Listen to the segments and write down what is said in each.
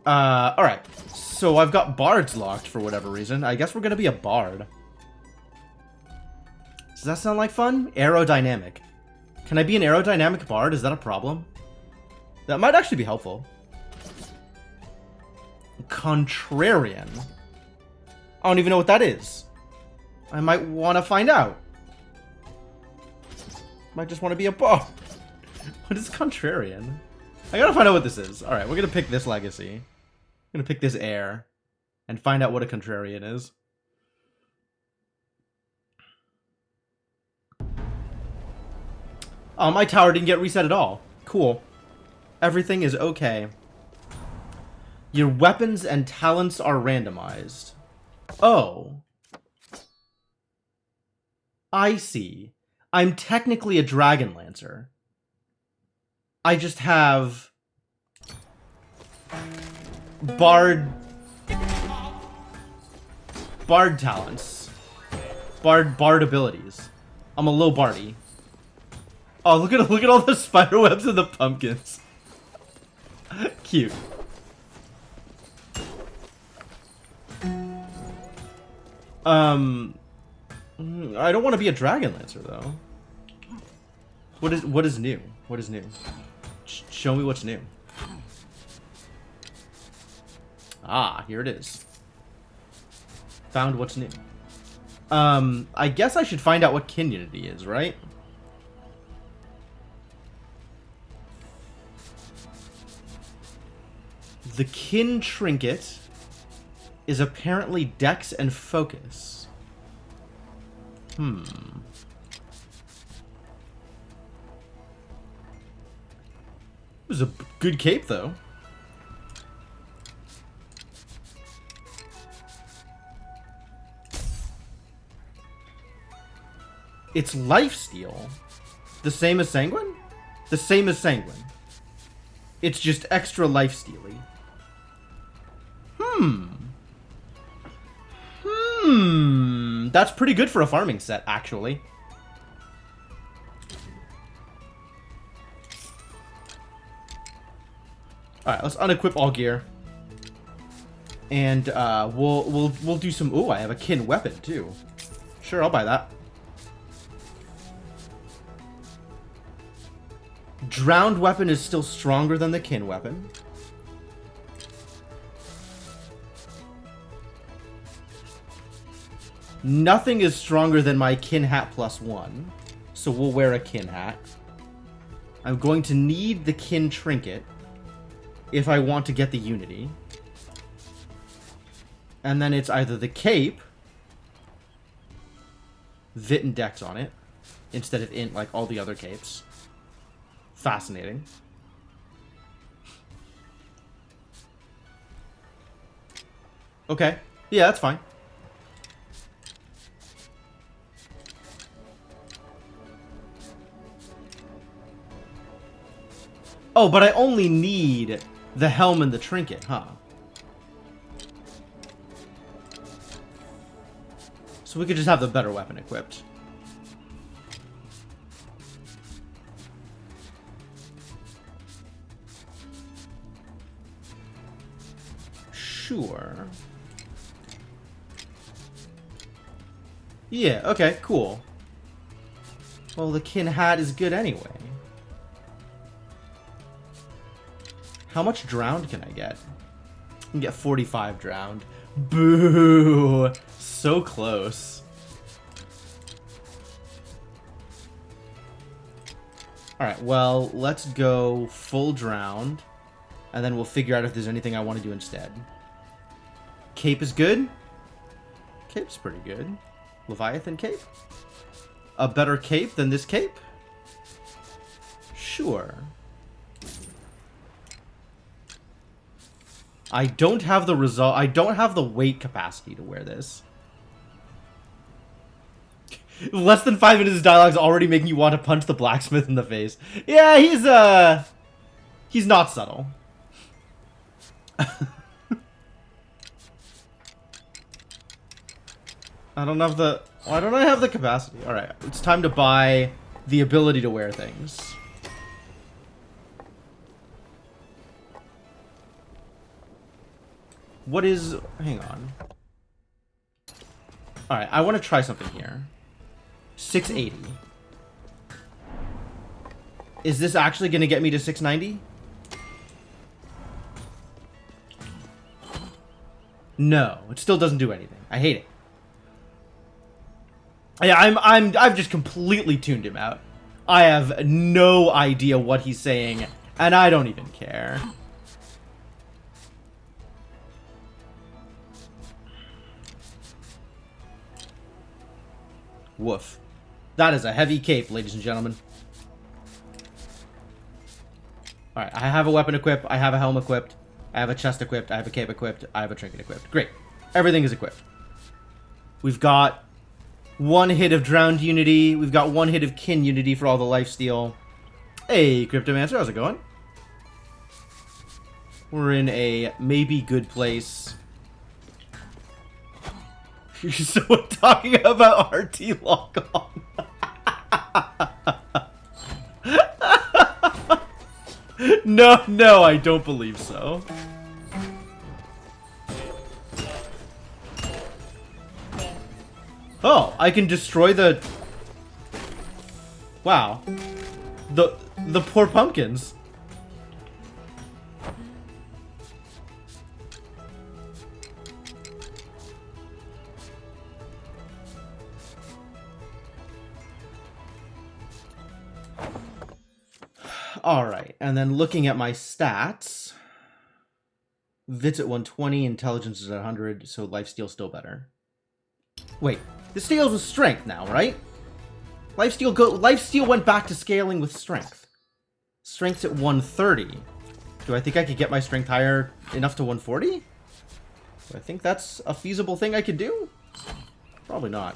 Alright. So I've got bards locked for whatever reason. I guess we're gonna be a bard. Does that sound like fun? Aerodynamic. Can I be an aerodynamic bard? Is that a problem? That might actually be helpful. Contrarian. I don't even know what that is. I might want to find out. Might just want to be a bard. What is contrarian? I gotta find out what this is. Alright, we're gonna pick this legacy. I'm gonna pick this heir. And find out what a contrarian is. Oh, my tower didn't get reset at all. Cool. Everything is okay. Your weapons and talents are randomized. Oh. I see. I'm technically a Dragon Lancer. I just have... Bard talents. Bard abilities. I'm a low bardy. Oh, look at all the spider webs and the pumpkins. Cute. I don't want to be a Dragon Lancer though. What is new? What is new? Show me what's new. Ah, here it is. Found what's new. I guess I should find out what kin unity is, right? The kin trinket is apparently dex and focus. It was a good cape though. It's lifesteal. The same as Sanguine? The same as Sanguine. It's just extra lifestealy. That's pretty good for a farming set, actually. Alright, let's unequip all gear. And we'll do some... Ooh, I have a kin weapon too. Sure, I'll buy that. Drowned weapon is still stronger than the kin weapon. Nothing is stronger than my kin hat +1. So we'll wear a kin hat. I'm going to need the kin trinket if I want to get the unity. And then it's either the cape, Vit and Dex on it, instead of int like all the other capes. Fascinating. Okay. Yeah, that's fine. Oh, but I only need the helm and the trinket, huh? So we could just have the better weapon equipped. Sure. Yeah, okay, cool. Well, the kin hat is good anyway. How much drowned can I get? I can get 45 drowned. Boo! So close. Alright, well, let's go full drowned. And then we'll figure out if there's anything I want to do instead. Cape is good. Cape's pretty good. Leviathan cape? A better cape than this cape? Sure. I don't have the result. I don't have the weight capacity to wear this. Less than 5 minutes of dialogue is already making you want to punch the blacksmith in the face. Yeah, he's not subtle. I don't have the... Why don't I have the capacity? Alright, it's time to buy the ability to wear things. What is... Hang on. Alright, I want to try something here. 680. Is this actually going to get me to 690? No, it still doesn't do anything. I hate it. Yeah, I've just completely tuned him out. I have no idea what he's saying, and I don't even care. Woof. That is a heavy cape, ladies and gentlemen. Alright, I have a weapon equipped, I have a helm equipped, I have a chest equipped, I have a cape equipped, I have a trinket equipped. Great. Everything is equipped. We've got 1 hit of Drowned Unity, we've got 1 hit of Kin Unity for all the lifesteal. Hey, Cryptomancer, how's it going? We're in a maybe good place. You're so talking about RT lock on. No, I don't believe so. Oh, I can destroy the... Wow. The poor pumpkins. Alright, and then looking at my stats, Vit's at 120, Intelligence is at 100, so Lifesteal's still better. Wait, this scales with Strength now, right? Lifesteal went back to scaling with Strength. Strength's at 130. Do I think I could get my Strength higher enough to 140? Do I think that's a feasible thing I could do? Probably not.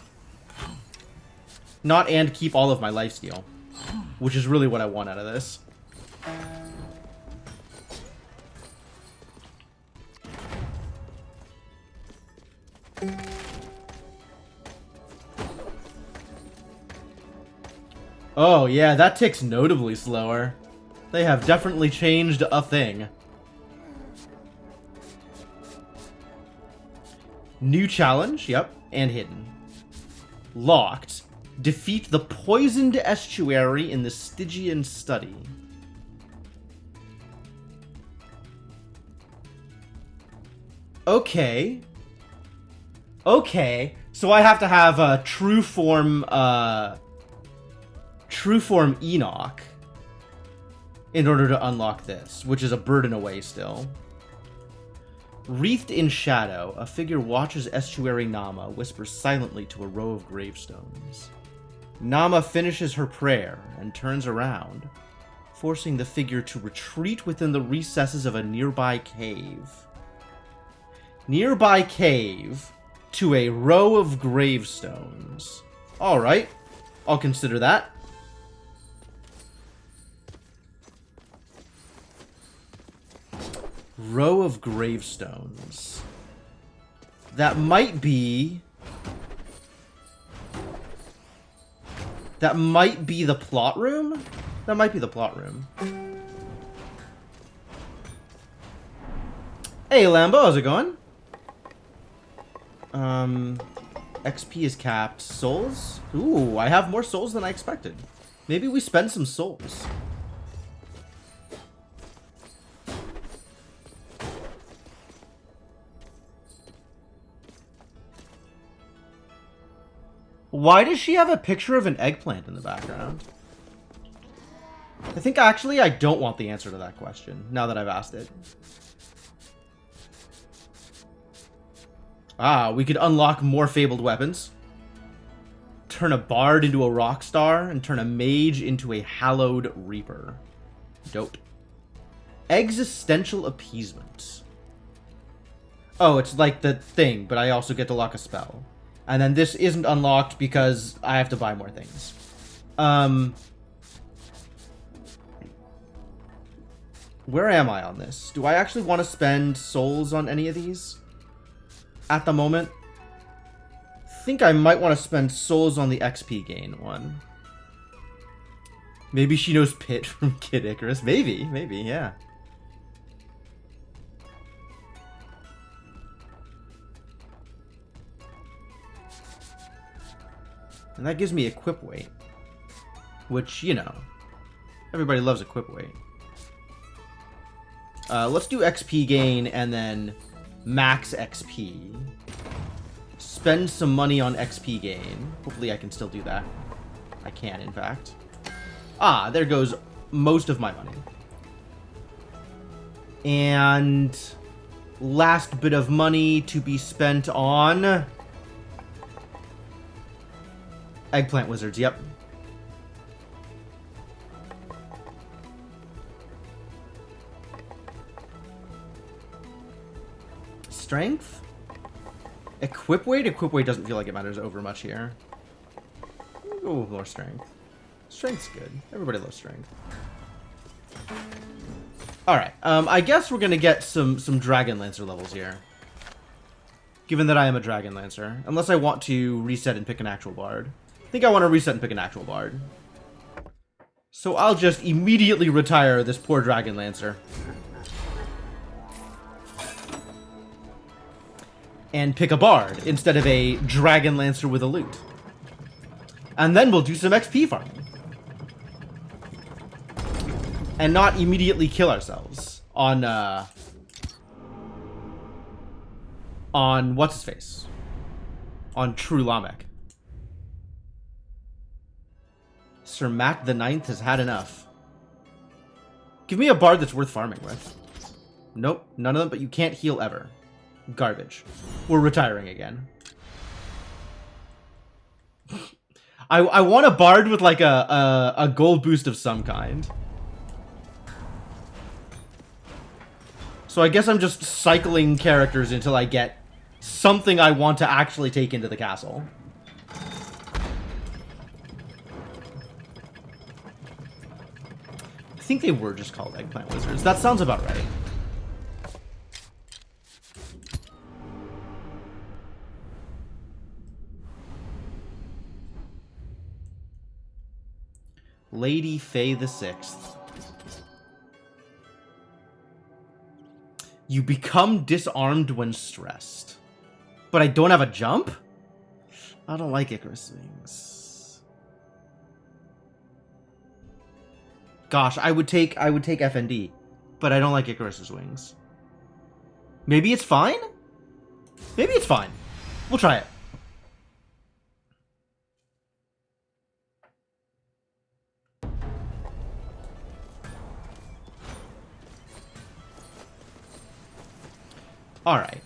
Not and keep all of my Lifesteal, which is really what I want out of this. Oh yeah, that ticks notably slower. They have definitely changed a thing. New challenge, yep, and hidden. Locked. Defeat the poisoned estuary in the Stygian study. Okay. Okay. So I have to have a true form Enoch in order to unlock this, which is a burden away still. Wreathed in shadow, a figure watches estuary Nama whisper silently to a row of gravestones. Nama finishes her prayer and turns around, forcing the figure to retreat within the recesses of a nearby cave. Nearby cave to a row of gravestones. Alright, I'll consider that. Row of gravestones. That might be... That might be the plot room? That might be the plot room. Hey, Lambo, how's it going? XP is capped. Souls? Ooh, I have more souls than I expected. Maybe we spend some souls. Why does she have a picture of an eggplant in the background? I think actually I don't want the answer to that question, now that I've asked it. Ah, we could unlock more fabled weapons. Turn a bard into a rock star, and turn a mage into a hallowed reaper. Dope. Existential appeasement. Oh, it's like the thing, but I also get to lock a spell. And then this isn't unlocked because I have to buy more things. Where am I on this? Do I actually want to spend souls on any of these? At the moment? I think I might want to spend souls on the XP gain one. Maybe she knows Pit from Kid Icarus. Maybe, yeah. And that gives me equip weight. Which, you know, everybody loves equip weight. Let's do XP gain and then max XP. Spend some money on XP gain. Hopefully I can still do that. I can, in fact. Ah, there goes most of my money. And last bit of money to be spent on eggplant wizards. Yep. Strength? Equip weight? Equip weight doesn't feel like it matters over much here. We'll go with more strength. Strength's good. Everybody loves strength. Alright, I guess we're gonna get some Dragon Lancer levels here. Given that I am a Dragon Lancer. Unless I want to reset and pick an actual bard. I think I want to reset and pick an actual bard. So I'll just immediately retire this poor Dragon Lancer. And pick a bard instead of a Dragon Lancer with a lute. And then we'll do some XP farming. And not immediately kill ourselves on what's his face? On True Lamek. Sir Matt the Ninth has had enough. Give me a bard that's worth farming with. Nope, none of them, but you can't heal ever. Garbage. We're retiring again. I want a bard with like a gold boost of some kind. So I guess I'm just cycling characters until I get something I want to actually take into the castle. I think they were just called eggplant wizards. That sounds about right. Lady Faye the Sixth. You become disarmed when stressed. But I don't have a jump? I don't like Icarus Wings. Gosh, I would take FND, but I don't like Icarus's Wings. Maybe it's fine? Maybe it's fine. We'll try it. All right.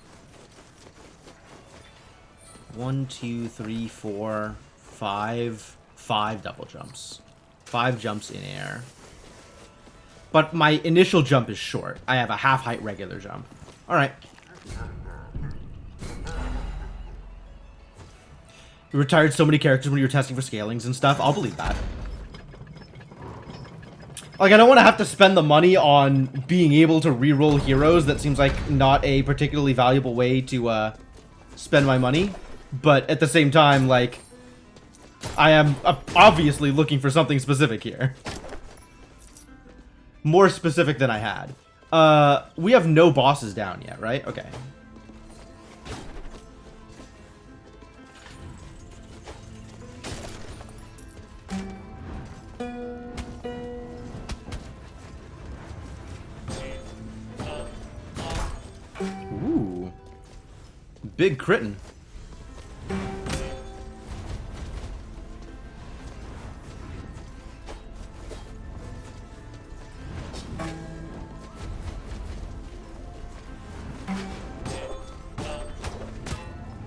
1, 2, 3, 4, 5. 5 double jumps. 5 jumps in air. But my initial jump is short. I have a half height regular jump. All right. You retired so many characters when you were testing for scalings and stuff. I'll believe that. Like, I don't want to have to spend the money on being able to reroll heroes. That seems like not a particularly valuable way to spend my money. But at the same time, like, I am obviously looking for something specific here. More specific than I had. We have no bosses down yet, right? Okay. Ooh. Big crittin'.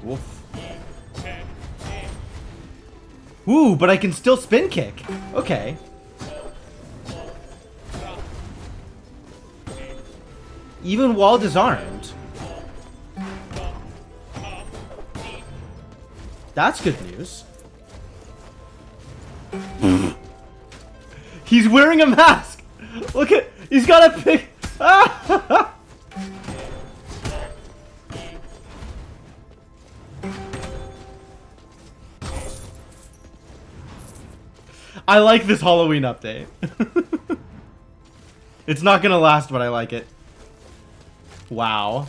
Woof. Ooh, but I can still spin kick. Okay. Even while disarmed. That's good news. He's wearing a mask. Look at, he's got a big. I like this Halloween update. It's not gonna last, but I like it. Wow.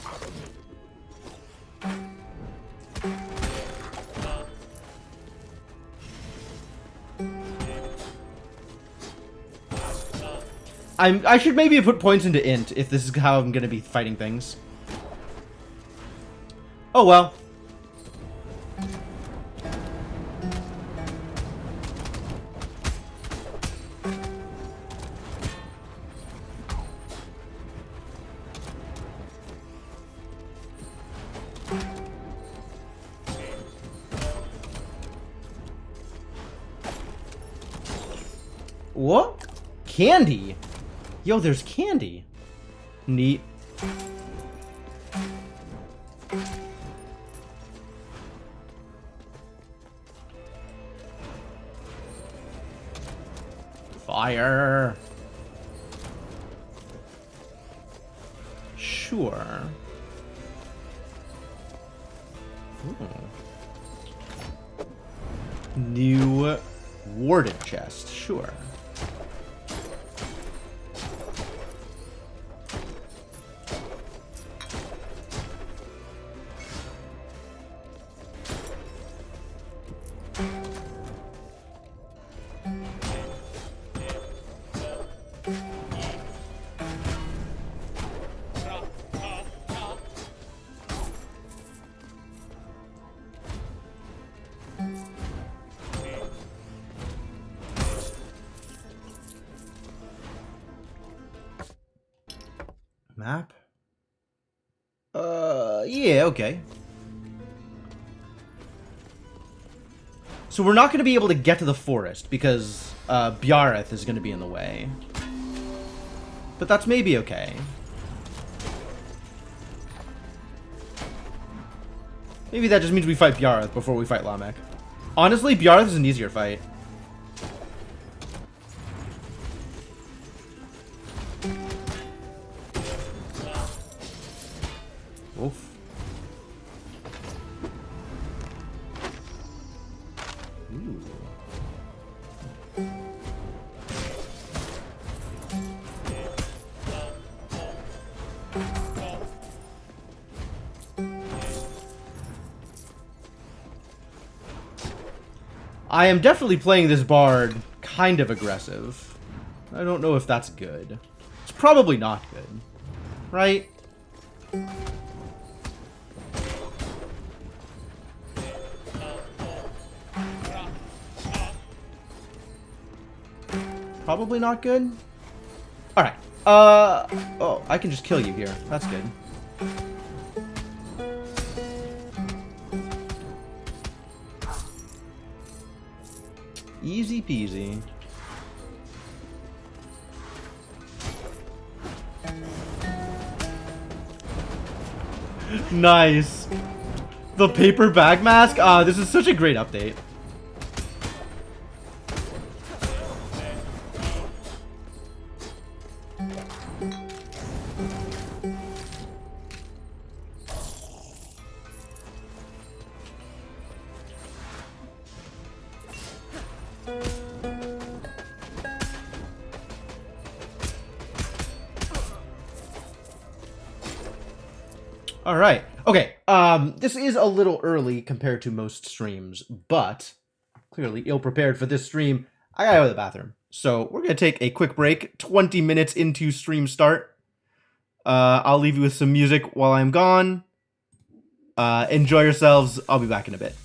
I should maybe put points into int if this is how I'm gonna be fighting things. Oh well. What? Candy? Yo, there's candy. Neat. Fire. Sure. Ooh. New warded chest. Sure. Map? Yeah, okay. So we're not going to be able to get to the forest because Bjareth is going to be in the way. But that's maybe okay. Maybe that just means we fight Bjareth before we fight Lamek. Honestly, Bjareth is an easier fight. Oof. Ooh. I am definitely playing this bard kind of aggressive. I don't know if that's good. It's probably not good. Right? Probably not good. Alright. Oh, I can just kill you here. That's good. Easy peasy. Nice. The paper bag mask? This is such a great update. All right. Okay. This is a little early compared to most streams, but clearly ill-prepared for this stream. I gotta go to the bathroom. So we're gonna take a quick break, 20 minutes into stream start. I'll leave you with some music while I'm gone. Enjoy yourselves. I'll be back in a bit.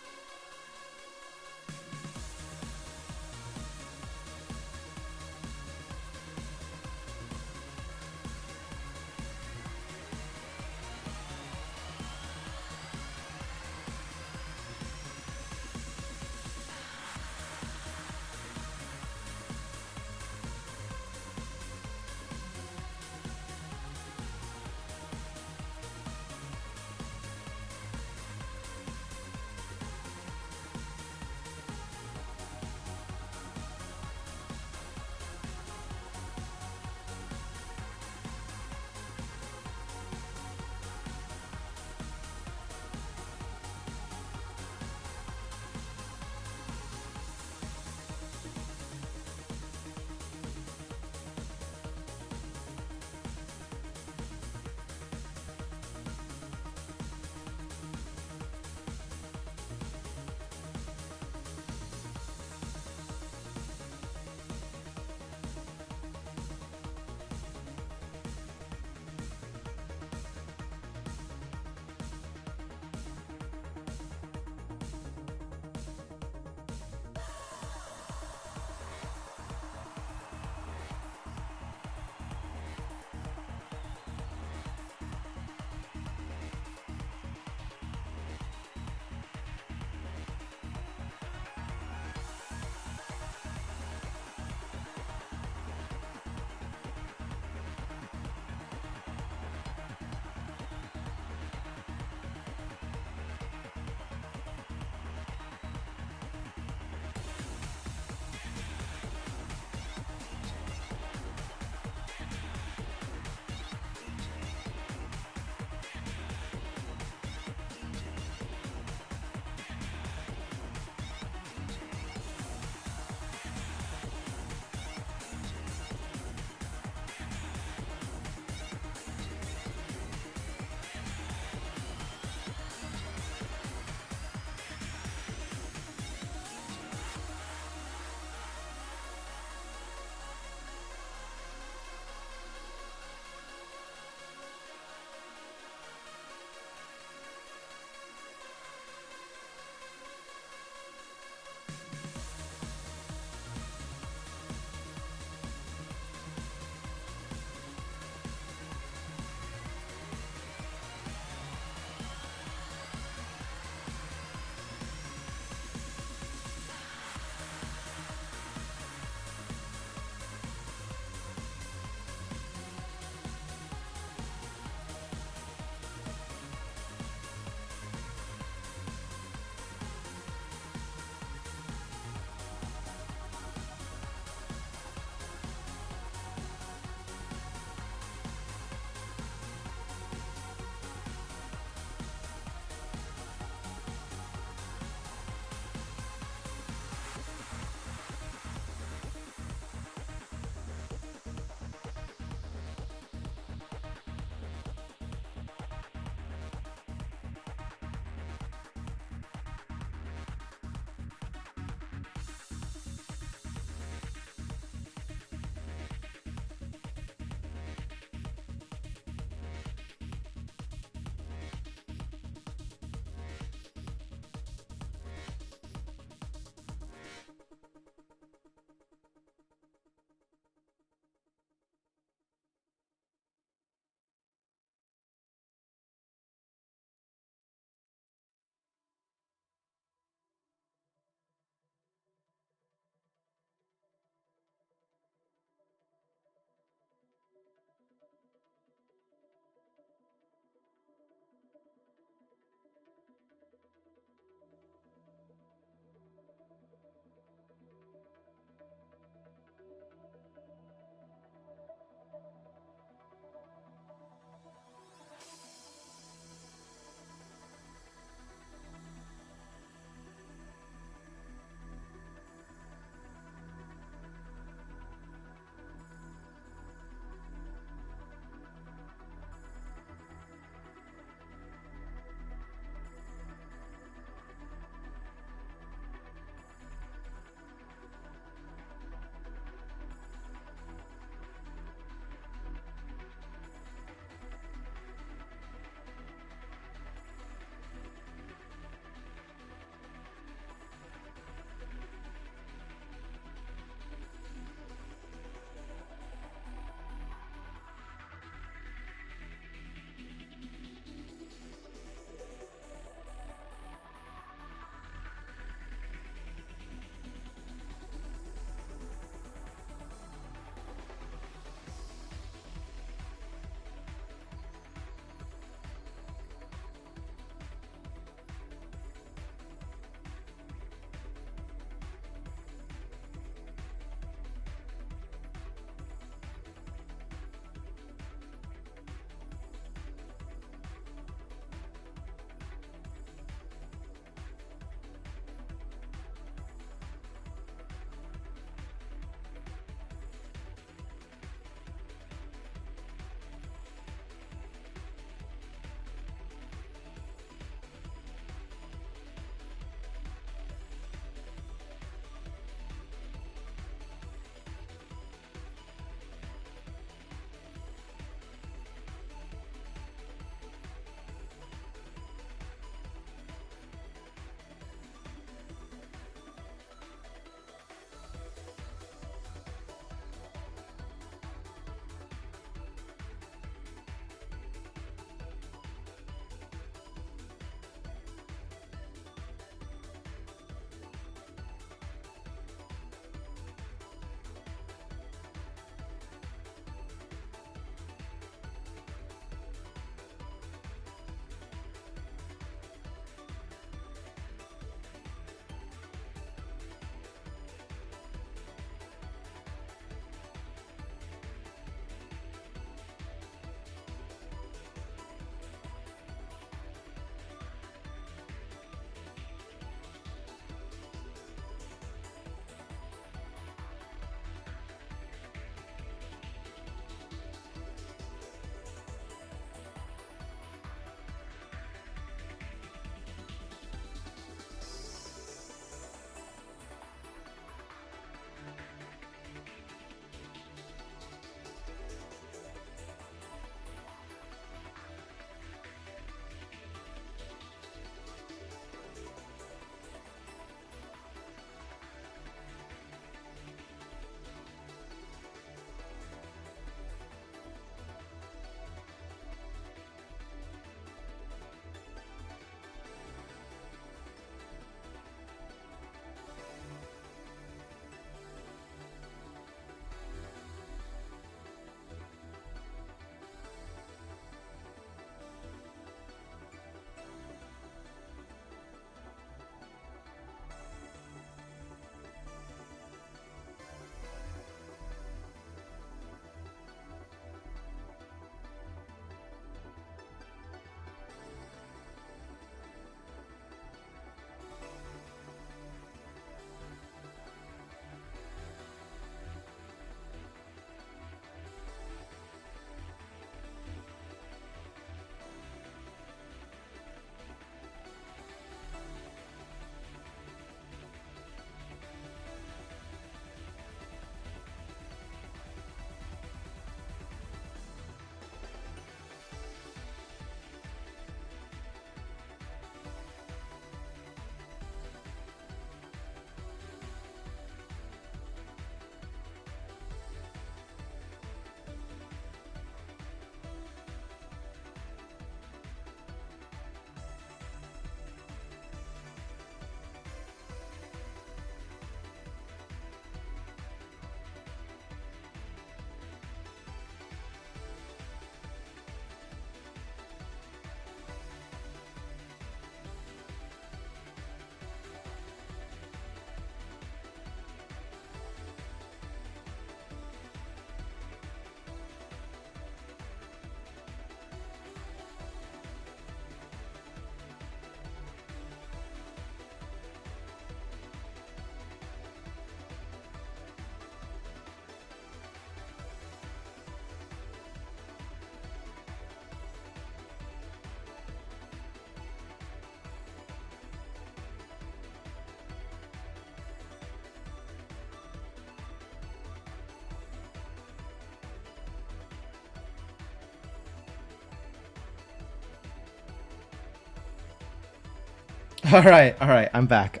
Alright, I'm back.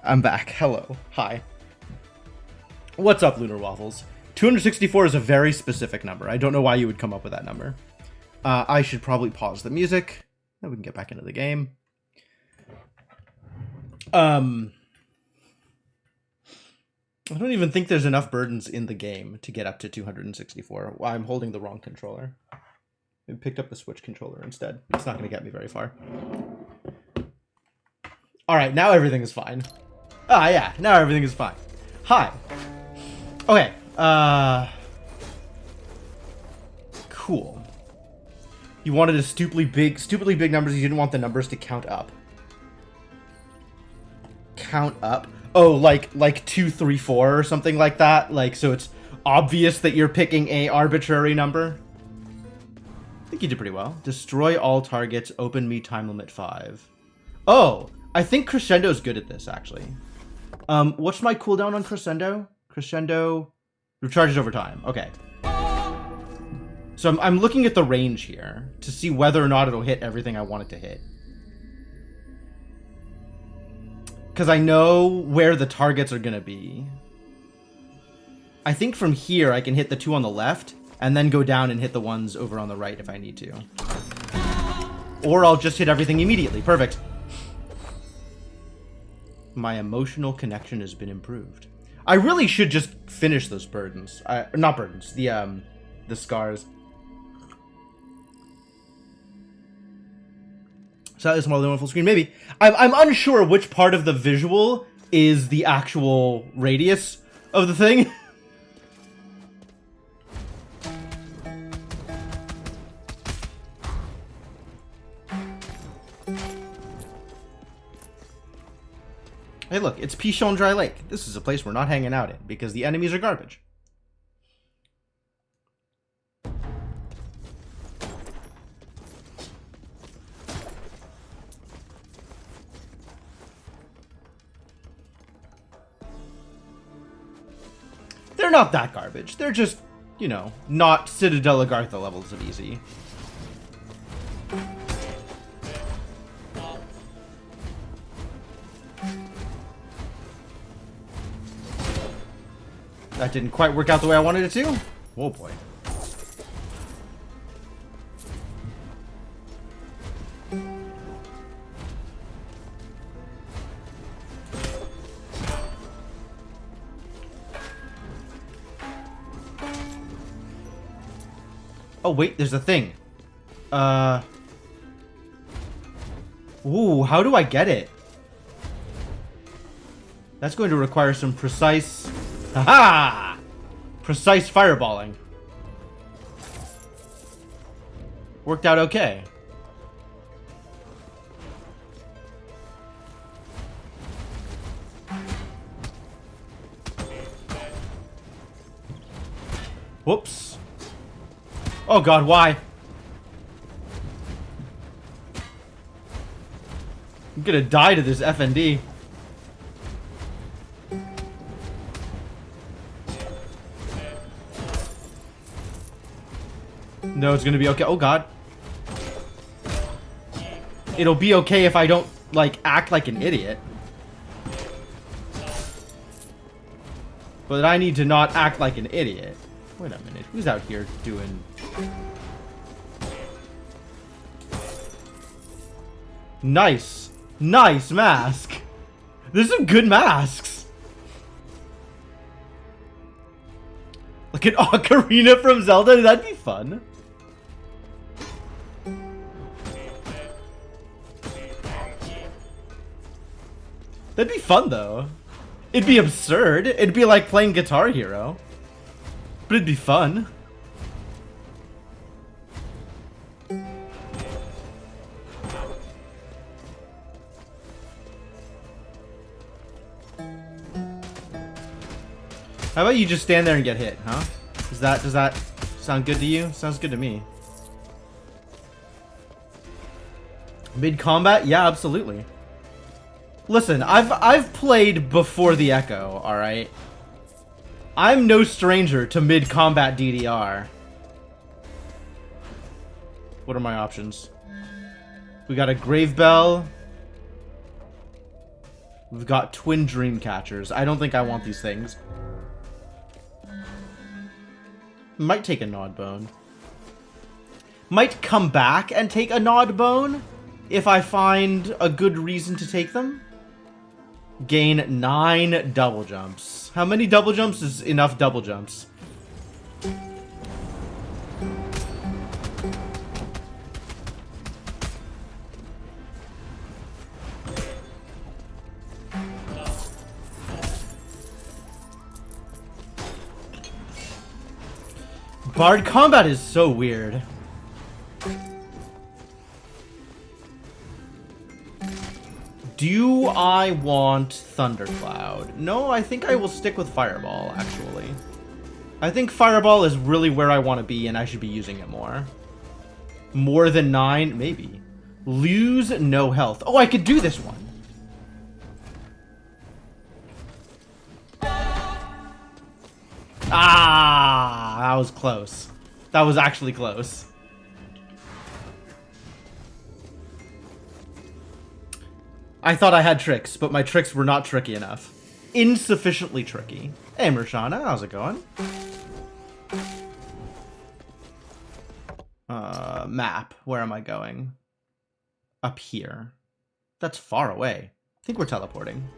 Hello. Hi. What's up, Lunar Waffles? 264 is a very specific number. I don't know why you would come up with that number. I should probably pause the music. Then we can get back into the game. I don't even think there's enough burdens in the game to get up to 264. I'm holding the wrong controller. I picked up the Switch controller instead. It's not going to get me very far. Alright, now everything is fine. Ah, yeah, now everything is fine. Hi. Okay, cool. You wanted a stupidly big numbers. You didn't want the numbers to count up. Count up? Oh, like 2, 3, 4 or something like that? Like, so it's obvious that you're picking a arbitrary number? I think you did pretty well. Destroy all targets, open me time limit 5. Oh, I think Crescendo's good at this, actually. What's my cooldown on Crescendo? Crescendo recharges over time. Okay. So I'm looking at the range here to see whether or not it'll hit everything I want it to hit. Because I know where the targets are going to be. I think from here I can hit the 2 on the left and then go down and hit the ones over on the right if I need to. Or I'll just hit everything immediately. Perfect. My emotional connection has been improved. I really should just finish those burdens. Not burdens, the scars. So is more than one full screen, maybe. I'm unsure which part of the visual is the actual radius of the thing. Hey look, it's Pichon Dry Lake. This is a place we're not hanging out in, because the enemies are garbage. They're not that garbage. They're just, you know, not Citadel Agartha levels of easy. That didn't quite work out the way I wanted it to. Oh boy. Oh wait, there's a thing. Ooh, how do I get it? That's going to require some precise... Haha! Precise fireballing. Worked out okay. Whoops. Oh god, why? I'm gonna die to this FND. No, it's gonna be okay. Oh god. It'll be okay if I don't, like, act like an idiot. But I need to not act like an idiot. Wait a minute. Who's out here doing... Nice. Nice mask. There's some good masks. Like an ocarina from Zelda. That'd be fun. That'd be fun, though. It'd be absurd. It'd be like playing Guitar Hero. But it'd be fun. How about you just stand there and get hit, huh? Does that sound good to you? Sounds good to me. Mid-combat? Yeah, absolutely. Listen, I've played before the Echo, alright? I'm no stranger to mid-combat DDR. What are my options? We got a Grave Bell. We've got twin dream catchers. I don't think I want these things. Might take a Nod Bone. Might come back and take a Nod Bone if I find a good reason to take them. Gain 9 double jumps. How many double jumps is enough double jumps? Bard combat is so weird. Do I want Thundercloud? No, I think I will stick with Fireball, actually. I think Fireball is really where I want to be, and I should be using it more. More than 9? Maybe. Lose no health. Oh, I could do this one. Ah, that was close. That was actually close. I thought I had tricks, but my tricks were not tricky enough. Insufficiently tricky. Hey, Mershana, how's it going? Map. Where am I going? Up here. That's far away. I think we're teleporting.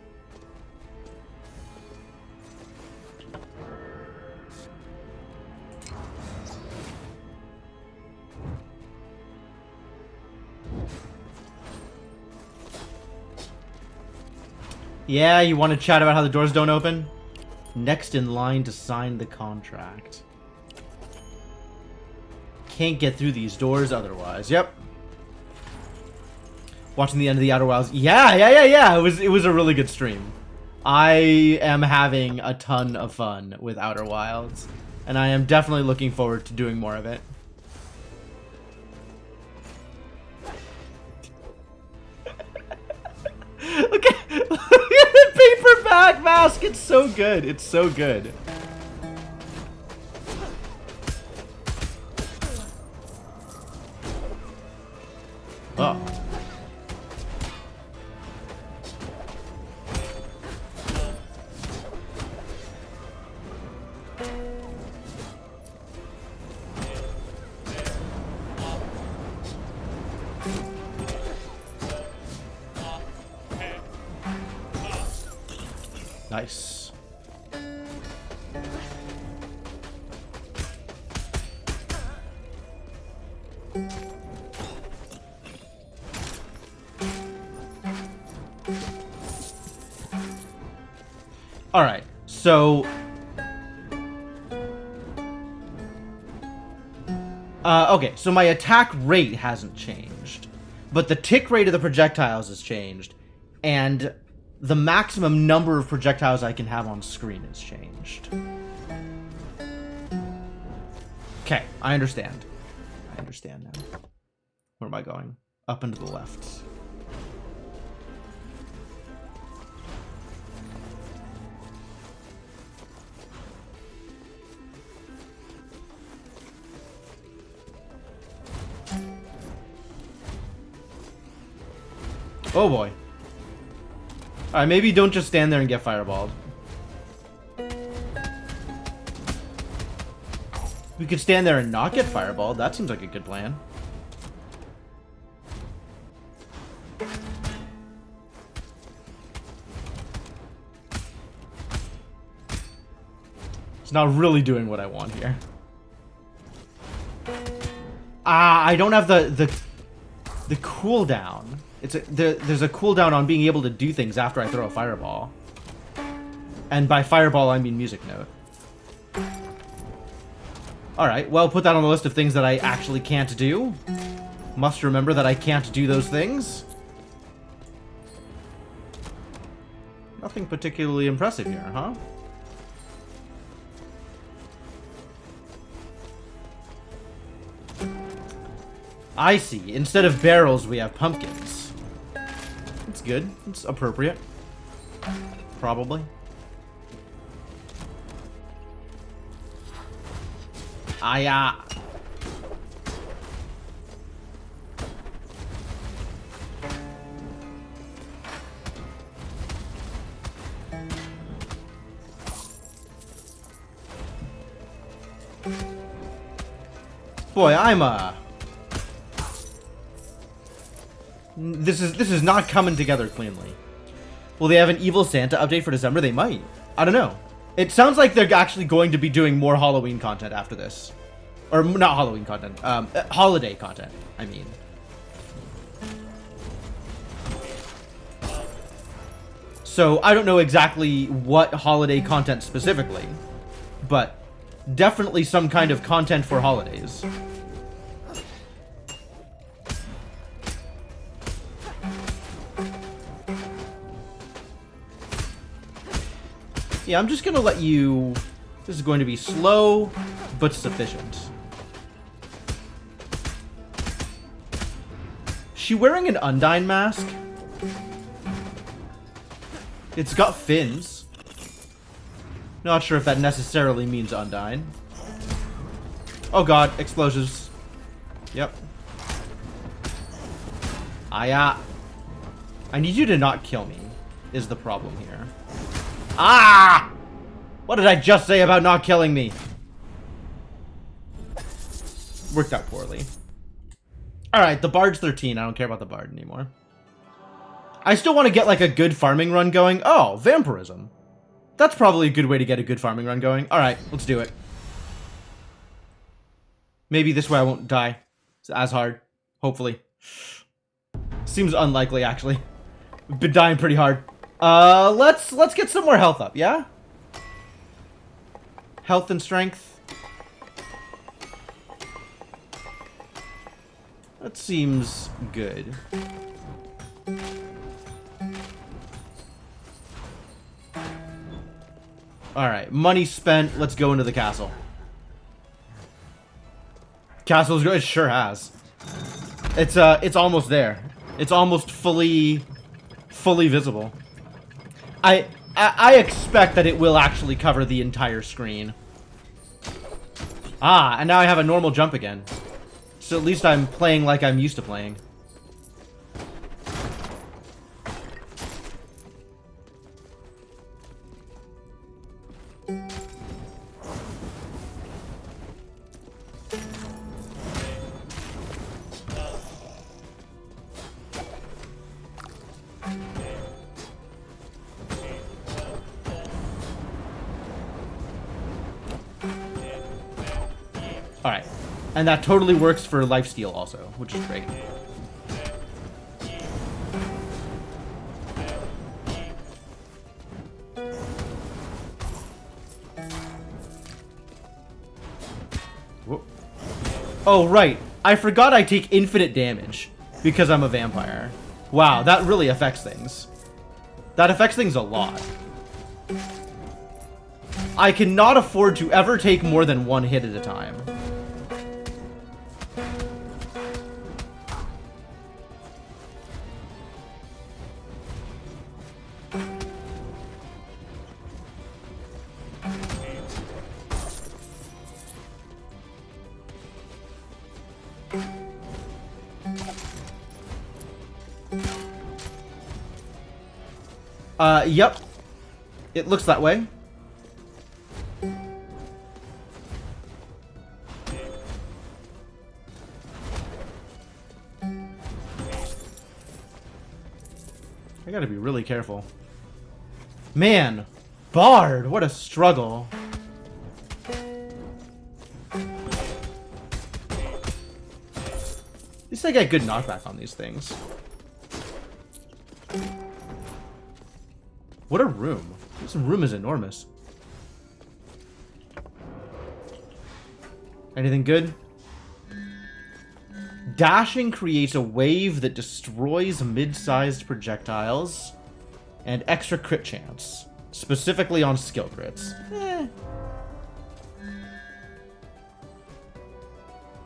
Yeah, you want to chat about how the doors don't open? Next in line to sign the contract. Can't get through these doors otherwise. Yep. Watching the end of the Outer Wilds. Yeah. It was a really good stream. I am having a ton of fun with Outer Wilds, and I am definitely looking forward to doing more of it. Look at the paperback mask. It's so good. It's so good. Oh. Nice. All right, so okay, so my attack rate hasn't changed, but the tick rate of the projectiles has changed, and the maximum number of projectiles I can have on screen has changed. Okay, I understand. I understand now. Where am I going? Up and to the left. Oh boy. Alright, maybe don't just stand there and get fireballed. We could stand there and not get fireballed. That seems like a good plan. It's not really doing what I want here. I don't have the cooldown. There's a cooldown on being able to do things after I throw a fireball. And by fireball, I mean music note. Alright, well, put that on the list of things that I actually can't do. Must remember that I can't do those things. Nothing particularly impressive here, huh? I see. Instead of barrels, we have pumpkins. It's good. It's appropriate. Probably. Boy, This is not coming together cleanly. Will they have an Evil Santa update for December? They might. I don't know. It sounds like they're actually going to be doing more Halloween content after this. Or not Halloween content. Holiday content, I mean. So I don't know exactly what holiday content specifically, but definitely some kind of content for holidays. Yeah, I'm just gonna let you... This is going to be slow, but sufficient. She wearing an Undyne mask? It's got fins. Not sure if that necessarily means Undyne. Oh god, explosions. Yep. I need you to not kill me, is the problem here. Ah! What did I just say about not killing me? Worked out poorly. Alright, the Bard's 13. I don't care about the Bard anymore. I still want to get, like, a good farming run going. Oh, vampirism. That's probably a good way to get a good farming run going. Alright, let's do it. Maybe this way I won't die as hard. Hopefully. Seems unlikely, actually. Been dying pretty hard. Let's get some more health up, yeah? Health and strength. That seems good. Alright, money spent. Let's go into the castle. Castle's good. It sure has. It's almost there. It's almost fully visible. I expect that it will actually cover the entire screen. Ah, and now I have a normal jump again. So at least I'm playing like I'm used to playing. Alright. And that totally works for lifesteal also, which is great. Whoa. Oh, right. I forgot I take infinite damage because I'm a vampire. Wow, that really affects things. That affects things a lot. I cannot afford to ever take more than one hit at a time. Yep. It looks that way. I gotta be really careful. Man, Bard, what a struggle. At least I get good knockback on these things. What a room. This room is enormous. Anything good? Dashing creates a wave that destroys mid-sized projectiles and extra crit chance, specifically on skill crits.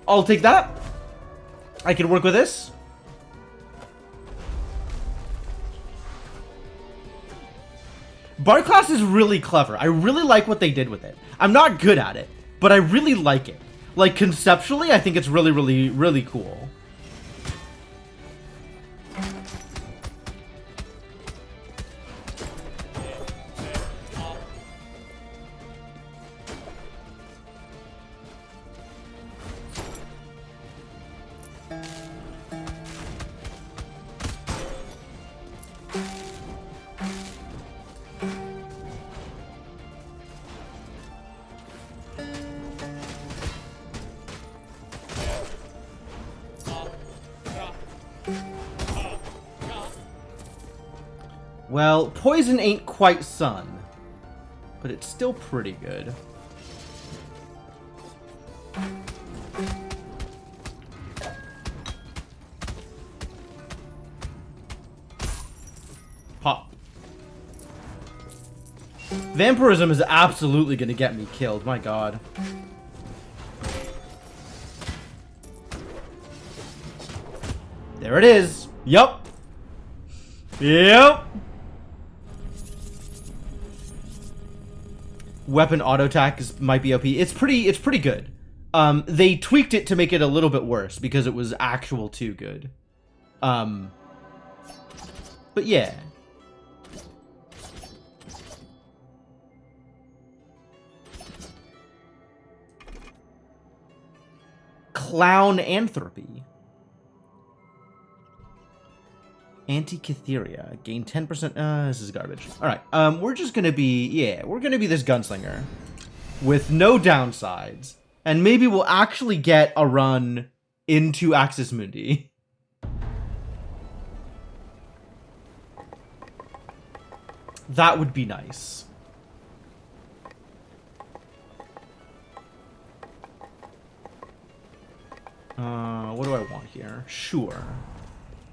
I'll take that. I can work with this. Bard class is really clever. I really like what they did with it. I'm not good at it, but I really like it. Like, conceptually, I think it's really, really, really cool. Well, poison ain't quite sun, but it's still pretty good. Pop. Vampirism is absolutely going to get me killed. My god. There it is. Yup. Yep. Weapon auto attack might be OP. It's pretty good. They tweaked it to make it a little bit worse because it was actual too good. But yeah. Clownanthropy. Antikytheria. Gain 10%. This is garbage. Alright, we're just gonna be, yeah, we're gonna be this gunslinger. With no downsides. And maybe we'll actually get a run into Axis Mundi. That would be nice. What do I want here? Sure.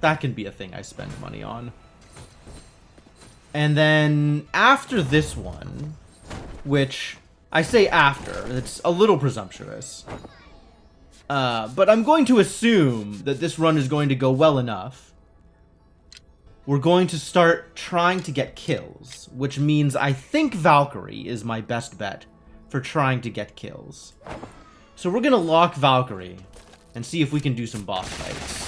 That can be a thing I spend money on. And then after this one, which I say after, it's a little presumptuous. But I'm going to assume that this run is going to go well enough. We're going to start trying to get kills, which means I think Valkyrie is my best bet for trying to get kills. So we're going to lock Valkyrie and see if we can do some boss fights.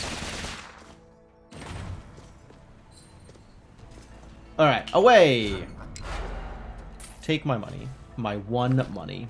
Alright, away! Take my money. My one money.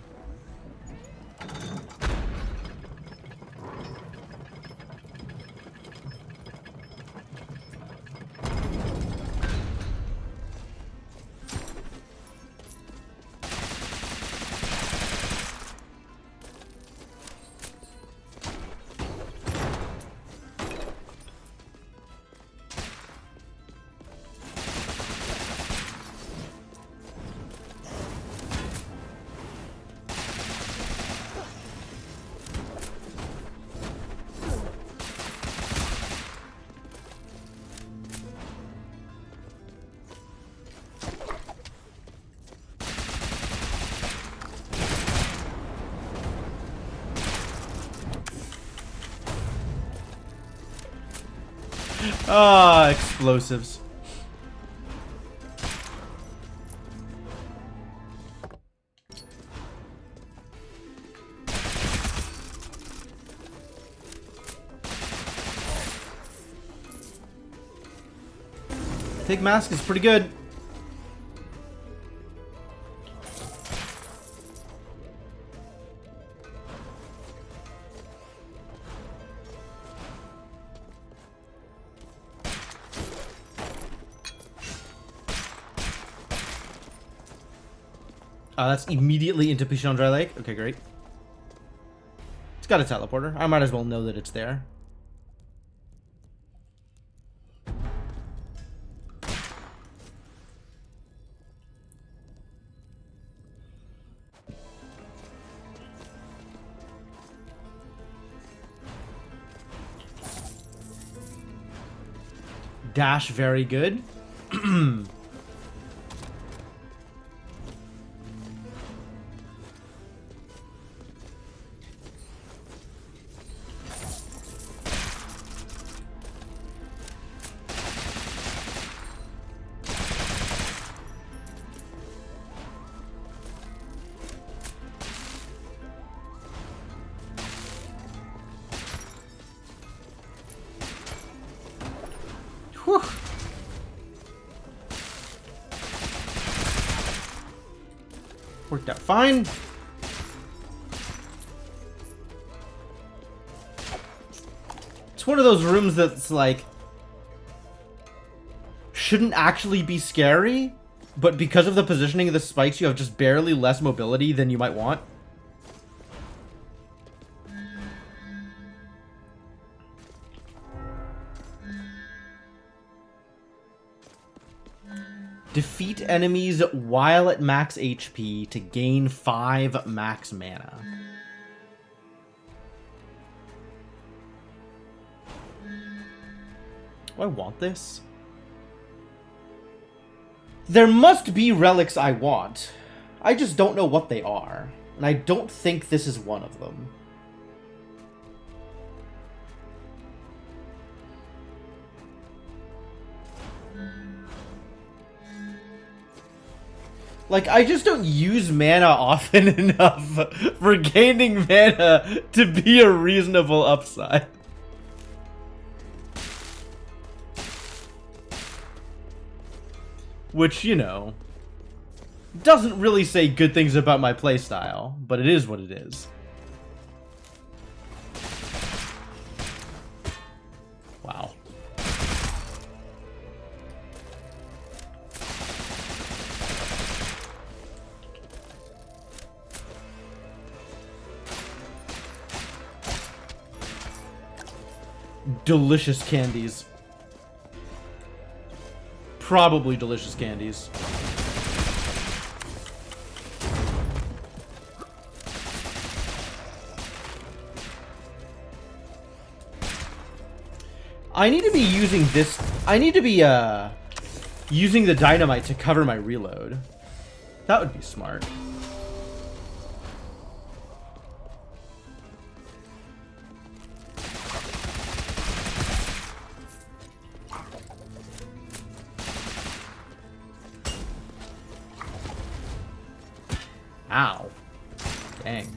Ah, explosives. Pig Mask is pretty good. That's immediately into Pichon Dry Lake. Okay, great. It's got a teleporter. I might as well know that it's there. Dash, very good. Whew. Worked out fine. It's one of those rooms that's like shouldn't actually be scary, but because of the positioning of the spikes, you have just barely less mobility than you might want. Defeat enemies while at max HP to gain 5 max mana. Do I want this? There must be relics I want. I just don't know what they are. And I don't think this is one of them. Like, I just don't use mana often enough for gaining mana to be a reasonable upside. Which, you know, doesn't really say good things about my playstyle, but it is what it is. Wow. Delicious candies. Probably delicious candies. I need to be using this. I need to be using the dynamite to cover my reload. That would be smart. Ow. Dang.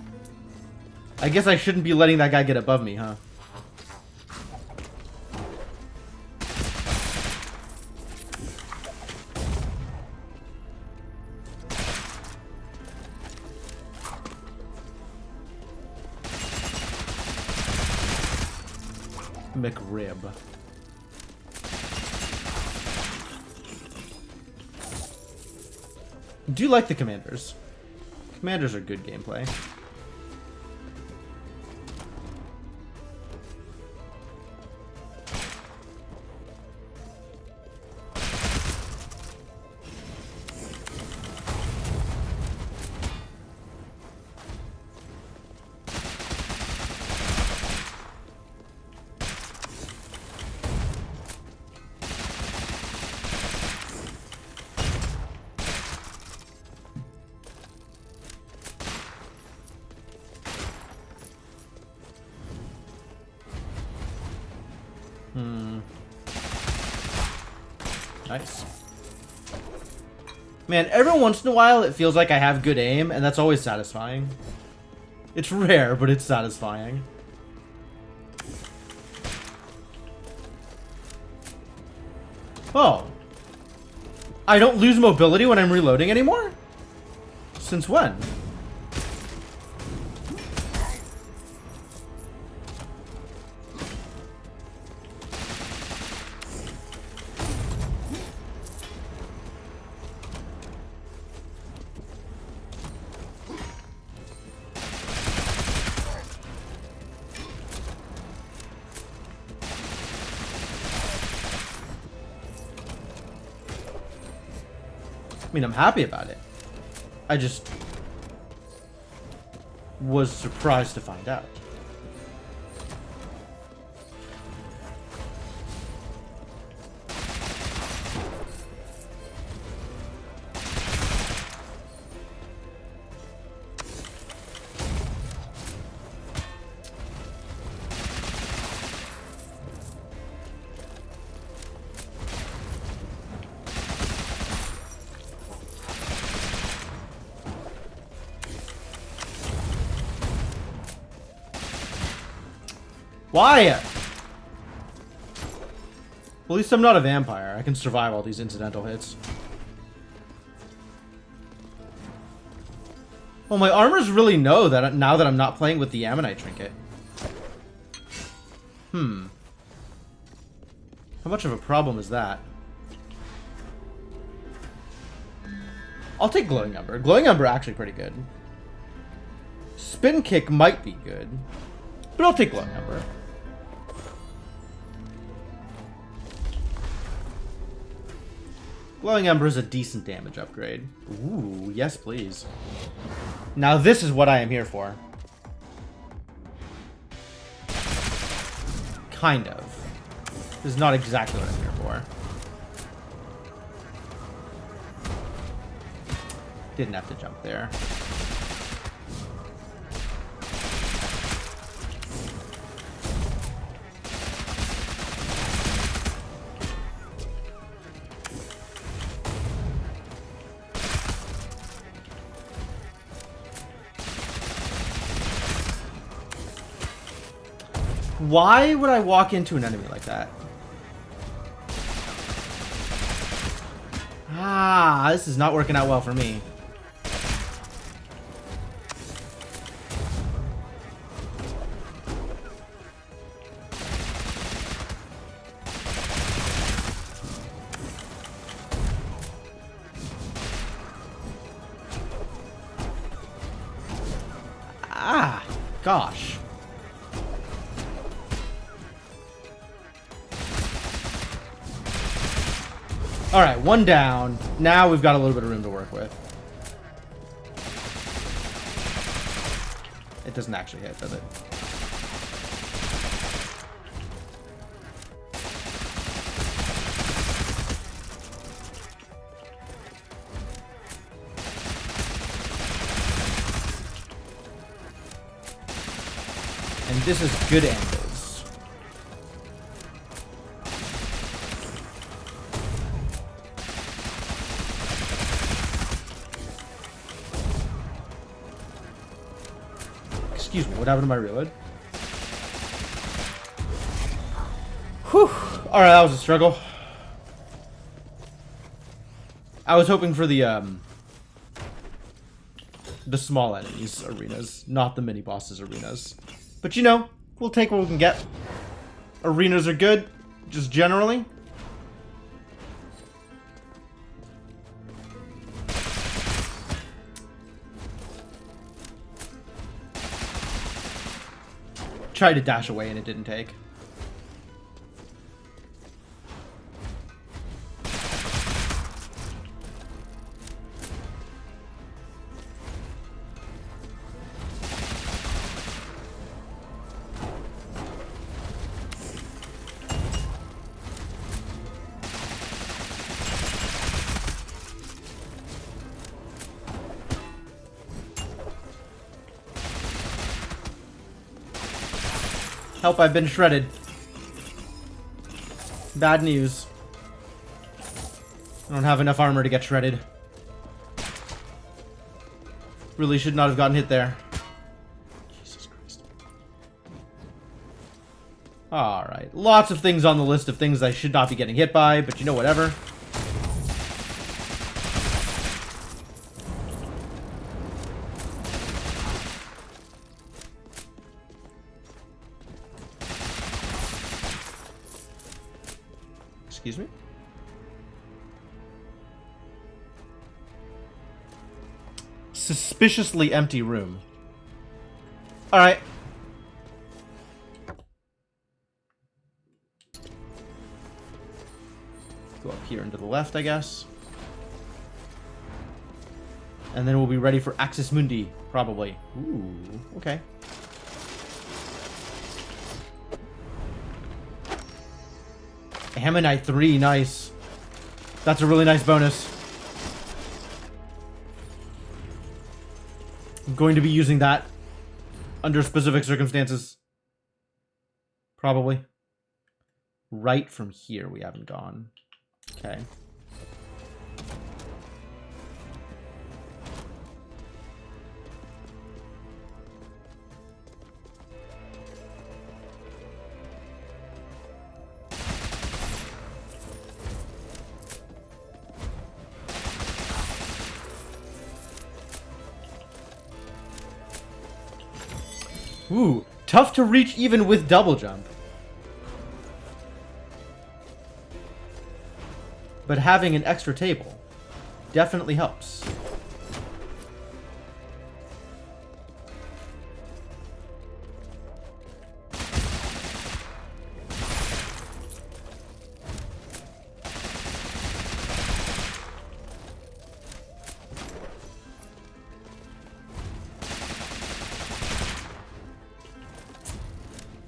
I guess I shouldn't be letting that guy get above me, huh? McRib. Do you like the commanders? Commanders are good gameplay. Nice. Man, every once in a while it feels like I have good aim, and that's always satisfying. It's rare, but it's satisfying. Oh. I don't lose mobility when I'm reloading anymore? Since when? I mean, I'm happy about it. I just was surprised to find out. Why? Well, at least I'm not a vampire. I can survive all these incidental hits. Well, my armors really know that now that I'm not playing with the Ammonite trinket. How much of a problem is that? I'll take Glowing Ember. Glowing Ember actually pretty good. Spin Kick might be good, but I'll take Glowing Ember. Glowing Ember is a decent damage upgrade. Ooh, yes please. Now this is what I am here for. Kind of. This is not exactly what I'm here for. Didn't have to jump there. Why would I walk into an enemy like that? Ah, this is not working out well for me. Ah, gosh. Alright, one down. Now we've got a little bit of room to work with. It doesn't actually hit, does it? And this is good angles. Excuse me, what happened to my reload? Whew. Alright, that was a struggle. I was hoping for the small enemies arenas, not the mini bosses arenas. But you know, we'll take what we can get. Arenas are good, just generally. Tried to dash away and it didn't take. Help, I've been shredded. Bad news. I don't have enough armor to get shredded. Really should not have gotten hit there. Jesus Christ. Alright. Lots of things on the list of things I should not be getting hit by, but you know, whatever. Excuse me? Suspiciously empty room. Alright. Go up here and to the left, I guess. And then we'll be ready for Axis Mundi, probably. Ooh, okay. Ammonite 3, nice. That's a really nice bonus. I'm going to be using that under specific circumstances. Probably. Right from here we haven't gone. Okay. Ooh, tough to reach even with double jump. But having an extra table definitely helps.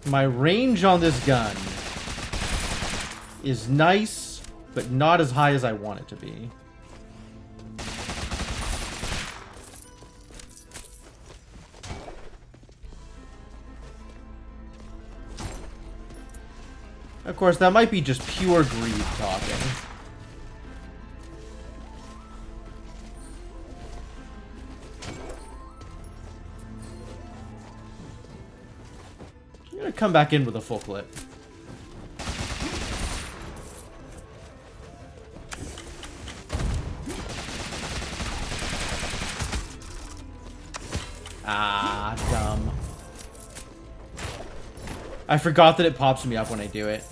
My range on this gun is nice, but not as high as I want it to be. Of course, that might be just pure greed talking. I'm gonna come back in with a full clip. Ah, dumb. I forgot that it pops me up when I do it.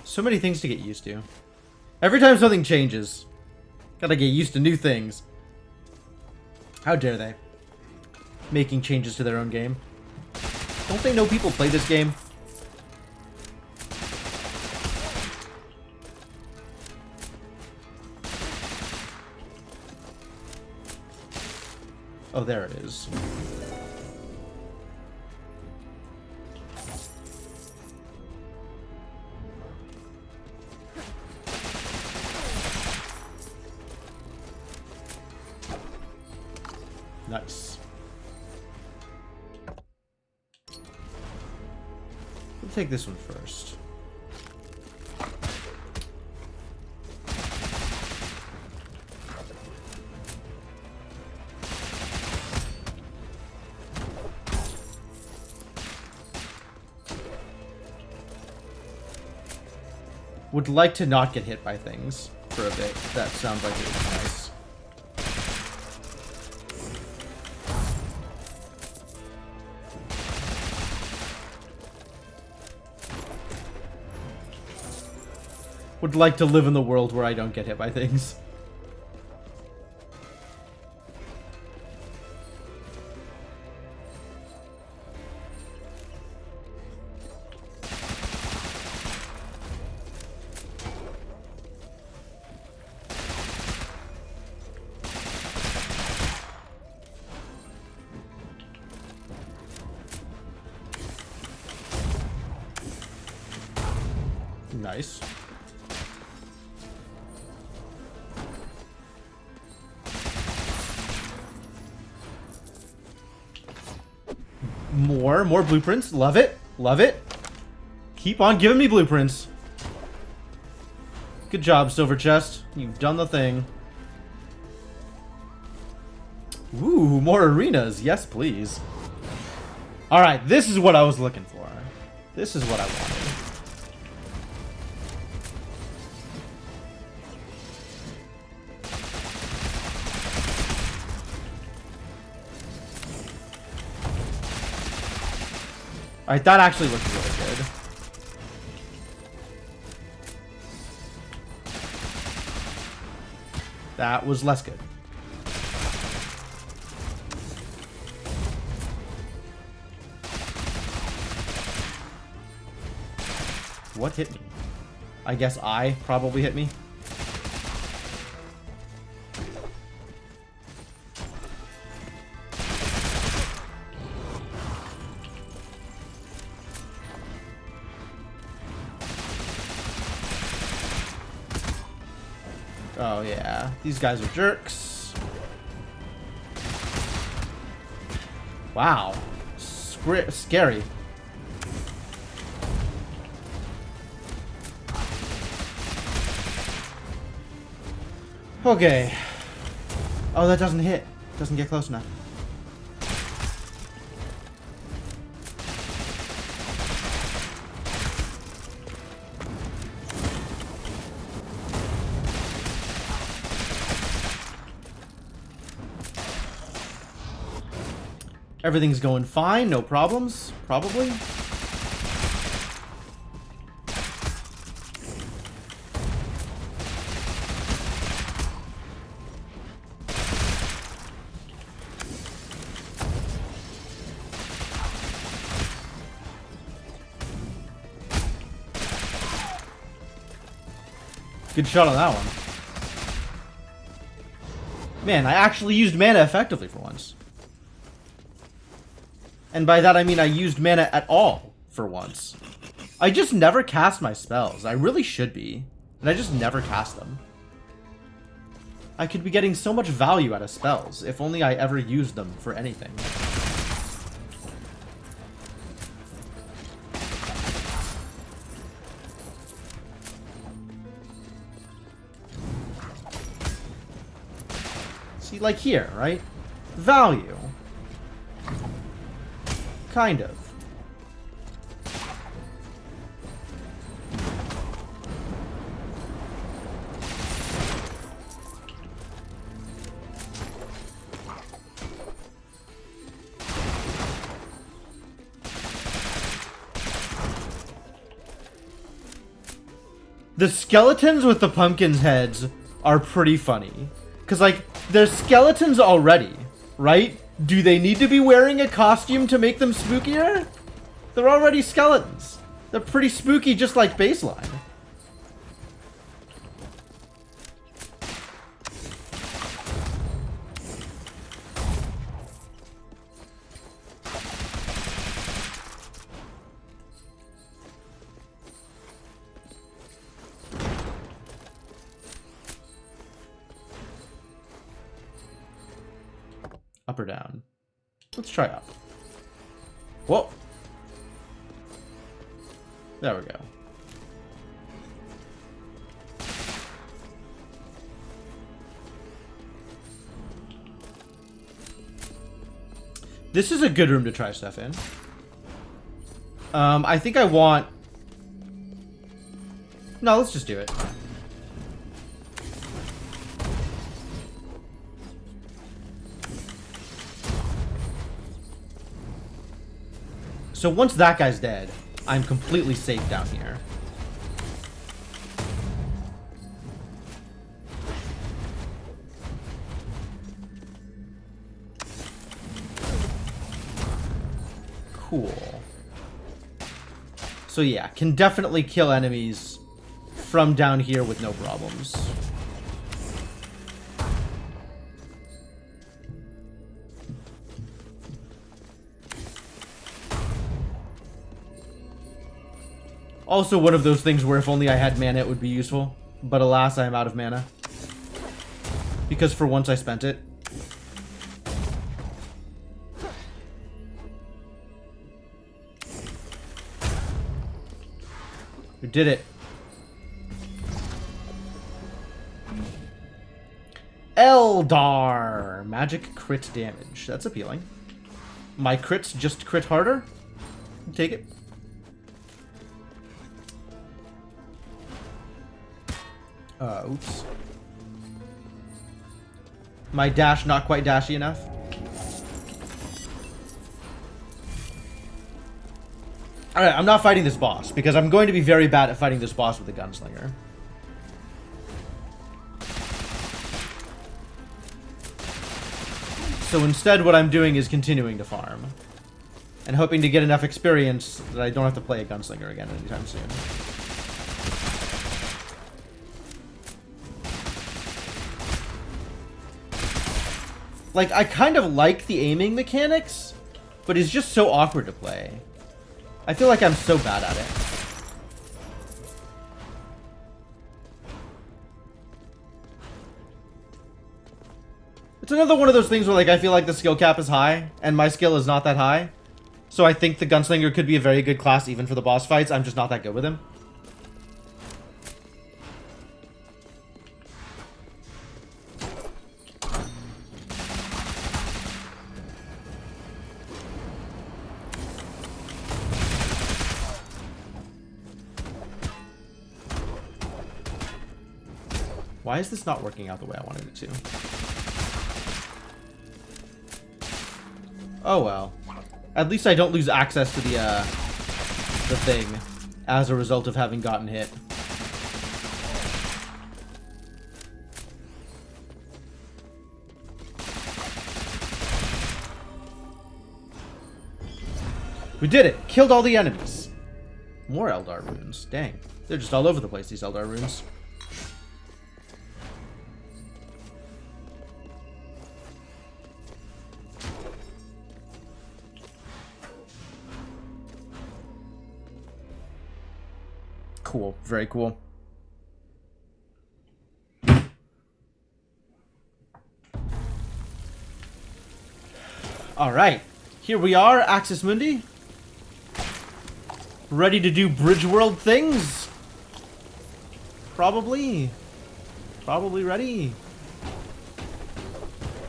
So many things to get used to. Every time something changes, gotta get used to new things. How dare they? Making changes to their own game. Don't they know people play this game? Oh, there it is. Nice. We'll take this one first. Would like to not get hit by things for a bit. That sounds like it was nice. Would like to live in the world where I don't get hit by things. Nice. More blueprints. Love it. Love it. Keep on giving me blueprints. Good job, Silver Chest. You've done the thing. Ooh, more arenas. Yes, please. Alright, this is what I was looking for. This is what I wanted. Alright, that actually looks really good. That was less good. What hit me? I guess I probably hit me. Oh yeah, these guys are jerks. Wow, scary. Okay. Oh, that doesn't hit. Doesn't get close enough. Everything's going fine, no problems, probably. Good shot on that one. Man, I actually used mana effectively for once. And by that I mean I used mana at all for once. I just never cast my spells. I really should be. And I just never cast them. I could be getting so much value out of spells if only I ever used them for anything. See, like here, right? Value. Kind of. The skeletons with the pumpkins' heads are pretty funny. Because, like, they're skeletons already, right? Do they need to be wearing a costume to make them spookier? They're already skeletons. They're pretty spooky just like baseline. Up or down? Let's try up. Whoa. There we go. This is a good room to try stuff in. I think I want... No, let's just do it. So once that guy's dead, I'm completely safe down here. Cool. So yeah, can definitely kill enemies from down here with no problems. Also one of those things where if only I had mana it would be useful. But alas, I am out of mana. Because for once I spent it. We did it. Eldar! Magic crit damage. That's appealing. My crits just crit harder? Take it. Oops. My dash not quite dashy enough. Alright, I'm not fighting this boss, because I'm going to be very bad at fighting this boss with a gunslinger. So instead what I'm doing is continuing to farm. And hoping to get enough experience that I don't have to play a gunslinger again anytime soon. Like, I kind of like the aiming mechanics, but it's just so awkward to play. I feel like I'm so bad at it. It's another one of those things where, like, I feel like the skill cap is high, and my skill is not that high. So I think the gunslinger could be a very good class even for the boss fights. I'm just not that good with him. Why is this not working out the way I wanted it to? Oh well. At least I don't lose access to the thing as a result of having gotten hit. We did it! Killed all the enemies! More Eldar runes. Dang. They're just all over the place, these Eldar runes. Cool. Very cool. Alright. Here we are, Axis Mundi. Ready to do Bridge World things? Probably. Probably ready.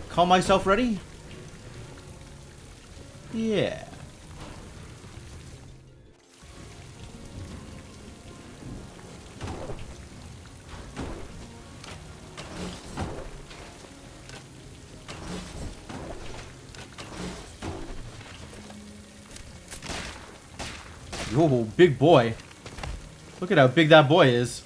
Call myself ready? Yeah. Yo, big boy. Look at how big that boy is.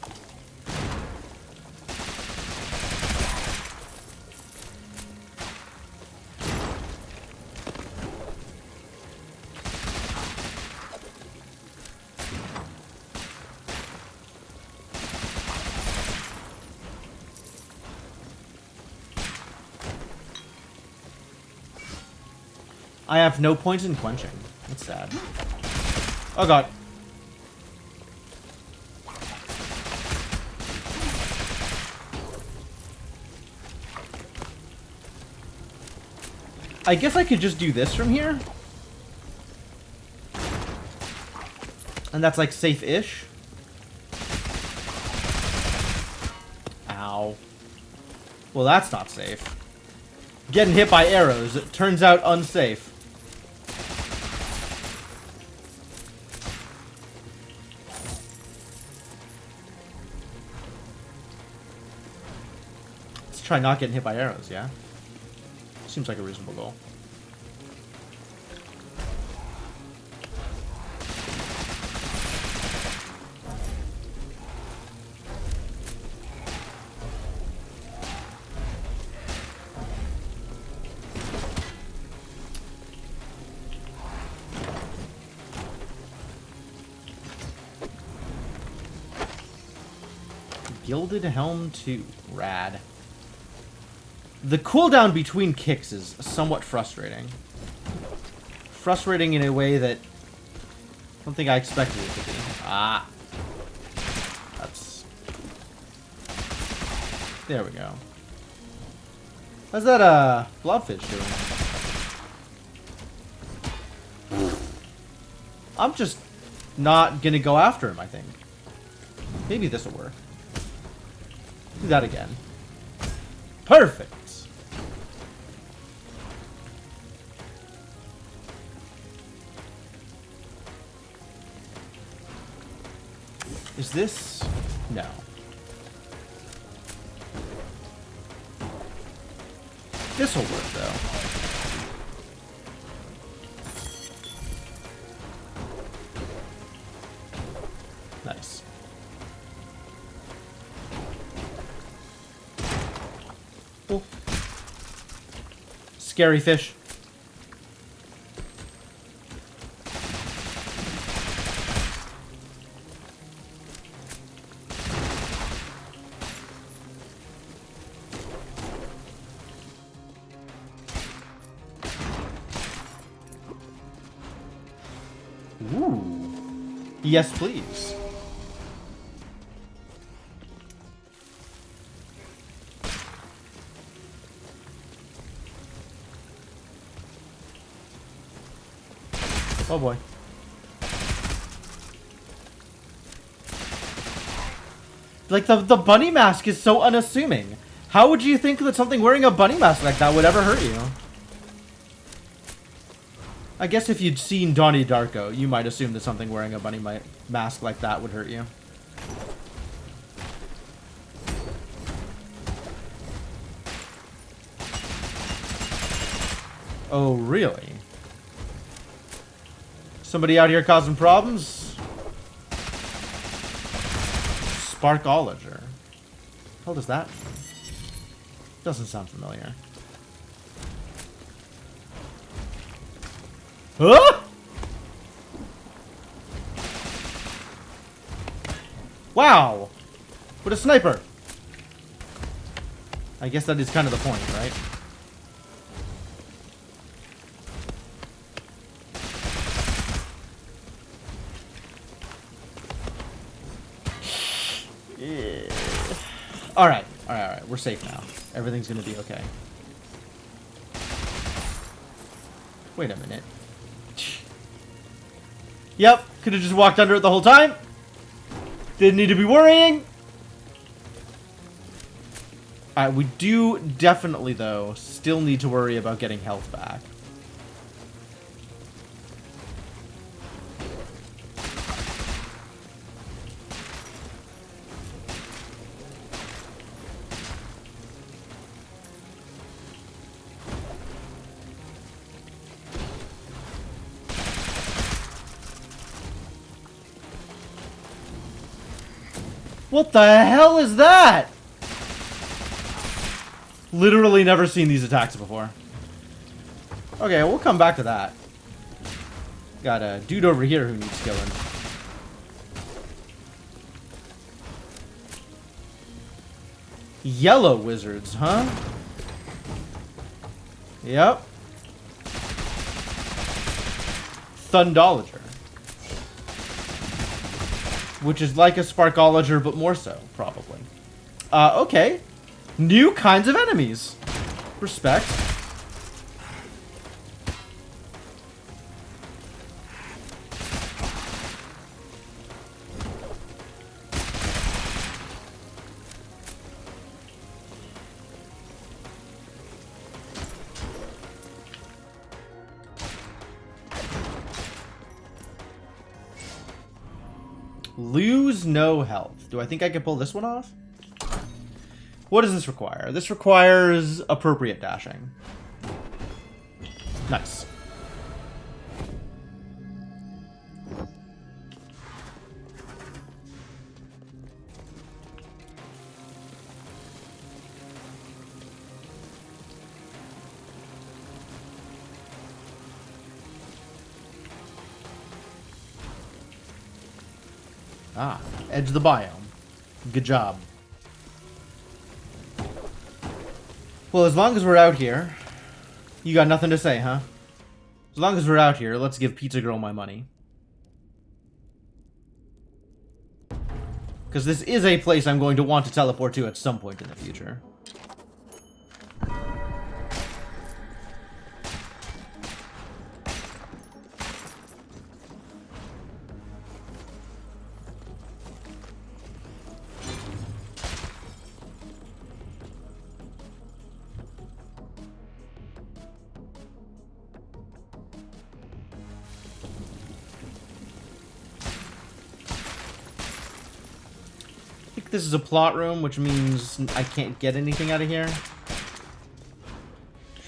I have no points in quenching. That's sad. Oh god. I guess I could just do this from here. And that's like safe-ish. Ow. Well, that's not safe. Getting hit by arrows, it turns out unsafe. Let's try not getting hit by arrows, yeah? Seems like a reasonable goal. Gilded Helm 2. Rad. The cooldown between kicks is somewhat frustrating. Frustrating in a way that I don't think I expected it to be. Ah. That's... There we go. How's that, blobfish doing? I'm just not gonna go after him, I think. Maybe this'll work. Do that again. Perfect! Is this... No. This'll work, though. Nice. Cool. Scary fish. Ooh. Yes, please. Oh boy. Like, the bunny mask is so unassuming. How would you think that something wearing a bunny mask like that would ever hurt you? I guess if you'd seen Donnie Darko, you might assume that something wearing a bunny mask like that would hurt you. Oh, really? Somebody out here causing problems? Sparkologer. What does that mean? Doesn't sound familiar. Huh? Wow! With a sniper! I guess that is kind of the point, right? Alright, alright, alright. We're safe now. Everything's gonna be okay. Wait a minute. Yep, could have just walked under it the whole time. Didn't need to be worrying. Alright, we do definitely, though, still need to worry about getting health back. What the hell is that? Literally never seen these attacks before. Okay, we'll come back to that. Got a dude over here who needs killing. Yellow wizards, huh? Yep. Thundologer. Which is like a Sparkologer, but more so, probably. Okay. New kinds of enemies. Respect. Lose no health. Do I think I can pull this one off? What does this require? This requires appropriate dashing. Nice. Ah, edge of the biome. Good job. Well, as long as we're out here... You got nothing to say, huh? As long as we're out here, let's give Pizza Girl my money. Because this is a place I'm going to want to teleport to at some point in the future. This is a plot room, which means I can't get anything out of here.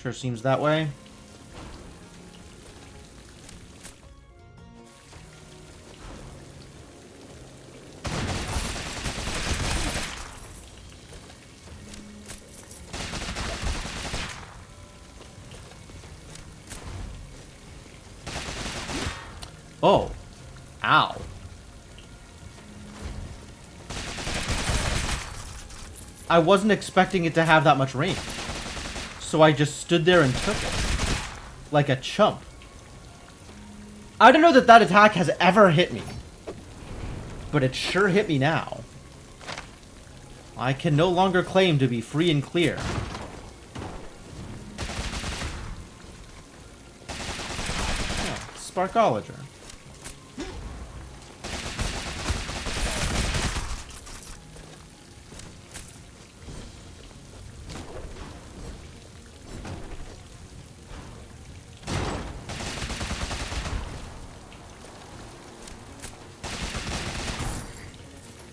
Sure seems that way. Oh. Ow. I wasn't expecting it to have that much range. So I just stood there and took it. Like a chump. I don't know that that attack has ever hit me. But it sure hit me now. I can no longer claim to be free and clear. Oh, Sparkologer.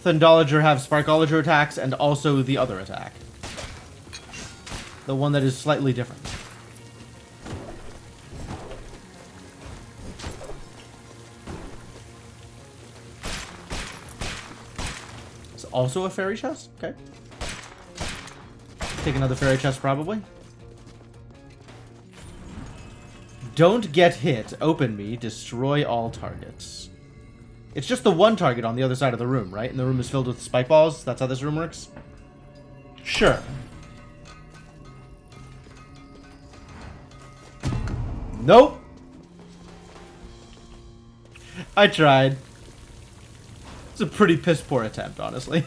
Thundologer have Sparkologer attacks and also the other attack. The one that is slightly different. It's also a fairy chest? Okay. Take another fairy chest probably. Don't get hit. Open me. Destroy all targets. It's just the one target on the other side of the room, right? And the room is filled with spike balls? That's how this room works? Sure. Nope. I tried. It's a pretty piss-poor attempt, honestly.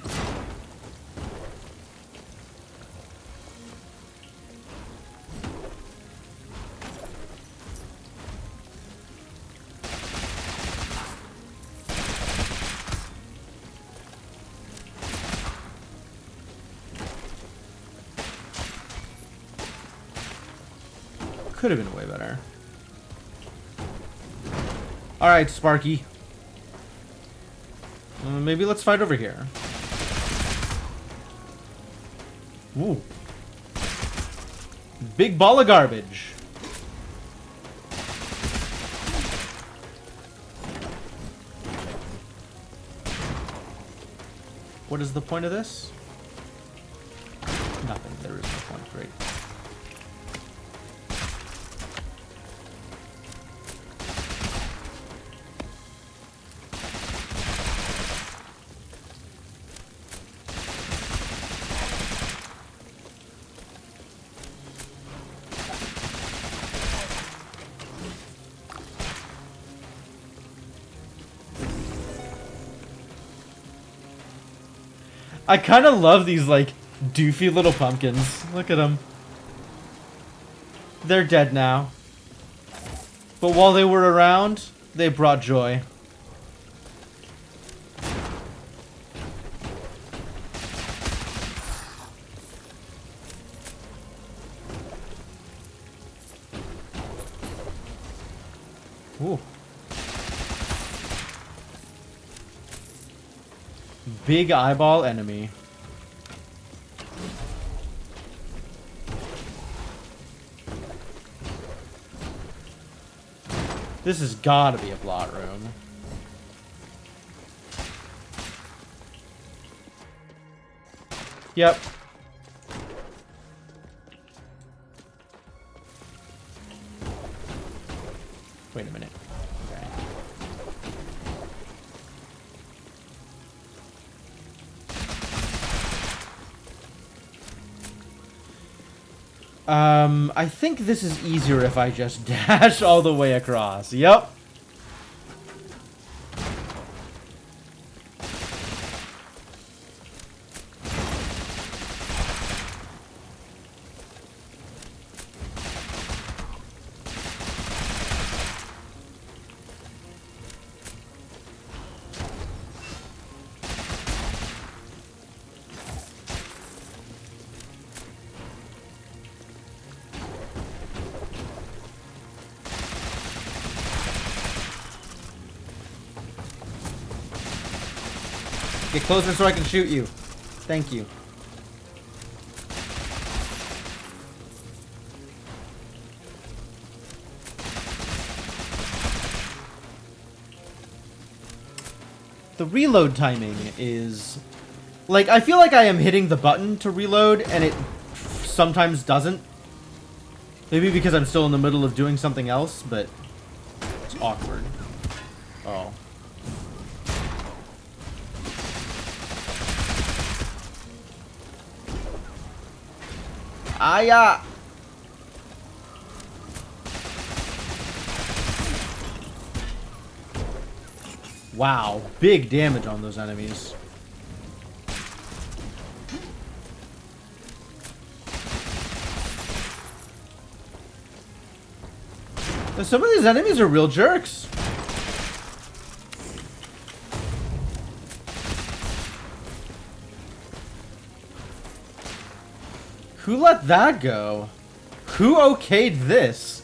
Could have been way better. Alright, Sparky. Maybe let's fight over here. Ooh. Big ball of garbage. What is the point of this? Nothing. There is no point. Great. I kind of love these, like, doofy little pumpkins. Look at them. They're dead now. But while they were around, they brought joy. Ooh. Big eyeball enemy. This has gotta be a plot room. Yep. Wait a minute. Okay. I think this is easier if I just dash all the way across. Yep. Get closer so I can shoot you. Thank you. The reload timing is... like, I feel like I am hitting the button to reload, and it sometimes doesn't. Maybe because I'm still in the middle of doing something else, but it's awkward. Oh. Aya! Wow, big damage on those enemies. And some of these enemies are real jerks. Who let that go? Who okayed this?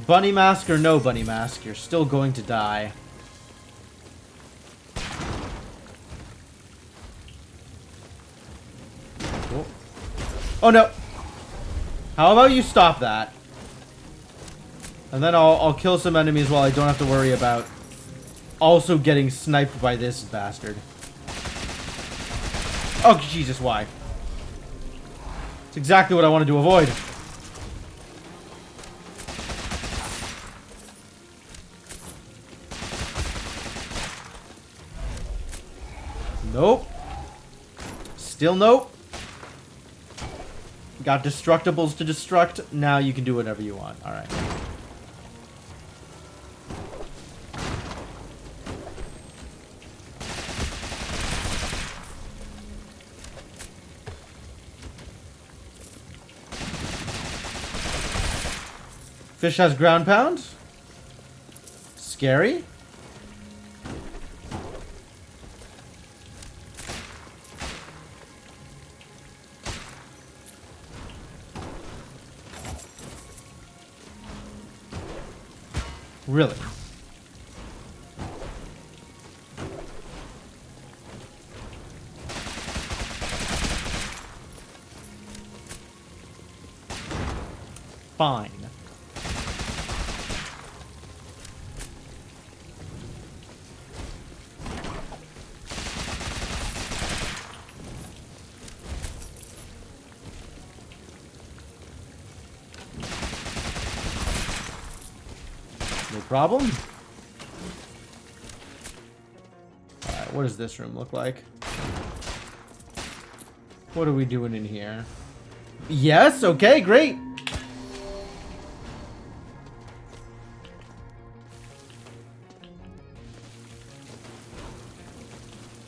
Bunny mask or no bunny mask, you're still going to die. Oh, oh no! How about you stop that? And then I'll kill some enemies while I don't have to worry about also getting sniped by this bastard. Oh, Jesus, why? It's exactly what I wanted to avoid. Nope. Still nope. Got destructibles to destruct. Now you can do whatever you want. Alright. Fish has ground pound. scary. Really? Fine. No problem. Alright, what does this room look like? What are we doing in here? Yes, okay, great.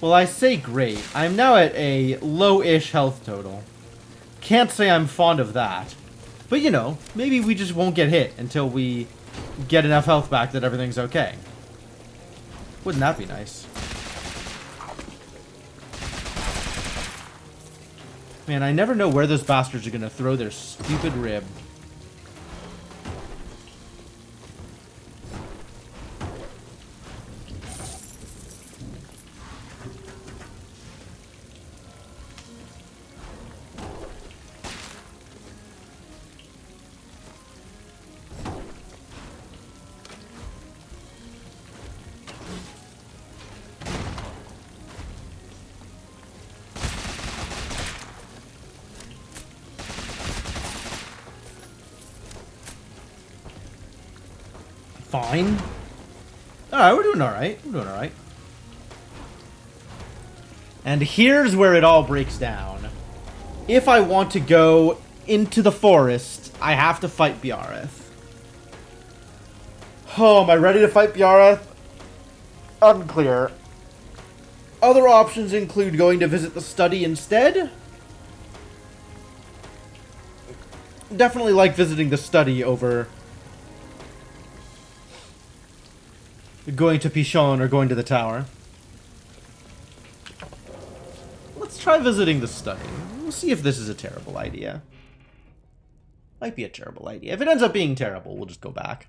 Well, I say great. I'm now at a low-ish health total. Can't say I'm fond of that. But, you know, maybe we just won't get hit until we get enough health back that everything's okay. Wouldn't that be nice? Man, I never know where those bastards are gonna throw their stupid rib. Fine. Alright, we're doing alright. We're doing alright. And here's where it all breaks down. If I want to go into the forest, I have to fight Biareth. Oh, am I ready to fight Biareth? Unclear. Other options include going to visit the study instead. Definitely like visiting the study over going to Pichon or going to the tower. Let's try visiting the study. We'll see if this is a terrible idea. Might be a terrible idea. If it ends up being terrible, we'll just go back.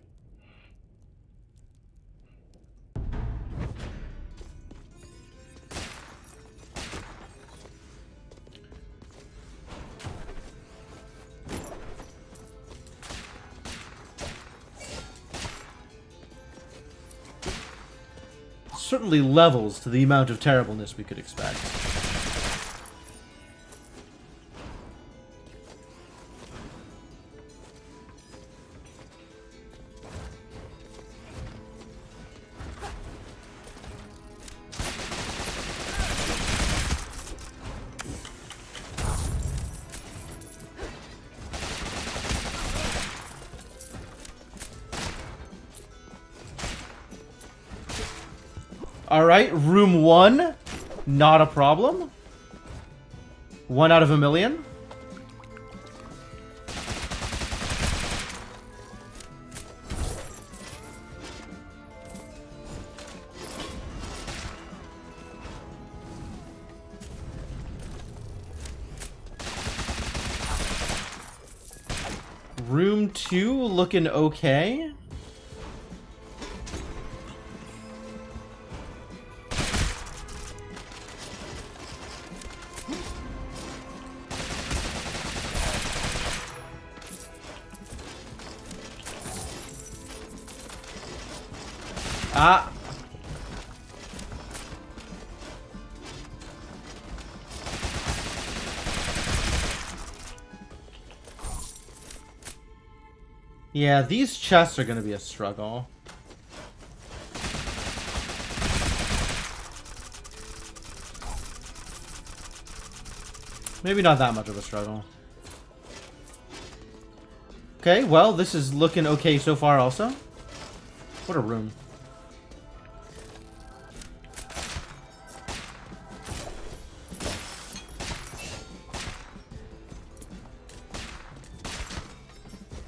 Certainly levels to the amount of terribleness we could expect. Alright, room 1. Not a problem. 1 out of a million. Room 2 looking okay. Ah. Yeah, these chests are going to be a struggle. Maybe not that much of a struggle. Okay, well, this is looking okay so far also. What a room.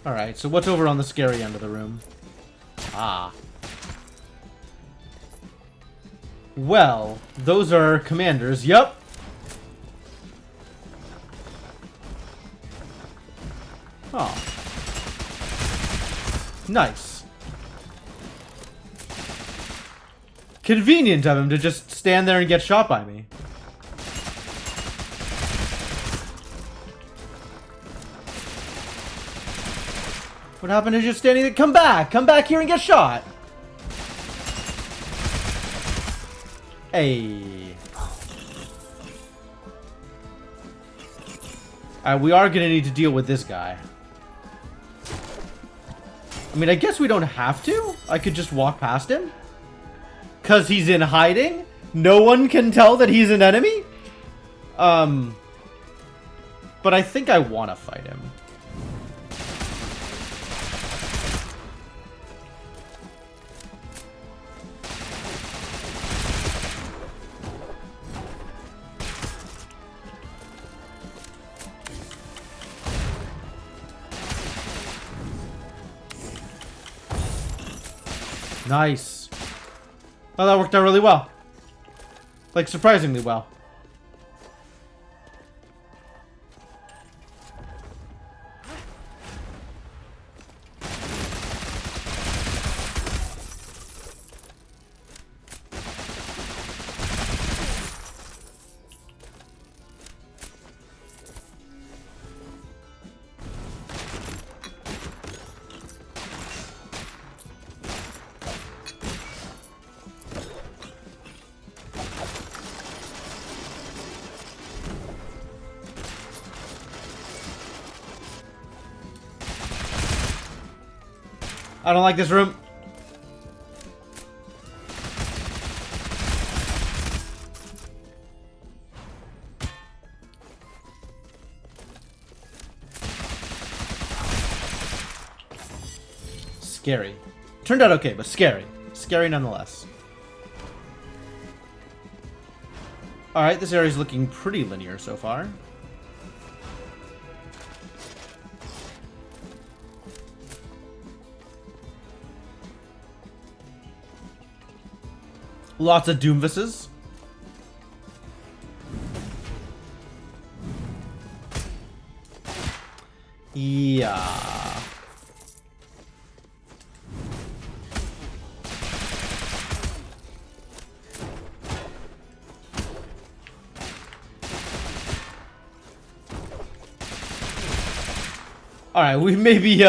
Alright, so what's over on the scary end of the room? Ah. Well, those are commanders. Yep. Oh. Nice. Convenient of him to just stand there and get shot by me. What happened to just standing there? Come back! Come back here and get shot! Hey. Alright, we are gonna need to deal with this guy. I mean, I guess we don't have to. I could just walk past him. 'Cause he's in hiding? No one can tell that he's an enemy? But I think I want to fight him. Nice. Oh, that worked out really well. Like, surprisingly well. I don't like this room. Scary. Turned out okay, but scary. Scary nonetheless. Alright, this area's looking pretty linear so far. Lots of Doomvises. Yeah. Alright, we maybe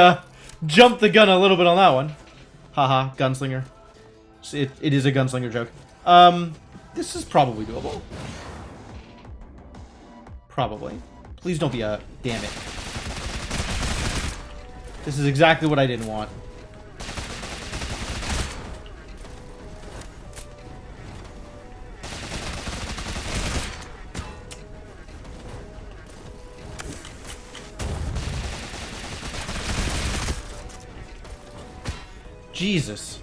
jumped the gun a little bit on that one. Haha, gunslinger. It is a gunslinger joke. This is probably doable. Probably. Please don't be a... Damn it. This is exactly what I didn't want. Jesus.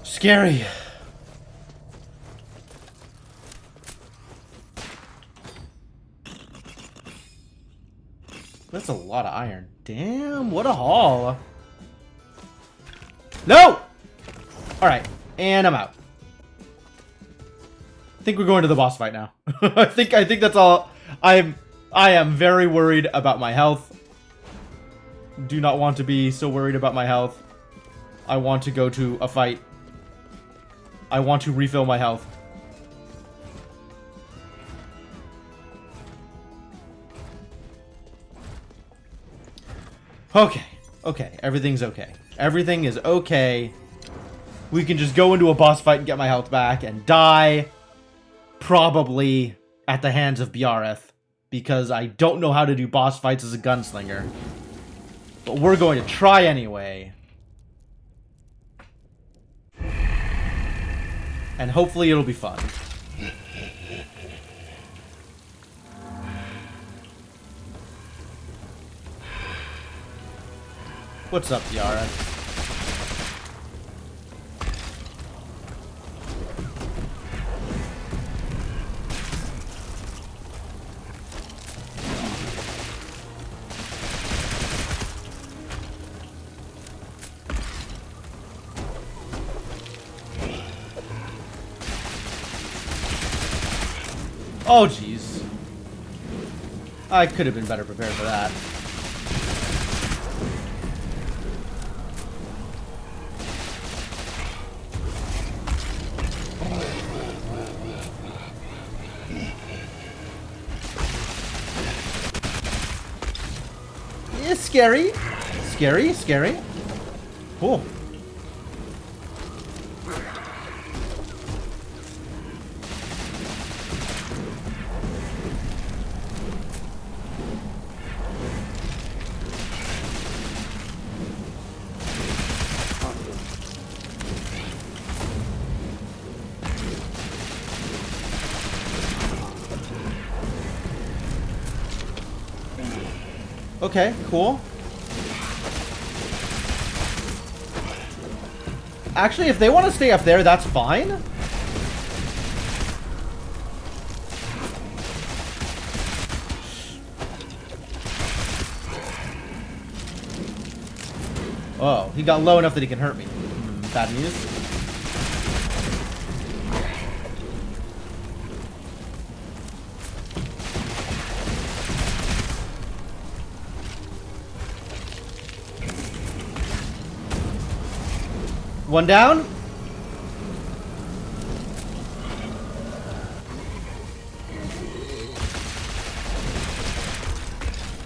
Scary. That's a lot of iron. Damn, what a haul. No! Alright, and I'm out. I think we're going to the boss fight now. I think that's all. I am very worried about my health. Do not want to be so worried about my health. I want to go to a fight. I want to refill my health. Okay. Okay. Everything's okay. Everything is okay. We can just go into a boss fight and get my health back and die. Probably at the hands of Biareth. Because I don't know how to do boss fights as a gunslinger. But we're going to try anyway. And hopefully it'll be fun. What's up, Yara? Oh, jeez. I could have been better prepared for that. It's scary. Scary, scary. Cool. Okay, cool. Actually, if they want to stay up there, that's fine. Oh, he got low enough that he can hurt me. Bad news. One down.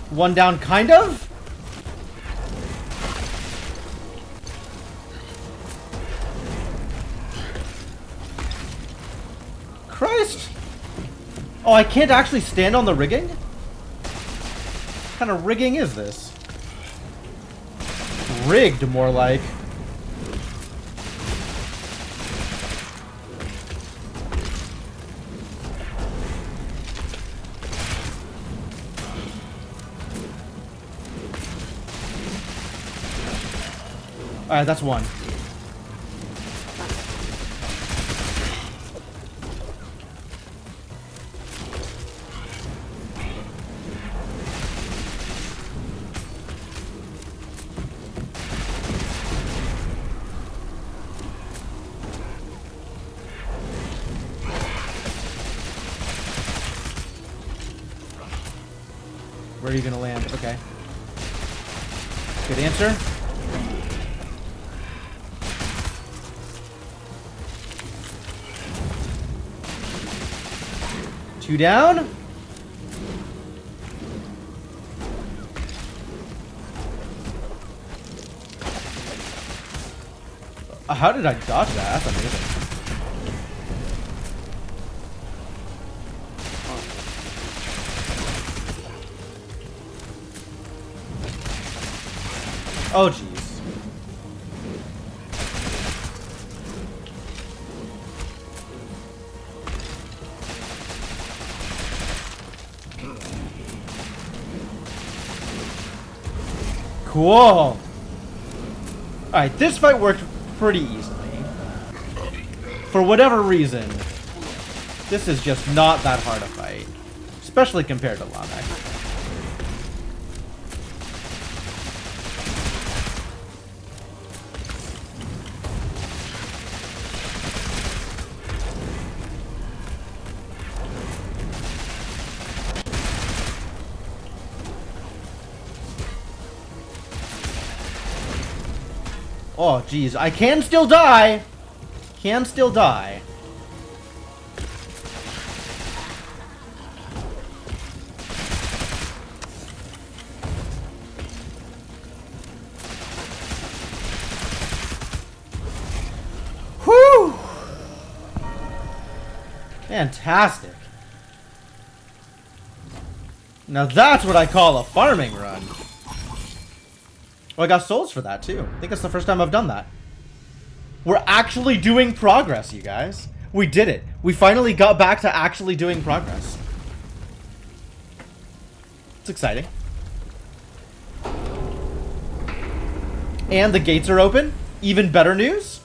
One down, kind of. Christ. Oh, I can't actually stand on the rigging? What kind of rigging is this? Rigged, more like. Alright, that's one. Where are you gonna land? Okay. Good answer. Two down. How did I dodge that? That's amazing. Oh, jeez. Cool. Alright, this fight worked pretty easily. For whatever reason, this is just not that hard a fight. Especially compared to Lamek. Oh, jeez. I can still die! Can still die. Whew! Fantastic. Now that's what I call a farming run. Oh, I got souls for that, too. I think that's the first time I've done that. We're actually doing progress, you guys. We did it. We finally got back to actually doing progress. It's exciting. And the gates are open. Even better news.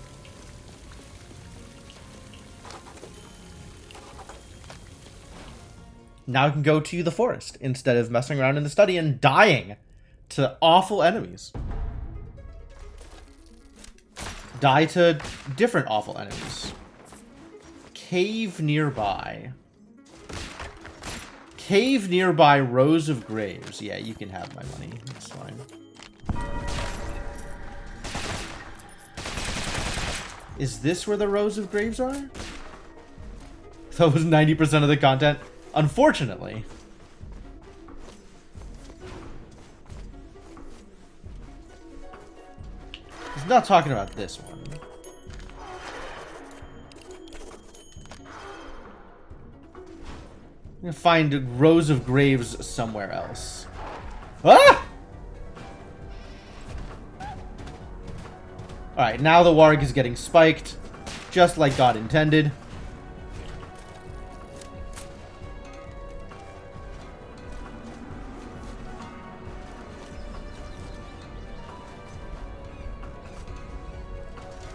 Now I can go to the forest instead of messing around in the study and dying to awful enemies. Die to different awful enemies. Cave nearby. Cave nearby, rows of graves. Yeah, you can have my money. That's fine. Is this where the rows of graves are? That was 90% of the content. Unfortunately. He's not talking about this one. I'm gonna find rows of graves somewhere else. Ah! Alright, now the warg is getting spiked, just like God intended.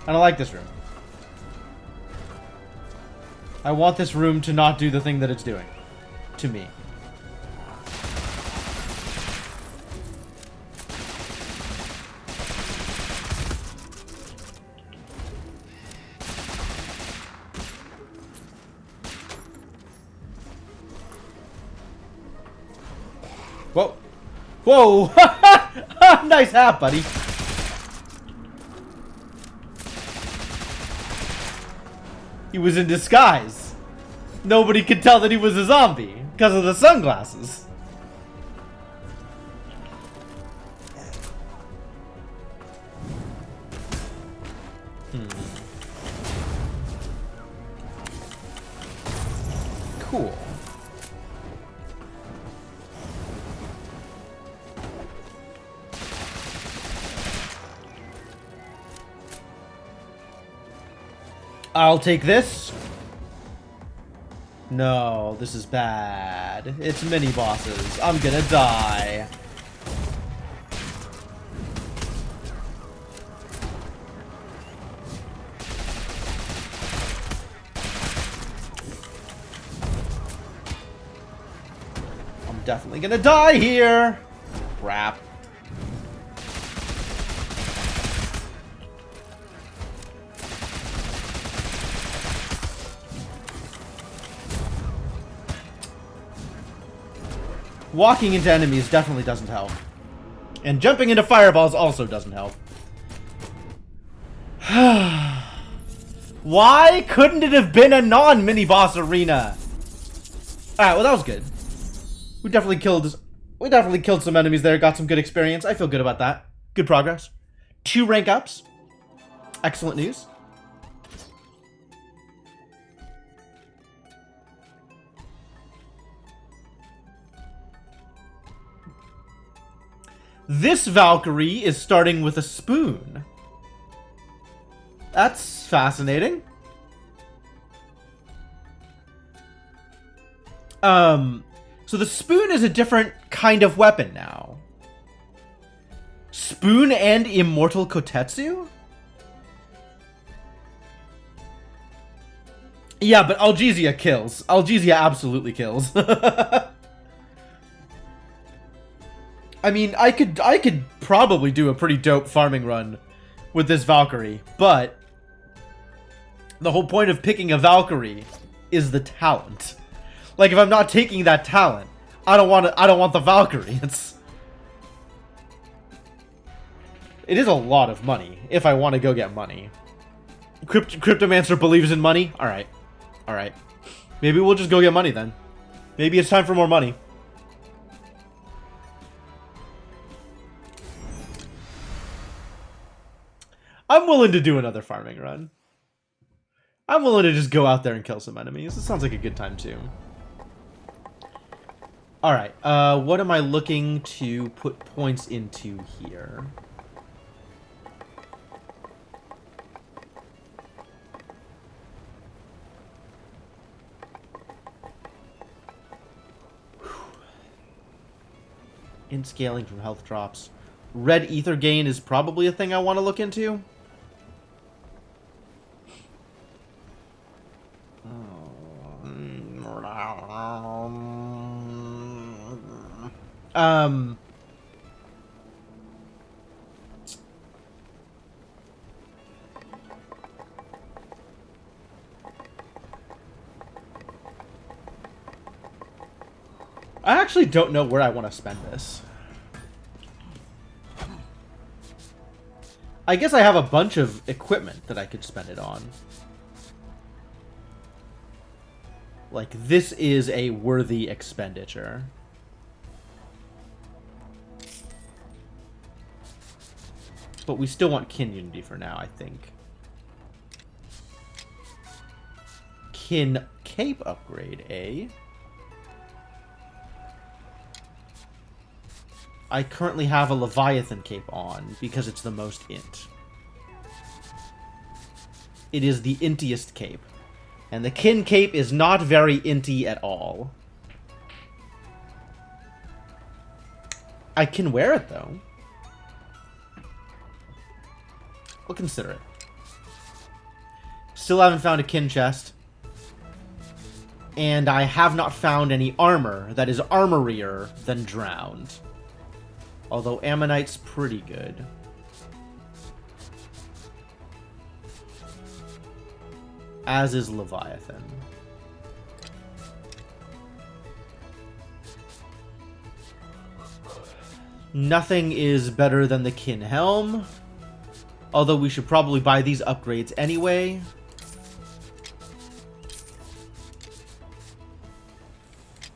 I don't like this room. I want this room to not do the thing that it's doing. To me. Whoa. Whoa! Nice hat, buddy. He was in disguise. Nobody could tell that he was a zombie because of the sunglasses. Cool. I'll take this. No, this is bad. It's mini bosses. I'm gonna die. I'm definitely gonna die here. Crap. Walking into enemies definitely doesn't help. And jumping into fireballs also doesn't help. Why couldn't it have been a non-mini boss arena? Alright, well that was good. We definitely killed some enemies there, got some good experience. I feel good about that. Good progress. 2 rank ups. Excellent news. This Valkyrie is starting with a spoon. That's fascinating. So the spoon is a different kind of weapon now. Spoon and Immortal Kotetsu? Yeah, but Algesia kills. Algesia absolutely kills. I mean, I could probably do a pretty dope farming run with this Valkyrie, but the whole point of picking a Valkyrie is the talent. Like, if I'm not taking that talent, I don't want the Valkyrie. It is a lot of money if I want to go get money. Cryptomancer believes in money. All right. All right. Maybe we'll just go get money then. Maybe it's time for more money. I'm willing to do another farming run. I'm willing to just go out there and kill some enemies. It sounds like a good time too. Alright, what am I looking to put points into here? In scaling from health drops. Red ether gain is probably a thing I want to look into. I actually don't know where I want to spend this. I guess I have a bunch of equipment that I could spend it on. Like, this is a worthy expenditure. But we still want Kin Unity for now, I think. Kin Cape upgrade, eh? I currently have a Leviathan cape on because it's the most int. It is the intiest cape. And the Kin cape is not very inty at all. I can wear it, though. We'll consider it. Still haven't found a Kin chest. And I have not found any armor that is armorier than Drowned. Although Ammonite's pretty good. As is Leviathan. Nothing is better than the Kin Helm. Although we should probably buy these upgrades anyway.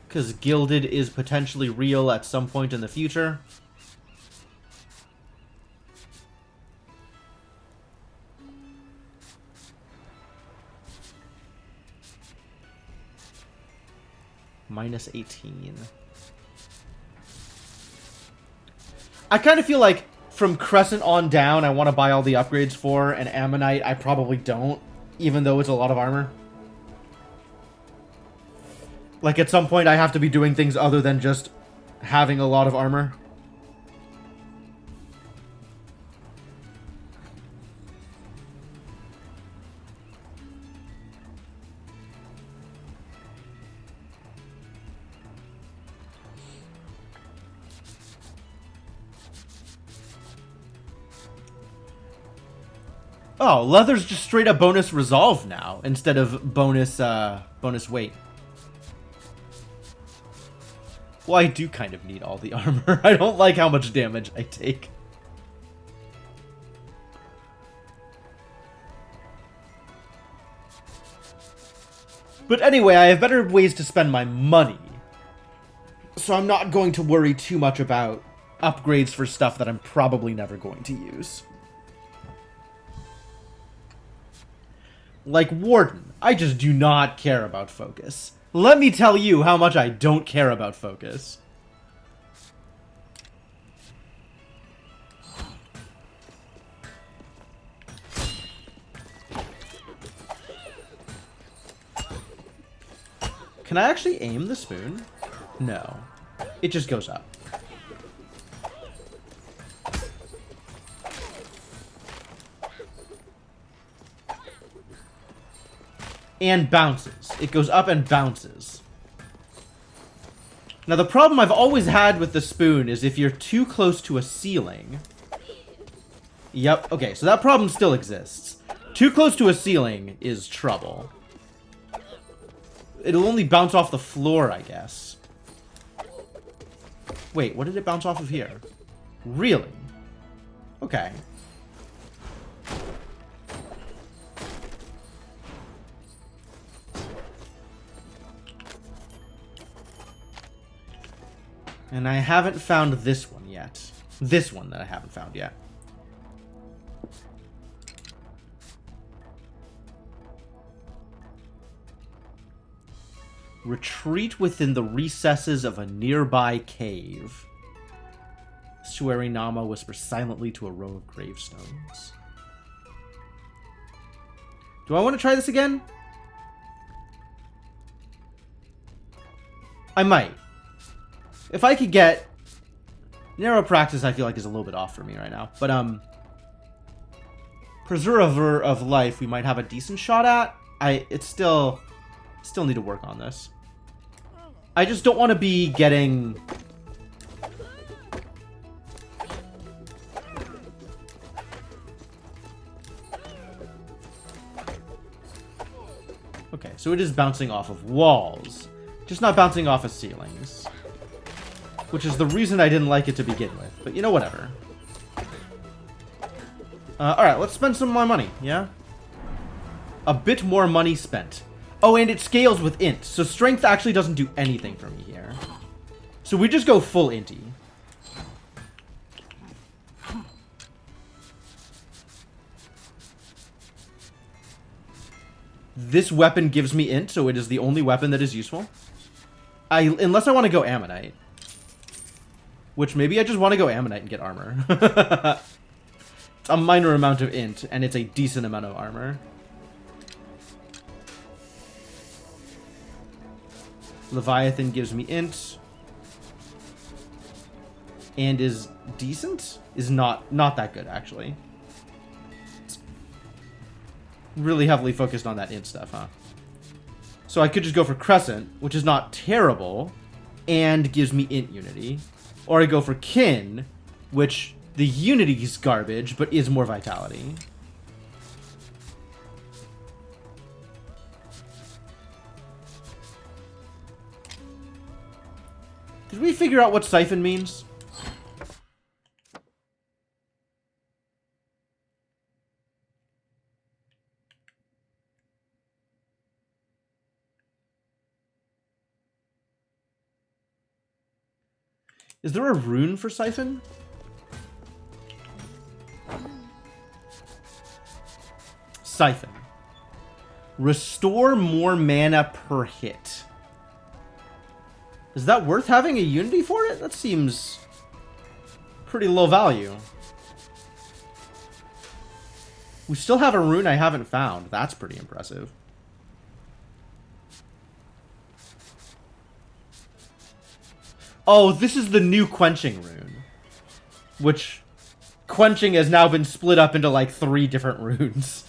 Because Gilded is potentially real at some point in the future. Minus 18. I kind of feel like from Crescent on down, I want to buy all the upgrades for, and Ammonite, I probably don't, even though it's a lot of armor. Like, at some point, I have to be doing things other than just having a lot of armor. Oh, leather's just straight up bonus resolve now, instead of bonus weight. Well, I do kind of need all the armor. I don't like how much damage I take. But anyway, I have better ways to spend my money. So I'm not going to worry too much about upgrades for stuff that I'm probably never going to use. Like Warden, I just do not care about focus. Let me tell you how much I don't care about focus. Can I actually aim the spoon? No. It just goes up. And bounces. It goes up and bounces. Now, the problem I've always had with the spoon is if you're too close to a ceiling... Yep, okay, so that problem still exists. Too close to a ceiling is trouble. It'll only bounce off the floor, I guess. Wait, what did it bounce off of here? Really? Okay. And I haven't found this one yet. This one that I haven't found yet. Retreat within the recesses of a nearby cave. Suerinama whispers silently to a row of gravestones. Do I want to try this again? I might. If I could get Narrow Praxis, I feel like, is a little bit off for me right now. But, Preserver of Life, we might have a decent shot at. It's still need to work on this. I just don't want to be getting... Okay, so it is bouncing off of walls. Just not bouncing off of ceilings. Which is the reason I didn't like it to begin with. But, you know, whatever. Alright, let's spend some more money, yeah? A bit more money spent. Oh, and it scales with int, so strength actually doesn't do anything for me here. So we just go full inty. This weapon gives me int, so it is the only weapon that is useful. Unless I want to go Ammonite. Which maybe I just want to go Ammonite and get armor. It's a minor amount of int, and it's a decent amount of armor. Leviathan gives me int. And is decent? Is not that good, actually. Really heavily focused on that int stuff, huh? So I could just go for Crescent, which is not terrible, and gives me int unity. Or I go for Kin, which the unity is garbage, but is more vitality. Did we figure out what Siphon means? Is there a rune for Siphon? Siphon. Restore more mana per hit. Is that worth having a unity for it? That seems pretty low value. We still have a rune I haven't found. That's pretty impressive. Oh, this is the new quenching rune. Which, quenching has now been split up into like 3 different runes.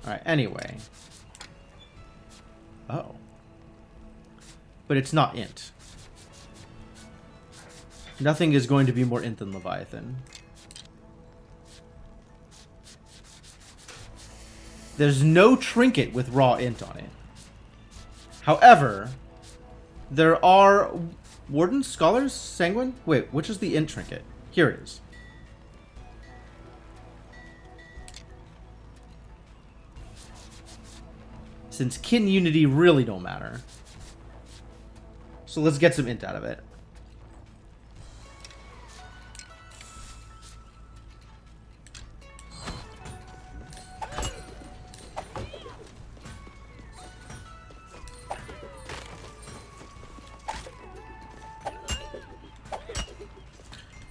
Alright, anyway. Oh. But it's not int. Nothing is going to be more int than Leviathan. There's no trinket with raw int on it. However, there are... Warden? Scholars? Sanguine? Wait, which is the int trinket? Here it is. Since kin unity really don't matter. So let's get some int out of it.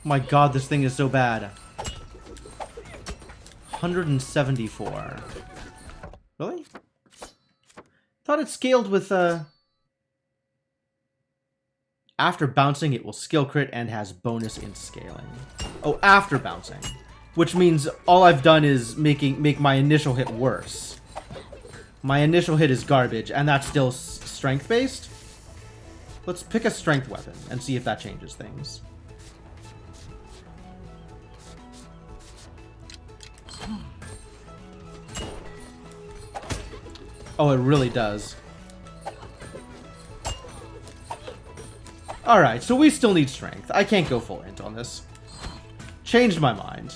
My god, this thing is so bad. 174. Really? Thought it scaled with, After bouncing, it will skill crit and has bonus in scaling. Oh, after bouncing. Which means all I've done is make my initial hit worse. My initial hit is garbage, and that's still strength-based? Let's pick a strength weapon and see if that changes things. Oh, it really does. Alright, so we still need strength. I can't go full int on this. Changed my mind.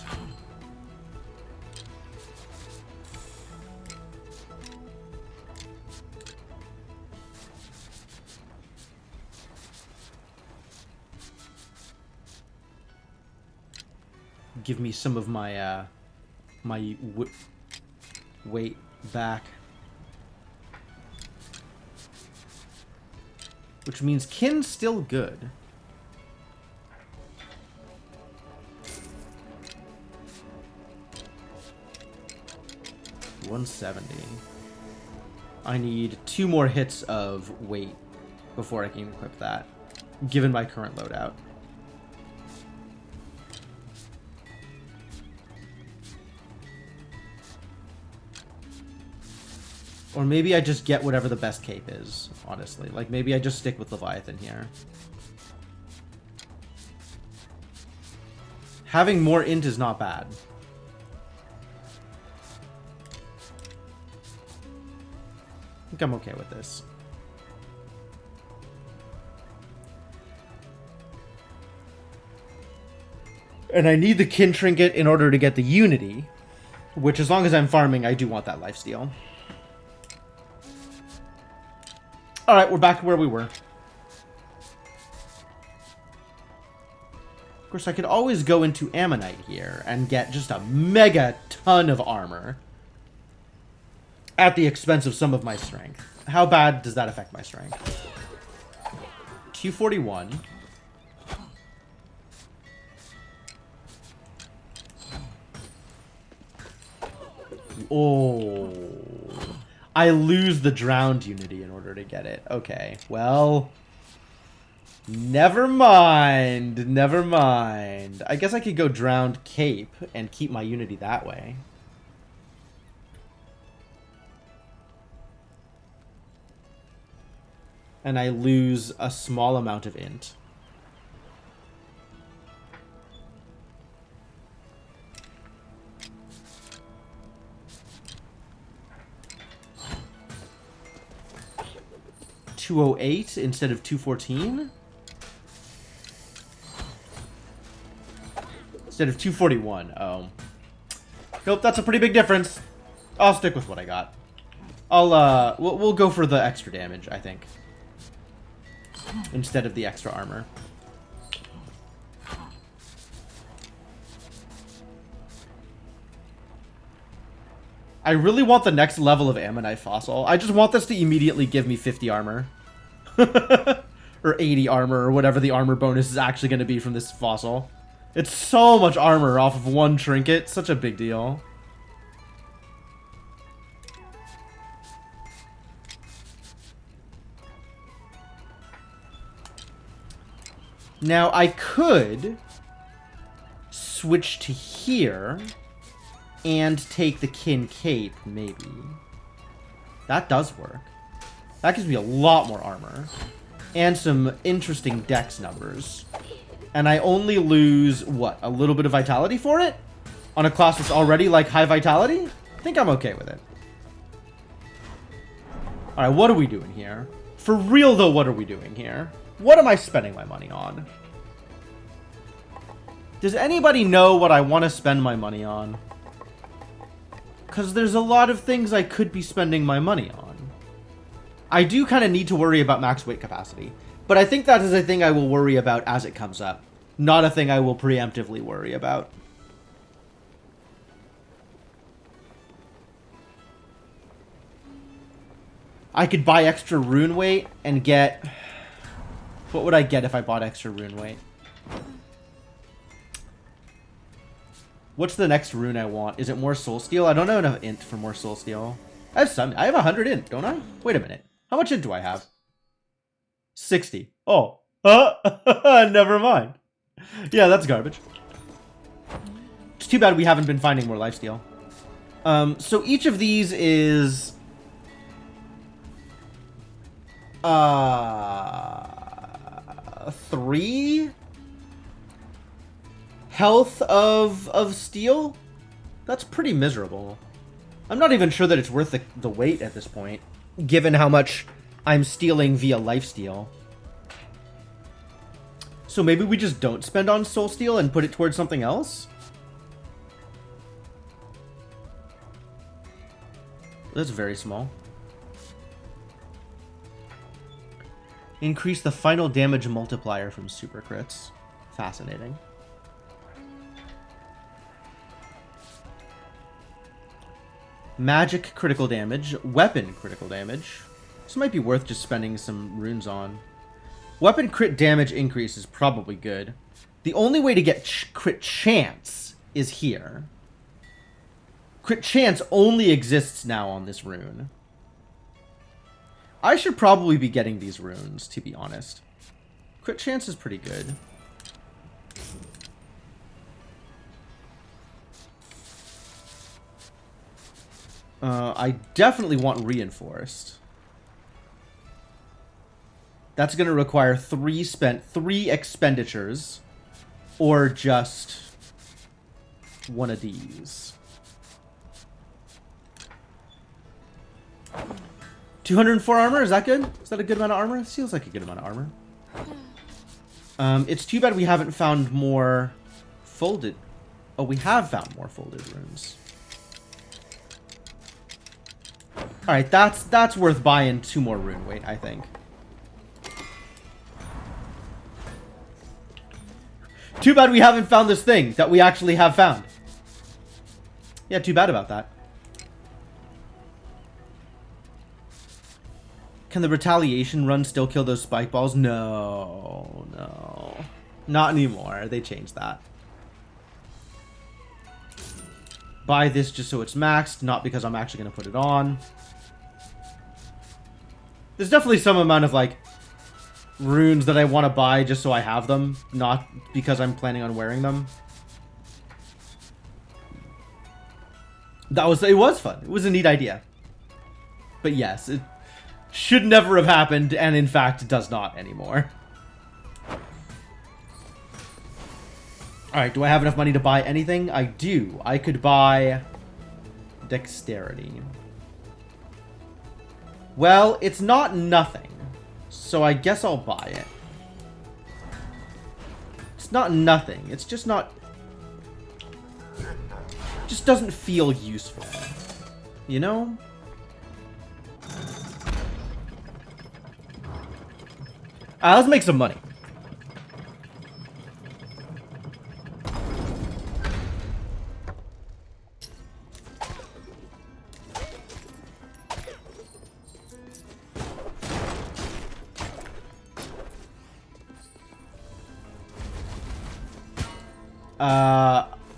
Give me some of my, weight back. Which means Kin's still good. $170. I need 2 more hits of weight before I can equip that, given my current loadout. Or maybe I just get whatever the best cape is, honestly. Like, maybe I just stick with Leviathan here. Having more int is not bad. I think I'm okay with this. And I need the Kin Trinket in order to get the Unity, which, as long as I'm farming, I do want that lifesteal. Alright, we're back to where we were. Of course, I could always go into Ammonite here and get just a mega ton of armor at the expense of some of my strength. How bad does that affect my strength? 241. Oh. I lose the drowned unity in order to get it. Okay, well, never mind. Never mind. I guess I could go drowned cape and keep my unity that way. And I lose a small amount of int. $208 instead of 214? Instead of 241. Oh. Nope, that's a pretty big difference. I'll stick with what I got. We'll go for the extra damage, I think. Instead of the extra armor. I really want the next level of Ammonite Fossil. I just want this to immediately give me 50 armor. Or 80 armor, or whatever the armor bonus is actually going to be from this fossil. It's so much armor off of one trinket. Such a big deal. Now, I could switch to here and take the Kin Cape, maybe. That does work. That gives me a lot more armor. And some interesting dex numbers. And I only lose, what, a little bit of vitality for it? On a class that's already, like, high vitality? I think I'm okay with it. Alright, what are we doing here? For real, though, what are we doing here? What am I spending my money on? Does anybody know what I want to spend my money on? Because there's a lot of things I could be spending my money on. I do kind of need to worry about max weight capacity. But I think that is a thing I will worry about as it comes up. Not a thing I will preemptively worry about. I could buy extra rune weight and get... What would I get if I bought extra rune weight? What's the next rune I want? Is it more soul steel? I don't have enough int for more soul steel. I have some. I have 100 int, don't I? Wait a minute. How much int do I have? 60. Oh. Never mind. Yeah, that's garbage. It's too bad we haven't been finding more lifesteal. So each of these is... 3 health of steel? That's pretty miserable. I'm not even sure that it's worth the weight at this point, given how much I'm stealing via lifesteal. So maybe we just don't spend on soul steel and put it towards something else? That's very small. Increase the final damage multiplier from super crits. Fascinating. Magic critical damage. Weapon critical damage. This might be worth just spending some runes on. Weapon crit damage increase is probably good. The only way to get crit chance is here. Crit chance only exists now on this rune. I should probably be getting these runes, to be honest. Crit chance is pretty good. I definitely want reinforced. That's going to require 3 expenditures, or just one of these. 204 armor, is that good? Is that a good amount of armor? It feels like a good amount of armor. It's too bad we haven't found more folded. Oh, we have found more folded runes. Alright, that's worth buying 2 more rune weight, I think. Too bad we haven't found this thing that we actually have found. Yeah, too bad about that. Can the retaliation run still kill those spike balls? No, no. Not anymore. They changed that. Buy this just so it's maxed, not because I'm actually going to put it on. There's definitely some amount of, like, runes that I want to buy just so I have them, not because I'm planning on wearing them. It was fun. It was a neat idea. But yes, it should never have happened, and in fact does not anymore. Alright, do I have enough money to buy anything? I do. I could buy dexterity. Well, it's not nothing, so I guess I'll buy it. It's not nothing. It's just not... just doesn't feel useful. You know? Let's make some money.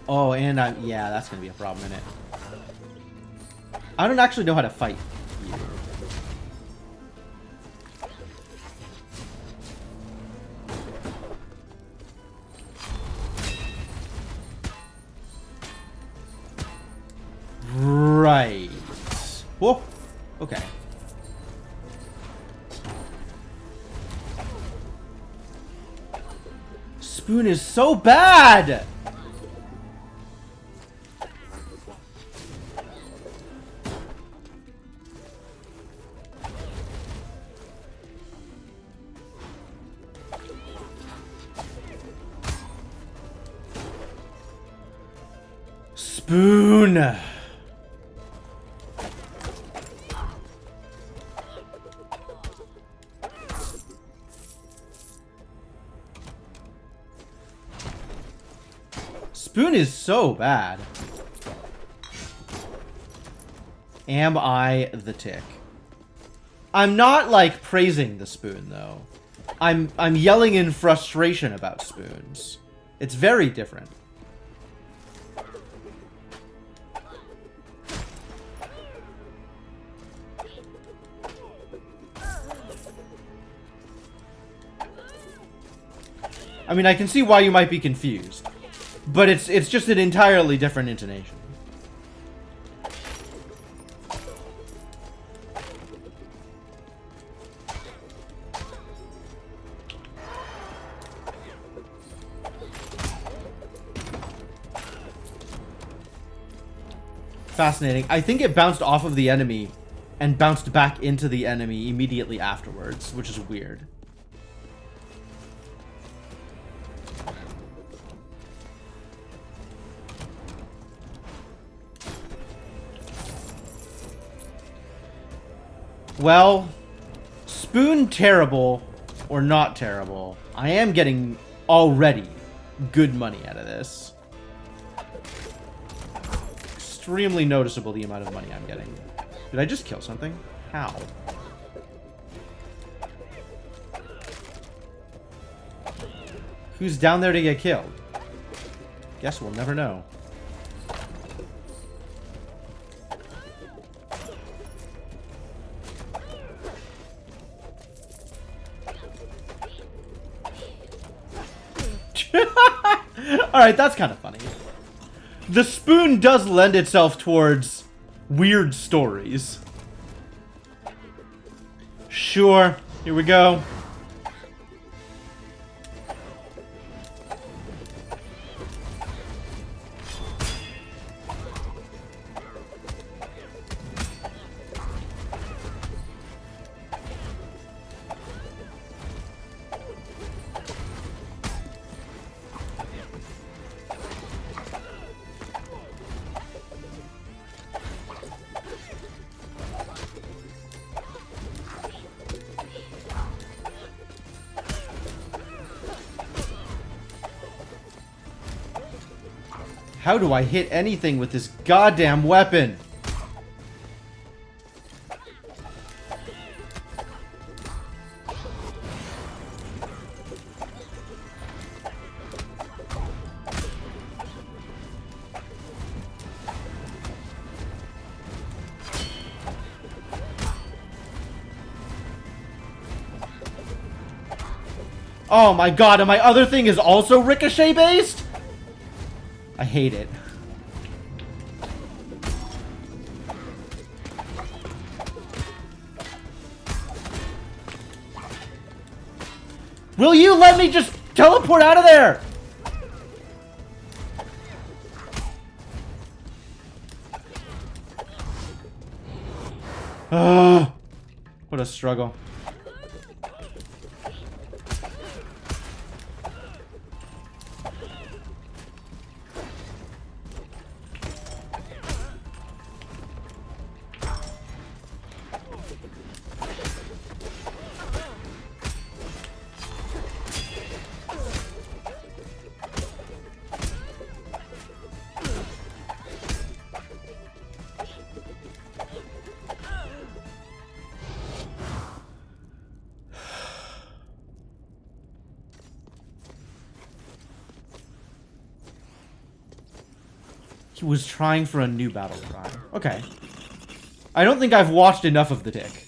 Oh, and yeah, that's gonna be a problem, isn't it? I don't actually know how to fight you. Right. Whoa. Okay. Spoon is so bad! Spoon! Spoon is so bad. Am I the tick? I'm not, like, praising the spoon, though. I'm yelling in frustration about spoons. It's very different. I mean, I can see why you might be confused. But it's just an entirely different intonation. Fascinating. I think it bounced off of the enemy and bounced back into the enemy immediately afterwards, which is weird. Well, spoon terrible or not terrible, I am getting already good money out of this. extremely noticeable, the amount of money I'm getting. Did I just kill something? How? Who's down there to get killed? Guess we'll never know. Alright, that's kind of funny. The spoon does lend itself towards weird stories. Sure, here we go. How do I hit anything with this goddamn weapon? Oh my god, and my other thing is also ricochet based? I hate it. Will you let me just teleport out of there? What a struggle. He was trying for a new battle cry. Okay. I don't think I've watched enough of the Dick.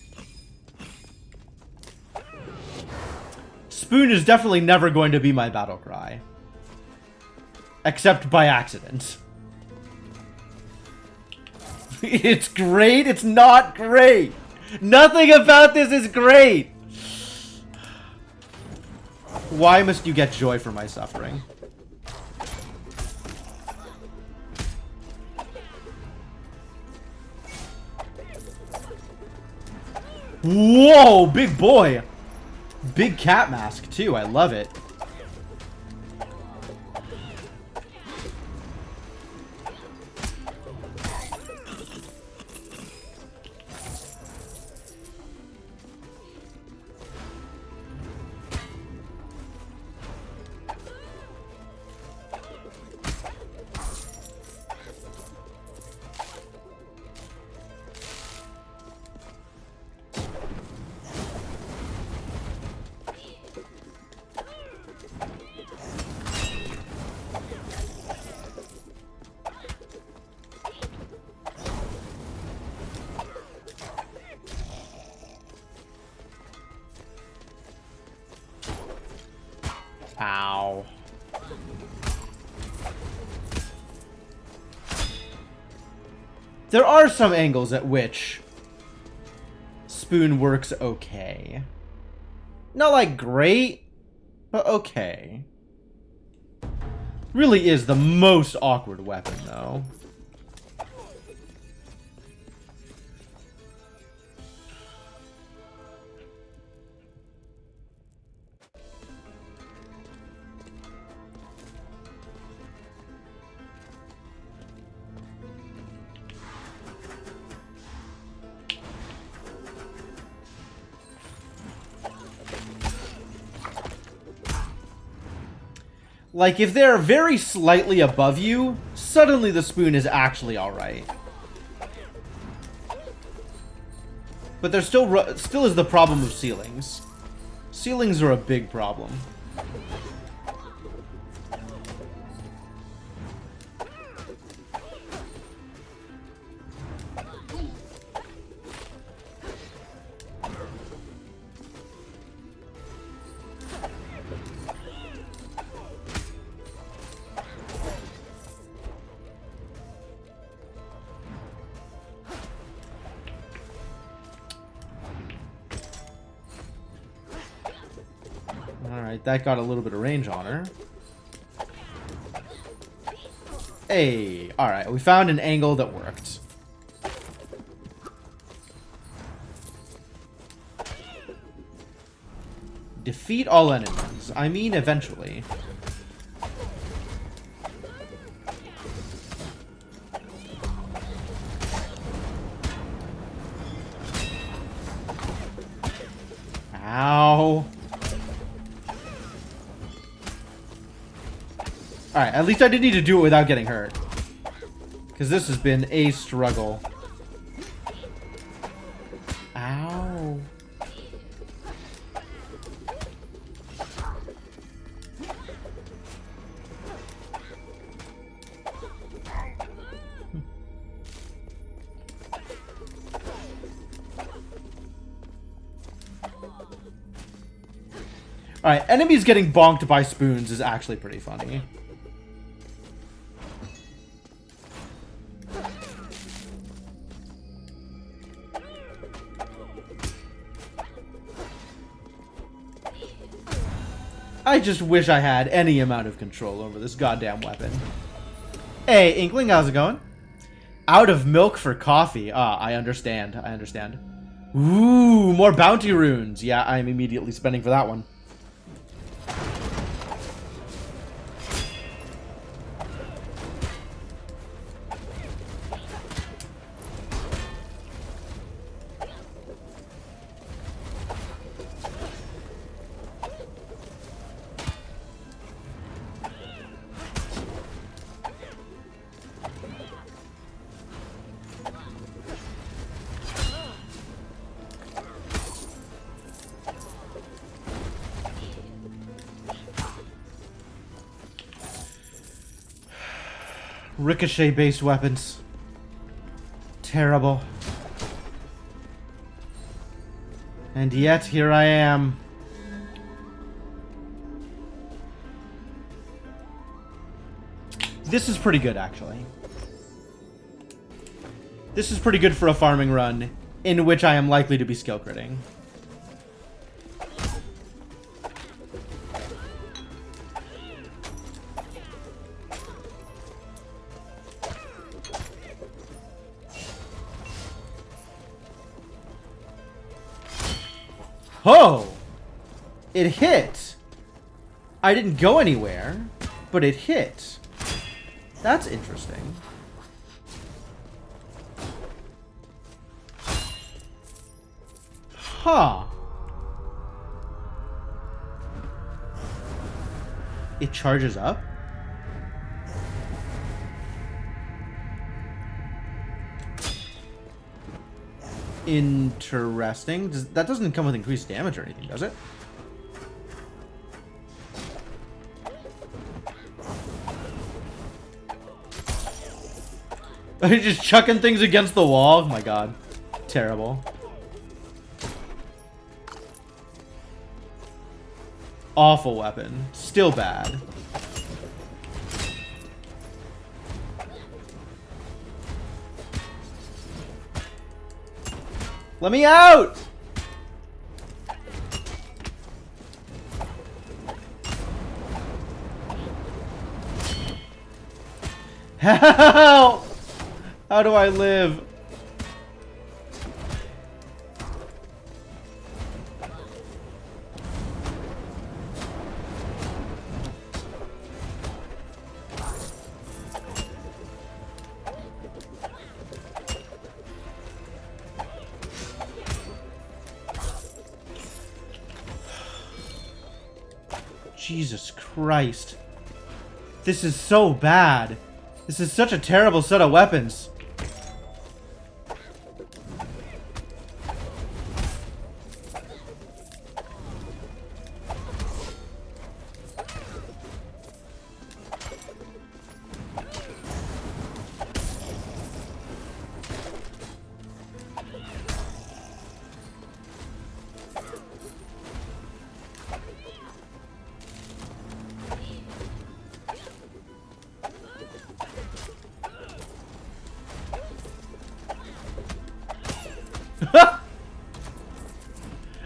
Spoon is definitely never going to be my battle cry. Except by accident. It's great, it's not great. Nothing about this is great. Why must you get joy for my suffering? Whoa, big boy. Big cat mask, too. I love it. Ow. There are some angles at which Spoon works okay. Not like great, but okay. Really is the most awkward weapon, though. Like, if they're very slightly above you, suddenly the spoon is actually alright. But there still is the problem of ceilings. Ceilings are a big problem. Alright, that got a little bit of range on her. Hey, alright, we found an angle that worked. Defeat all enemies. I mean, eventually. Ow. Alright, at least I didn't need to do it without getting hurt. Because this has been a struggle. Ow. Alright, enemies getting bonked by spoons is actually pretty funny. I just wish I had any amount of control over this goddamn weapon. Hey, Inkling, how's it going? Out of milk for coffee. Ah, I understand. I understand. Ooh, more bounty runes. Yeah, I'm immediately spending for that one. Ricochet-based weapons. Terrible. And yet, here I am. This is pretty good, actually. This is pretty good for a farming run, in which I am likely to be skill critting. Oh! It hit! I didn't go anywhere, but it hit. That's interesting. Huh. It charges up? Interesting. That doesn't come with increased damage or anything, does it? Are you just chucking things against the wall? Oh my god. Terrible. Awful weapon. Still bad. Let me out! Help! How do I live? Jesus Christ. This is so bad. This is such a terrible set of weapons.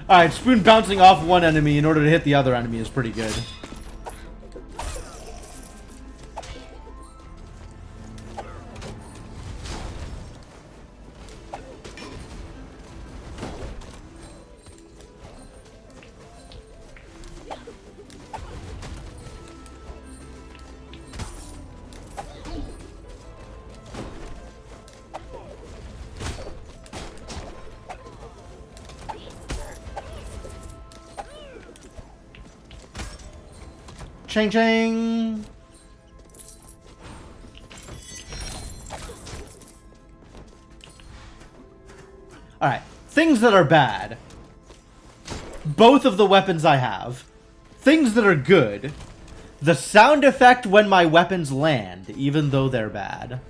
Alright, Spoon bouncing off one enemy in order to hit the other enemy is pretty good. Ching ching! Alright, things that are bad. Both of the weapons I have. Things that are good. The sound effect when my weapons land, even though they're bad.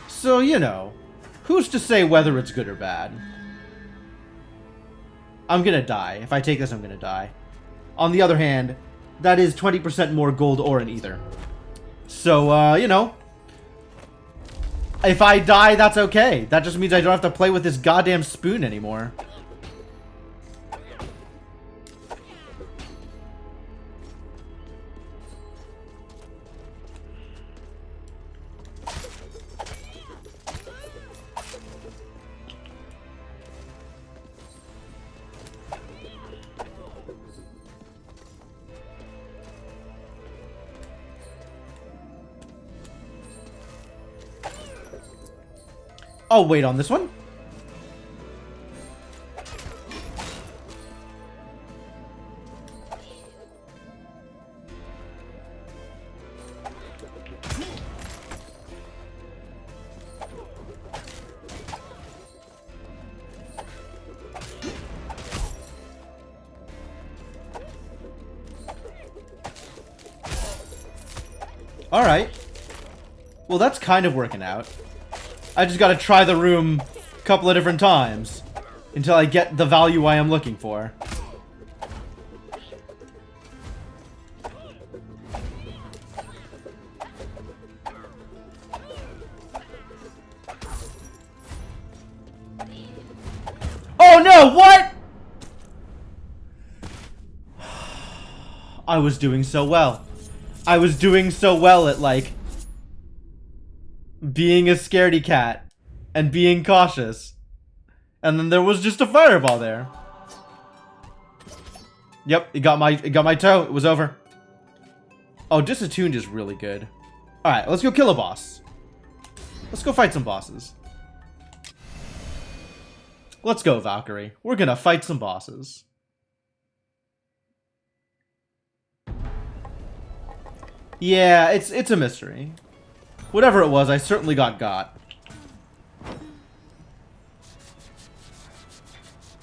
So, you know. Who's to say whether it's good or bad? I'm gonna die. If I take this, I'm gonna die. On the other hand, that is 20% more gold ore in either. So, you know. If I die, that's okay. That just means I don't have to play with this goddamn spoon anymore. I'll wait on this one. Alright. Well, that's kind of working out. I just gotta try the room a couple of different times until I get the value I am looking for. Oh no, what? I was doing so well. I was doing so well at, like, being a scaredy cat and being cautious. And then there was just a fireball there. Yep, it got my toe. It was over. Oh, Disattuned is really good. Alright, let's go kill a boss. Let's go fight some bosses. Let's go, Valkyrie. We're gonna fight some bosses. Yeah, it's a mystery. Whatever it was, I certainly got.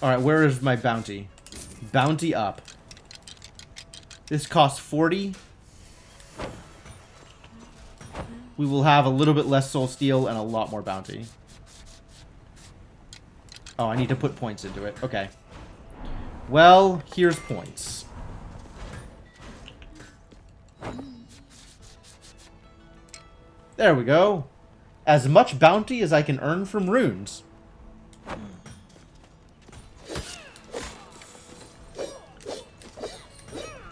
Alright, where is my bounty? Bounty up. This costs 40. We will have a little bit less soul steel and a lot more bounty. Oh, I need to put points into it. Okay. Well, here's points. There we go. As much bounty as I can earn from runes.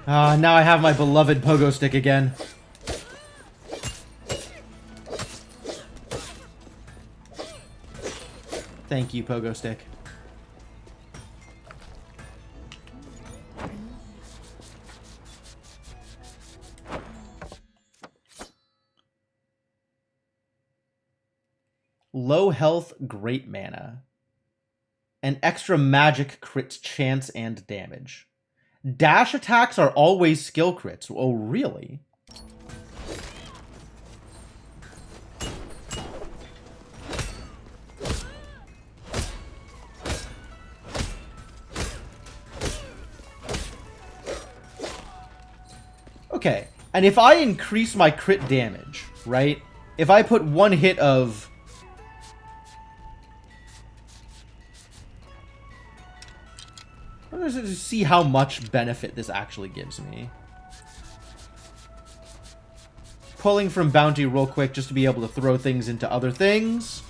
Ah, now I have my beloved pogo stick again. Thank you, pogo stick. Low health, great mana. and extra magic crits chance and damage. Dash attacks are always skill crits. Oh, really? Okay, and if I increase my crit damage, right? If I put one hit of... Let's just see how much benefit this actually gives me. Pulling from bounty real quick just to be able to throw things into other things.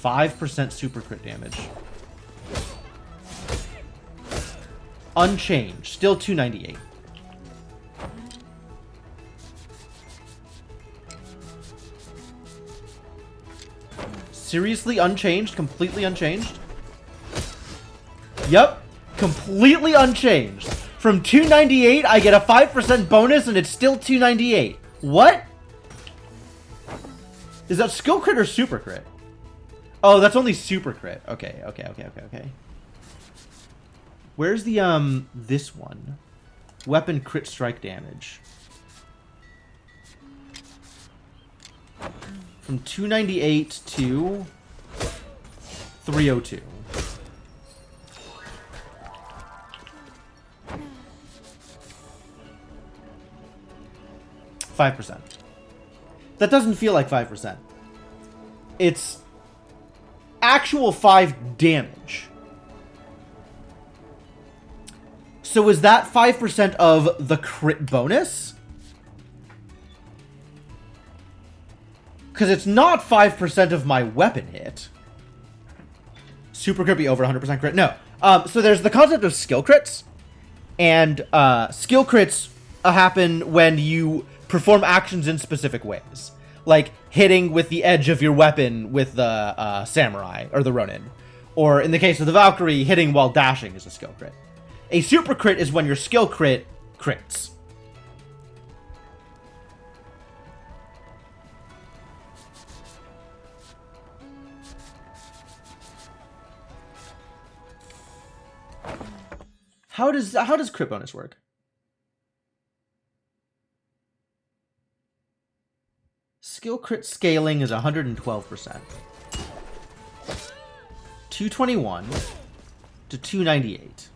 %5 super crit damage. Unchanged. Still 298. Seriously unchanged? Completely unchanged? Yep. Completely unchanged. From 298, I get a 5% bonus and it's still 298. What? Is that skill crit or super crit? Oh, that's only super crit. Okay. Where's the, this one? Weapon crit strike damage. From 298 to 302. %5. That doesn't feel like 5%. It's actual 5 damage. So is that 5% of the crit bonus? Because it's not 5% of my weapon hit. Super crit be over 100% crit? No. So there's the concept of skill crits. And skill crits happen when you perform actions in specific ways. Like hitting with the edge of your weapon with the samurai or the ronin. Or in the case of the Valkyrie, hitting while dashing is a skill crit. A super crit is when your skill crit crits. How does crit bonus work? Skill crit scaling is 112%. 221 to 298.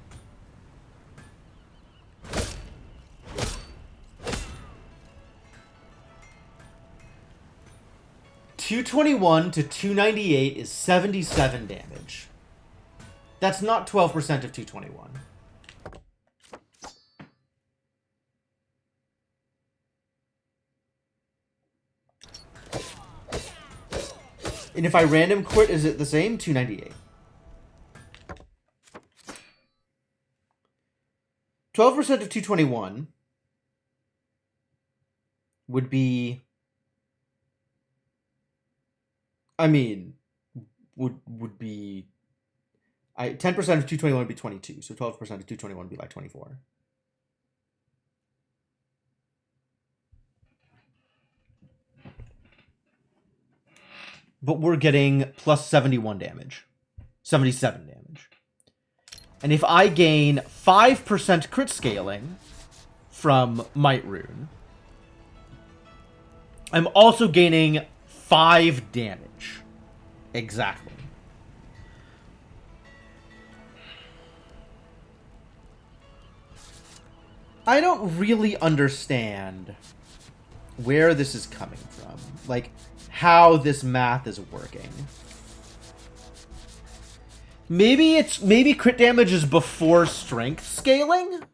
$221 to 298 is 77 damage. That's not 12% of 221. And if I random quit, is it the same? 298. 12% of 221 would be... I mean, would be... 10% of 221 would be 22, so 12% of 221 would be like 24. But we're getting plus 71 damage. 77 damage. And if I gain 5% crit scaling from Might Rune, I'm also gaining 5 damage. Exactly. I don't really understand where this is coming from. Like, how this math is working. Maybe crit damage is before strength scaling?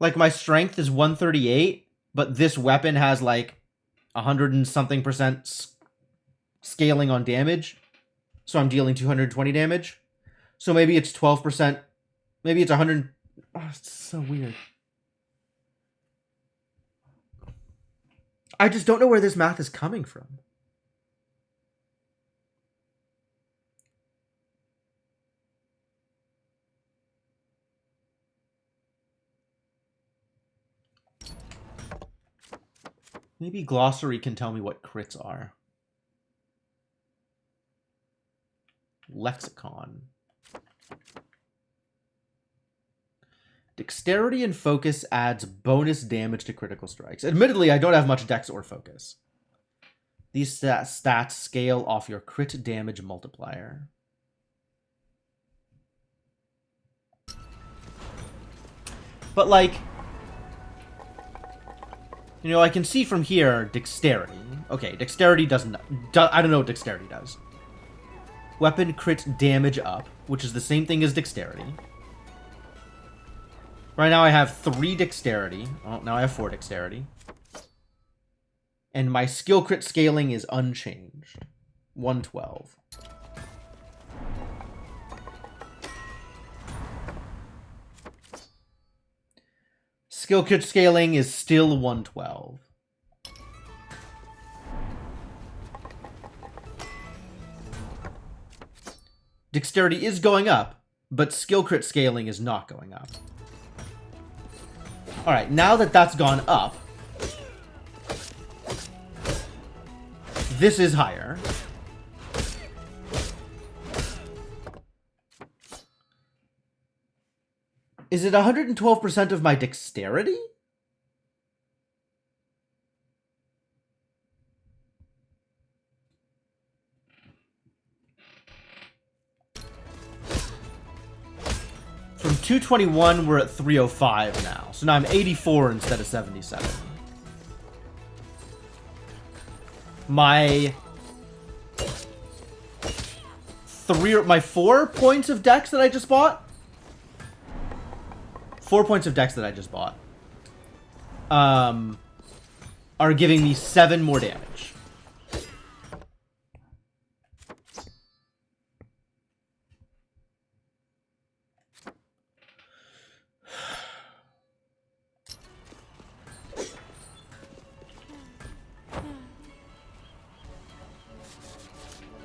Like, my strength is 138, but this weapon has like 100 and something percent scaling on damage. So I'm dealing 220 damage. So maybe it's 12%. Maybe it's 100. Oh, it's so weird. I just don't know where this math is coming from. Maybe Glossary can tell me what crits are. Lexicon. Dexterity and focus adds bonus damage to critical strikes. Admittedly, I don't have much dex or focus. These stats scale off your crit damage multiplier. But, like, you know, I can see from here dexterity. Okay, dexterity doesn't... I don't know what dexterity does. Weapon crit damage up, which is the same thing as dexterity. Right now I have 3 dexterity. Oh, now I have 4 dexterity. And my skill crit scaling is unchanged. 112. Skill crit scaling is still 112. Dexterity is going up, but skill crit scaling is not going up. Alright, now that that's gone up, this is higher. Is it 112% of my dexterity? From 221, we're at 305 now. So now I'm 84 instead of 77. My 4 points of dex that I just bought? 4 points of dex that I just bought. Are giving me 7 more damage.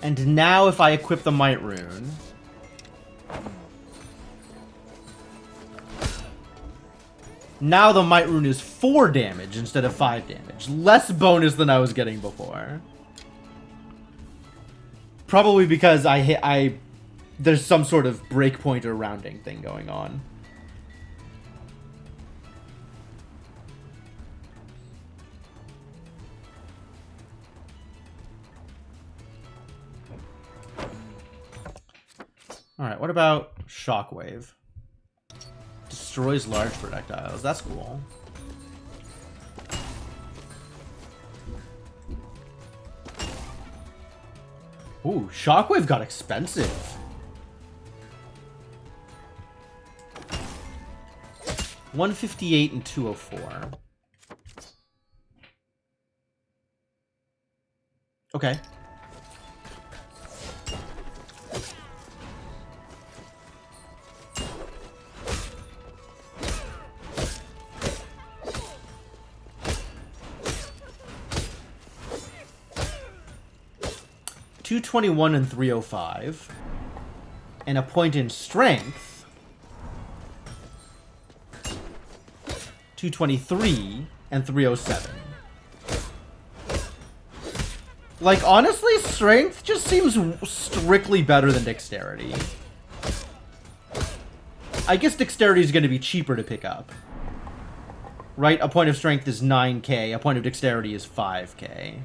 And now if I equip the Might Rune... Now the Might Rune is 4 damage instead of 5 damage. Less bonus than I was getting before. Probably because there's some sort of breakpoint or rounding thing going on. Alright, what about Shockwave? Destroys large projectiles. That's cool. Ooh, Shockwave got expensive. $158 and $204. Okay. $221 and $305, and a point in strength. $223 and $307. Like, honestly, strength just seems strictly better than dexterity. I guess dexterity is going to be cheaper to pick up. Right? A point of strength is 9k, a point of dexterity is 5k.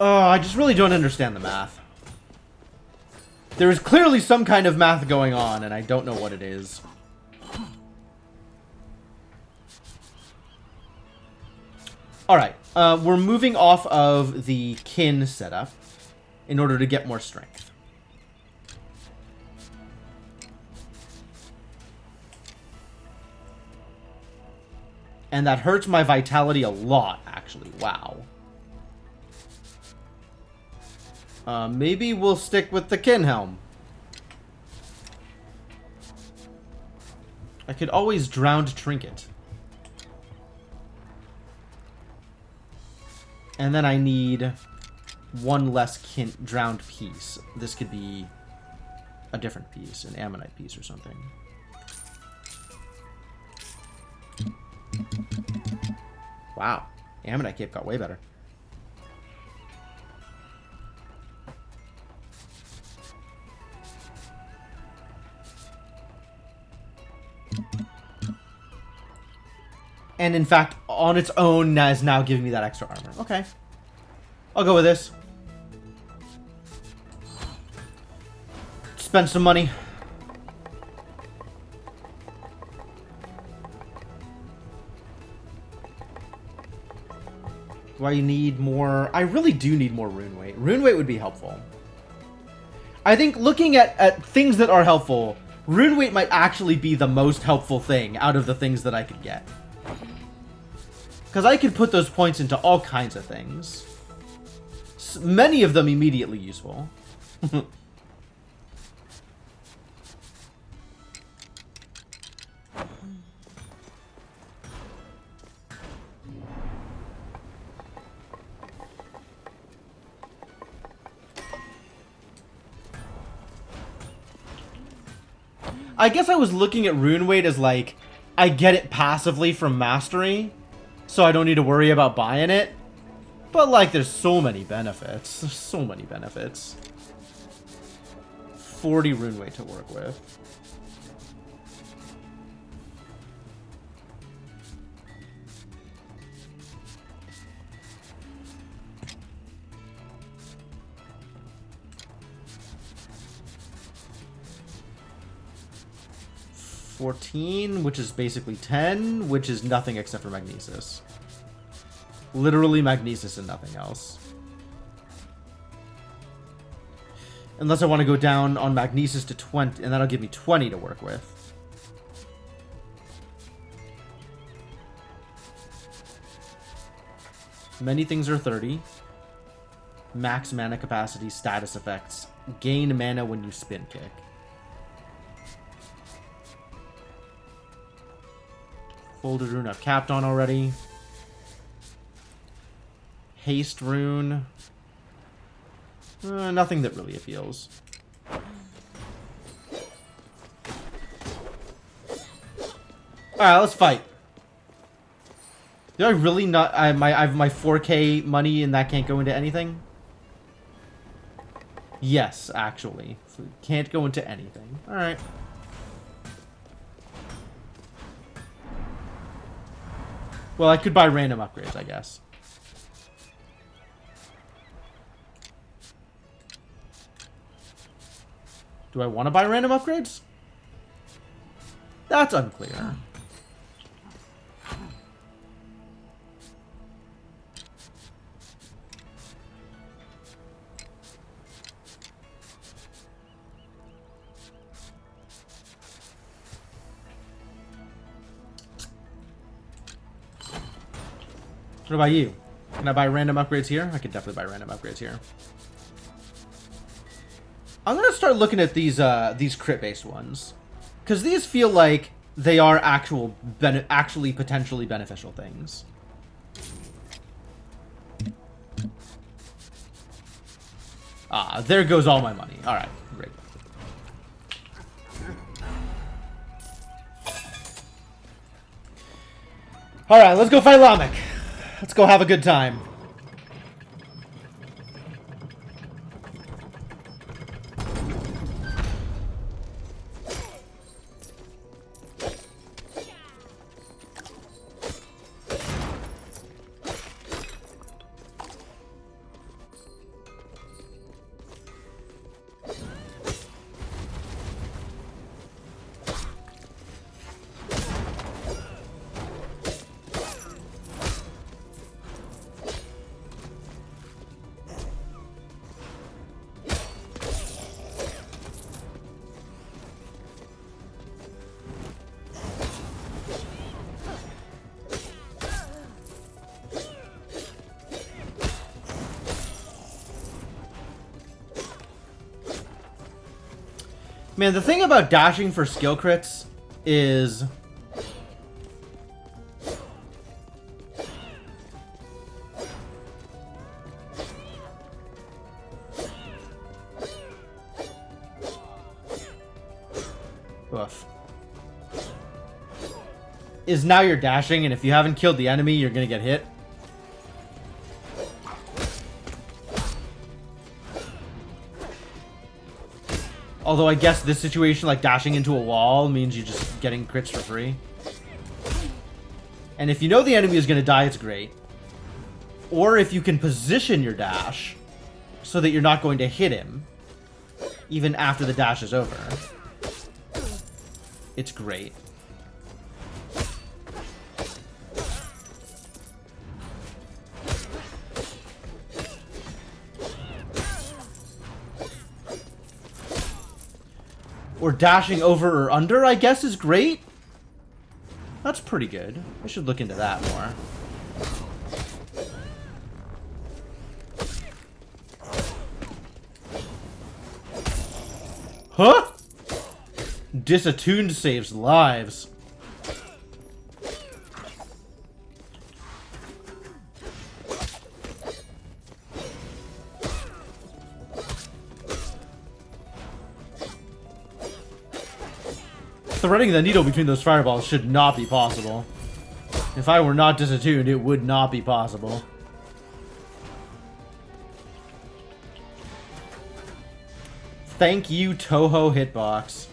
I just really don't understand the math. There is clearly some kind of math going on, and I don't know what it is. Alright, we're moving off of the kin setup in order to get more strength. And that hurts my vitality a lot, actually. Wow. Maybe we'll stick with the kin helm. I could always drowned trinket. And then I need one less drowned piece. This could be a different piece, an ammonite piece or something. Wow. Ammonite Cape got way better. And in fact, on its own, is now giving me that extra armor. Okay. I'll go with this. Spend some money. Do I need more? I really do need more rune weight. Rune weight would be helpful. I think looking at things that are helpful, rune weight might actually be the most helpful thing out of the things that I could get. Because I could put those points into all kinds of things. Many of them immediately useful. I guess I was looking at rune weight as like, I get it passively from mastery, so I don't need to worry about buying it. But like, there's so many benefits. There's so many benefits. 40 rune weight to work with. $14, which is basically 10, which is nothing except for Magnesis. Literally Magnesis and nothing else. Unless I want to go down on Magnesis to 20, and that'll give me 20 to work with. Many things are 30. Max mana capacity, status effects. Gain mana when you spin kick. Folded rune I've capped on already. Haste rune. Nothing that really appeals. Alright, let's fight. Do I really not... I have my 4K money and that can't go into anything? Yes, actually. So can't go into anything. Alright. Well, I could buy random upgrades, I guess. Do I want to buy random upgrades? That's unclear. What about you? Can I buy random upgrades here? I could definitely buy random upgrades here. I'm gonna start looking at these crit-based ones, because these feel like they are actually potentially beneficial things. Ah, there goes all my money. All right, great. All right, let's go fight Lamek. Let's go have a good time. Man, the thing about dashing for skill crits is... Oof. Is now you're dashing, and if you haven't killed the enemy, you're gonna get hit. Although I guess this situation, like dashing into a wall, means you're just getting crits for free. And if you know the enemy is going to die, it's great. Or if you can position your dash so that you're not going to hit him, even after the dash is over, it's great. Or dashing over or under, I guess, is great. That's pretty good. I should look into that more. Huh? Disattuned saves lives. Threading the needle between those fireballs should not be possible. If I were not disattuned, it would not be possible. Thank you, Toho Hitbox.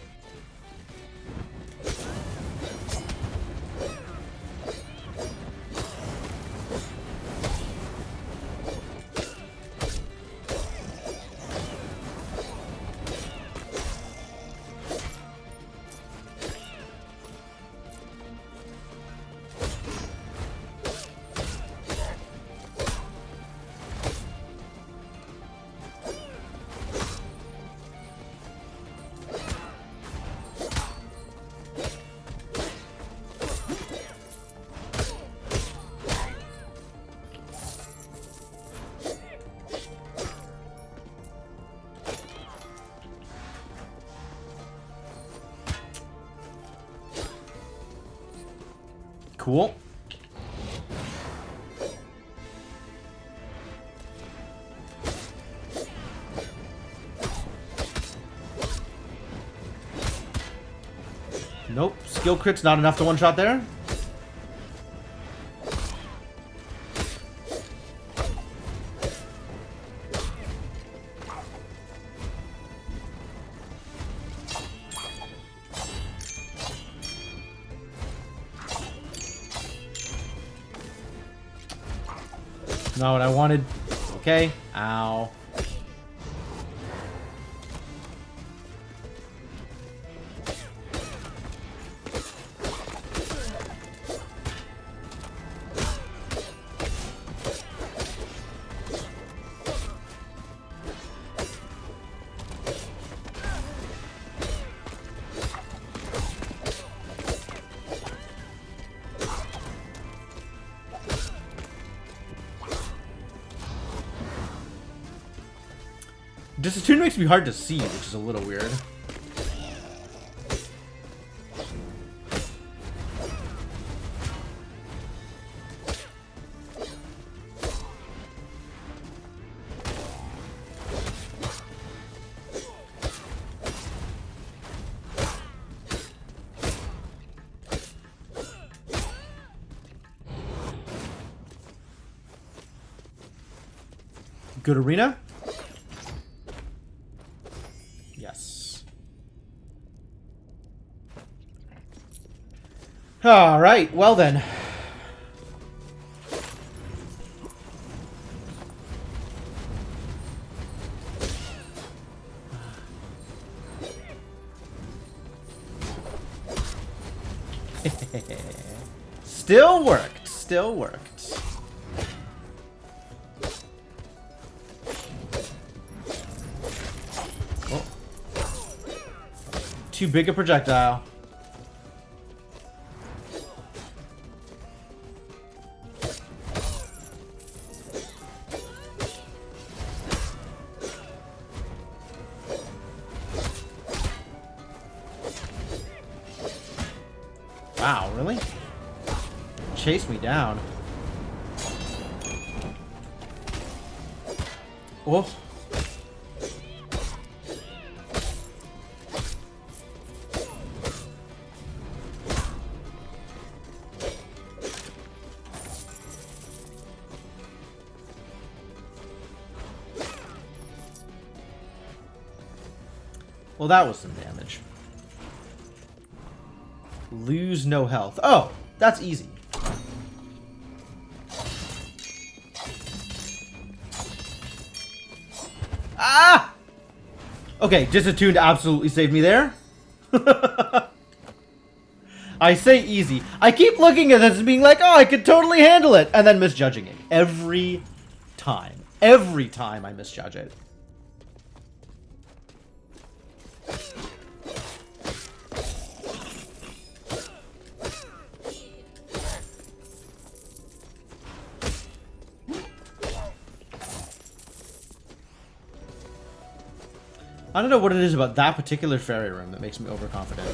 Cool. Nope. Skill crit's not enough to one-shot there. Not what I wanted. Okay. Ow. Disattune makes me hard to see, which is a little weird. Good arena? Yes. All right, well then. Still worked, still worked. Oh. Too big a projectile. Wow, really? Chase me down. Oh. Well, that was some damage. Lose no health. Oh, that's easy. Ah! Okay, Disattuned absolutely saved me there. I say easy. I keep looking at this and being like, oh, I could totally handle it. And then misjudging it. Every time. Every time I misjudge it. I don't know what it is about that particular fairy room that makes me overconfident.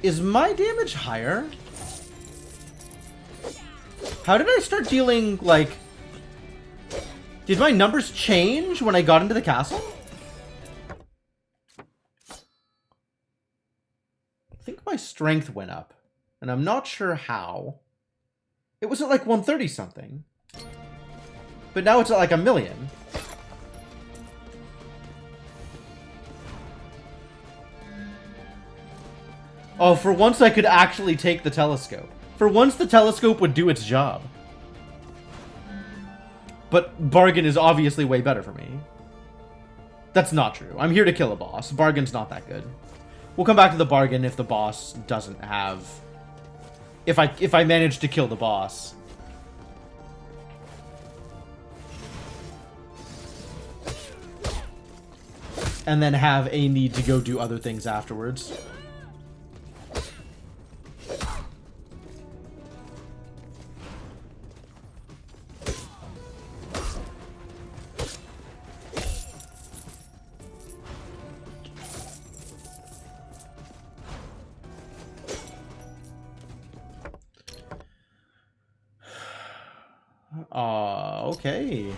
Is my damage higher? How did I start dealing, like... Did my numbers change when I got into the castle? I think my strength went up. And I'm not sure how. It was at like 130 something. But now it's at like 1,000,000. Oh, for once I could actually take the telescope. For once the telescope would do its job. But Bargain is obviously way better for me. That's not true. I'm here to kill a boss. Bargain's not that good. We'll come back to the Bargain if the boss doesn't have... If I manage to kill the boss. And then have a need to go do other things afterwards. Okay.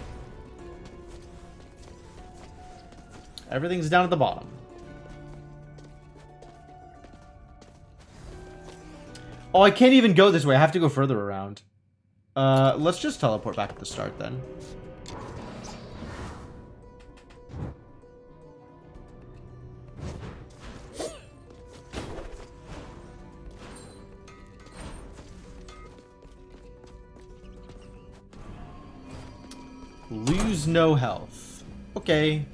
Everything's down at the bottom. Oh, I can't even go this way. I have to go further around. Let's just teleport back at the start then. Lose no health. Okay.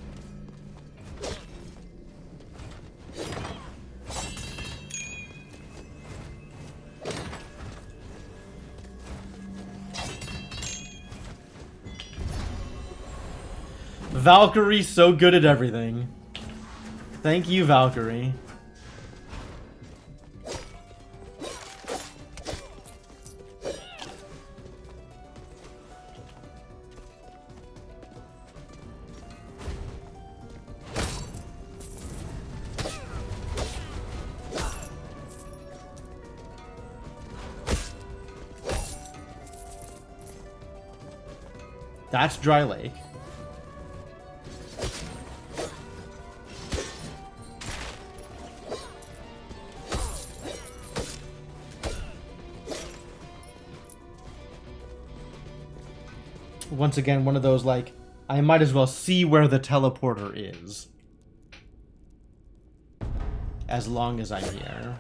Valkyrie's so good at everything. Thank you, Valkyrie. That's Dry Lake. Once again, one of those, like, I might as well see where the teleporter is. As long as I'm here.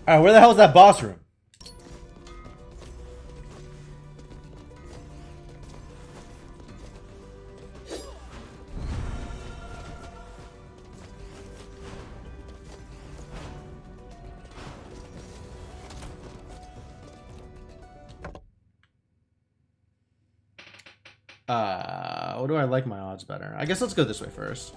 Alright, where the hell is that boss room? What do I like my odds better? I guess let's go this way first.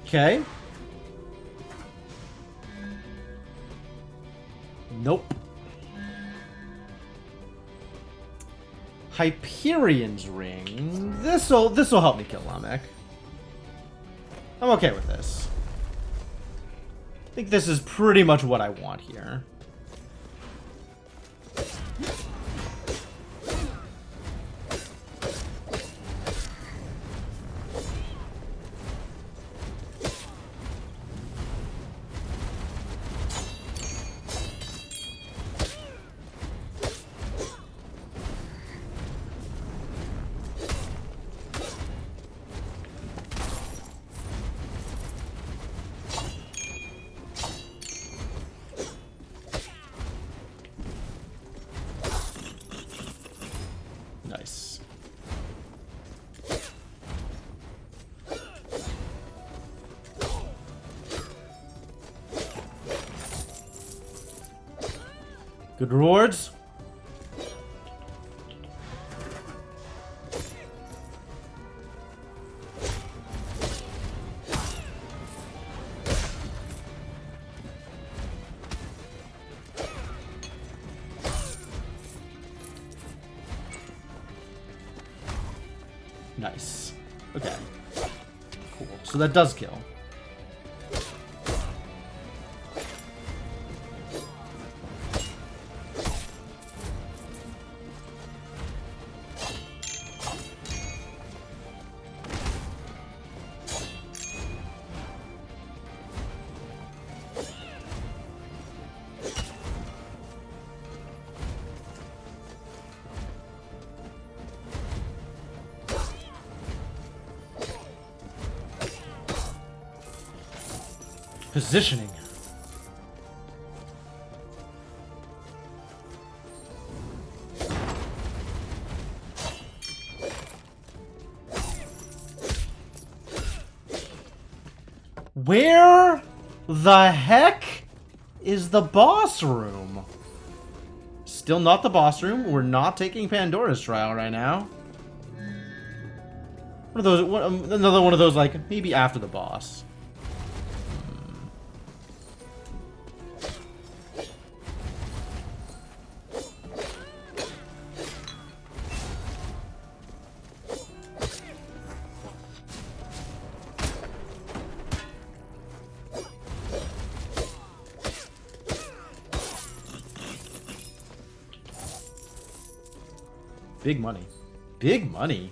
Okay. Nope. Hyperion's Ring. This'll help me kill Lamek. I'm okay with this. I think this is pretty much what I want here. Nice. Good rewards. Nice. Okay. Cool. So that does kill. Positioning. Where the heck is the boss room? Still not the boss room. We're not taking Pandora's Trial right now. One of those, another one of those, like, maybe after the boss. Big money. Big money.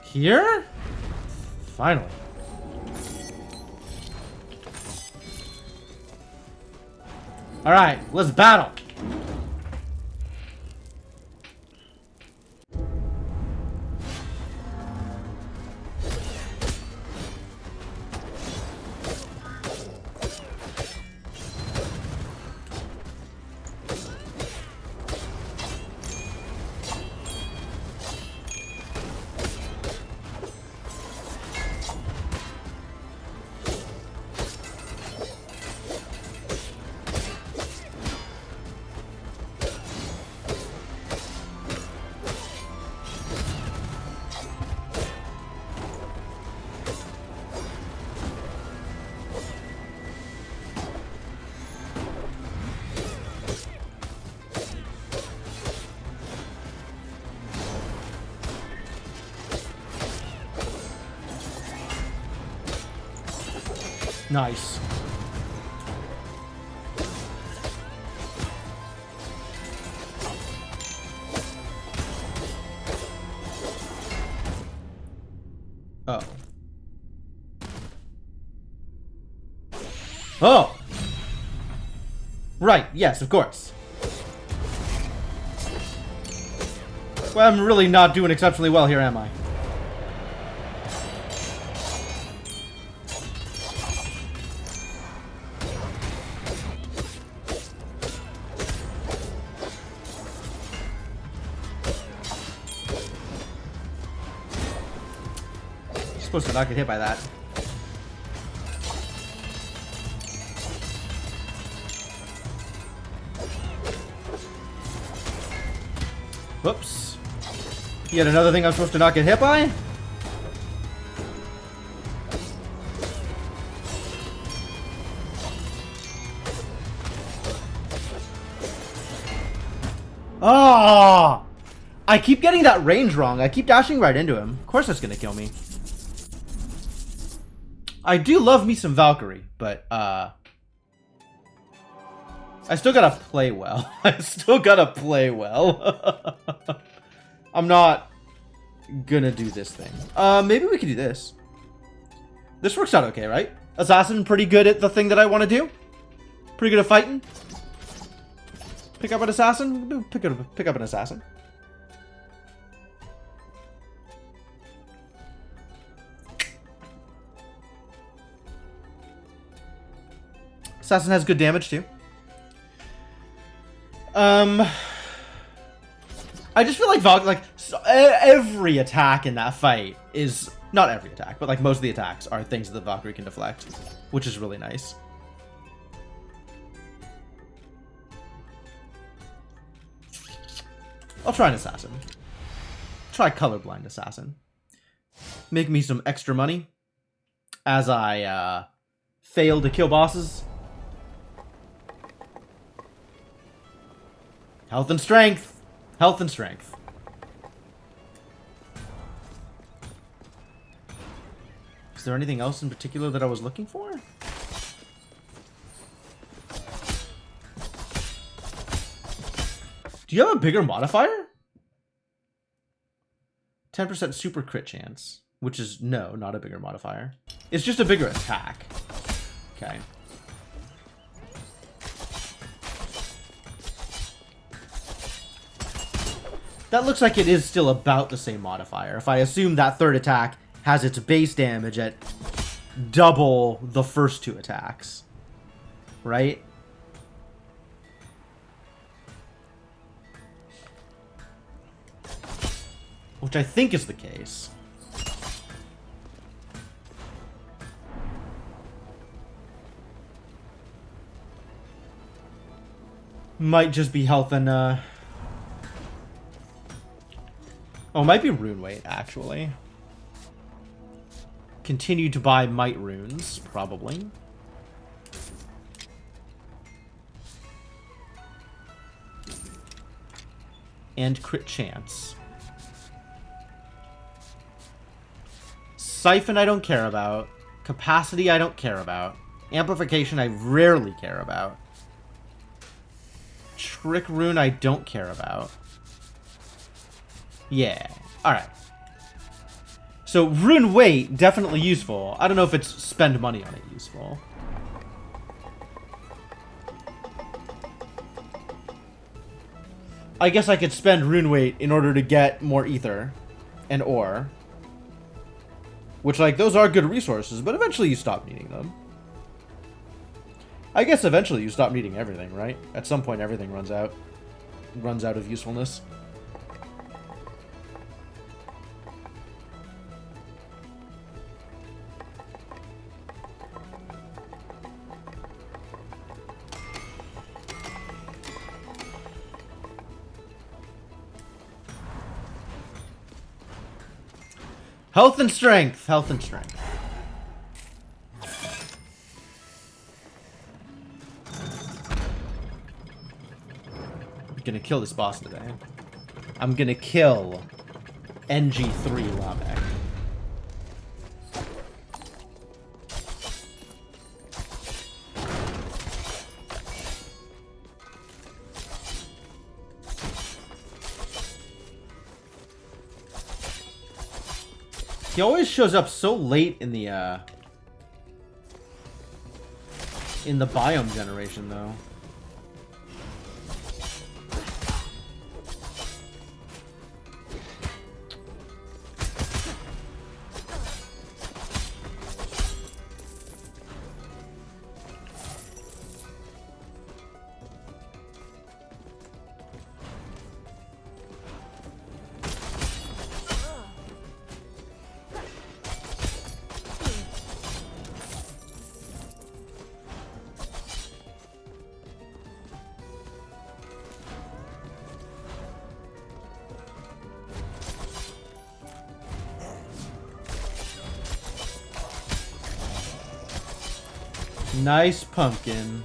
Here? Finally. Alright, let's battle. Nice. Oh. Oh! Right, yes, of course. Well, I'm really not doing exceptionally well here, am I? Supposed to not get hit by that. Whoops. Yet another thing I'm supposed to not get hit by? Oh! I keep getting that range wrong. I keep dashing right into him. Of course that's gonna kill me. I do love me some Valkyrie, but, I still gotta play well. I still gotta play well. I'm not gonna do this thing. Maybe we could do this. This works out okay, right? Assassin pretty good at the thing that I want to do. Pretty good at fighting. Pick up an assassin. Pick up an assassin. Assassin has good damage too. I just feel like every attack in that fight is not every attack, but like most of the attacks are things that the Valkyrie can deflect, which is really nice. I'll try an assassin. Try colorblind assassin. Make me some extra money as I fail to kill bosses. Health and strength. Health and strength. Is there anything else in particular that I was looking for? Do you have a bigger modifier? 10% super crit chance, which is no, not a bigger modifier. It's just a bigger attack. Okay. That looks like it is still about the same modifier. If I assume that third attack has its base damage at double the first two attacks. Right? Which I think is the case. Might just be health and, oh, it might be rune weight, actually. Continue to buy might runes, probably. And crit chance. Siphon I don't care about. Capacity I don't care about. Amplification I rarely care about. Trick rune I don't care about. Yeah. Alright. So rune weight, definitely useful. I don't know if it's spend money on it useful. I guess I could spend rune weight in order to get more ether and ore. Which, like, those are good resources, but eventually you stop needing them. I guess eventually you stop needing everything, right? At some point everything runs out of usefulness. Health and strength. Health and strength. I'm gonna kill this boss today. I'm gonna kill NG3 Lamek. He always shows up so late in the biome generation, though. Nice pumpkin.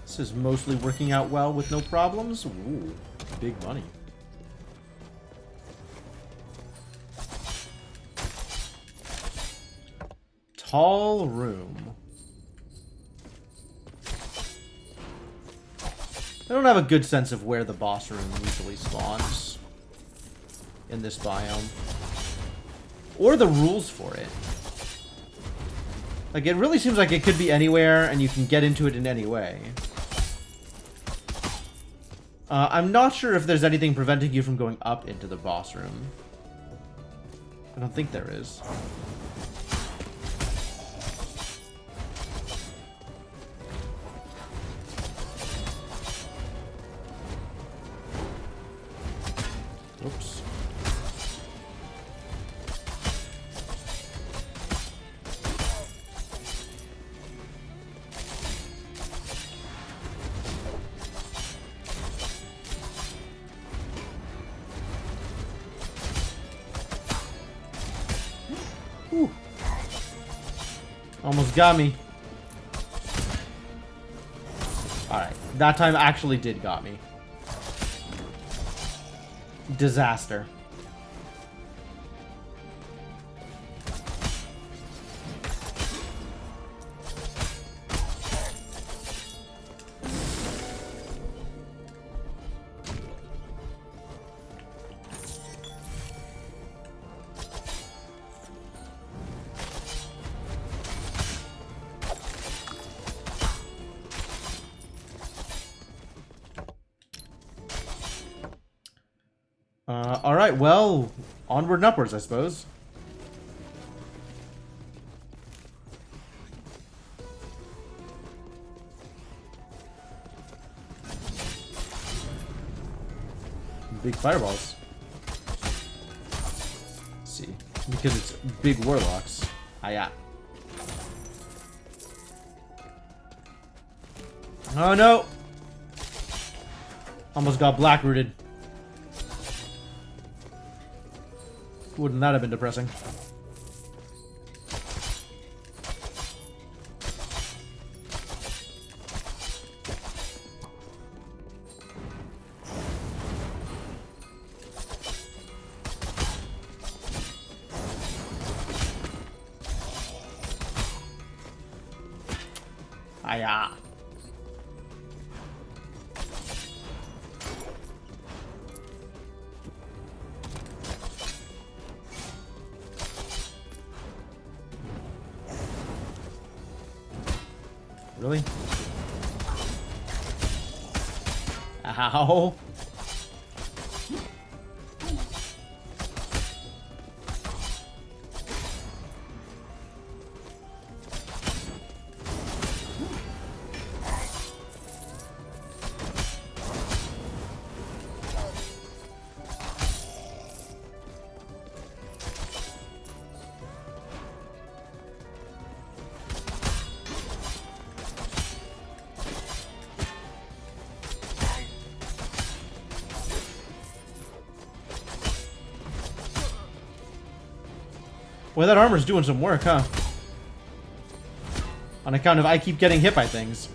This is mostly working out well with no problems. Ooh, big money. Tall room. I don't have a good sense of where the boss room usually spawns in this biome. Or the rules for it. Like, it really seems like it could be anywhere, and you can get into it in any way. I'm not sure if there's anything preventing you from going up into the boss room. I don't think there is. Oops. Whew. Almost got me. Alright, that time actually did got me. Disaster. Alright, well, onward and upwards, I suppose. Big fireballs. Let's see. Because it's big warlocks. Hiya. Oh no! Almost got black rooted. Wouldn't that have been depressing? Hiya. Really? Ow. Boy, that armor's doing some work, huh? On account of I keep getting hit by things.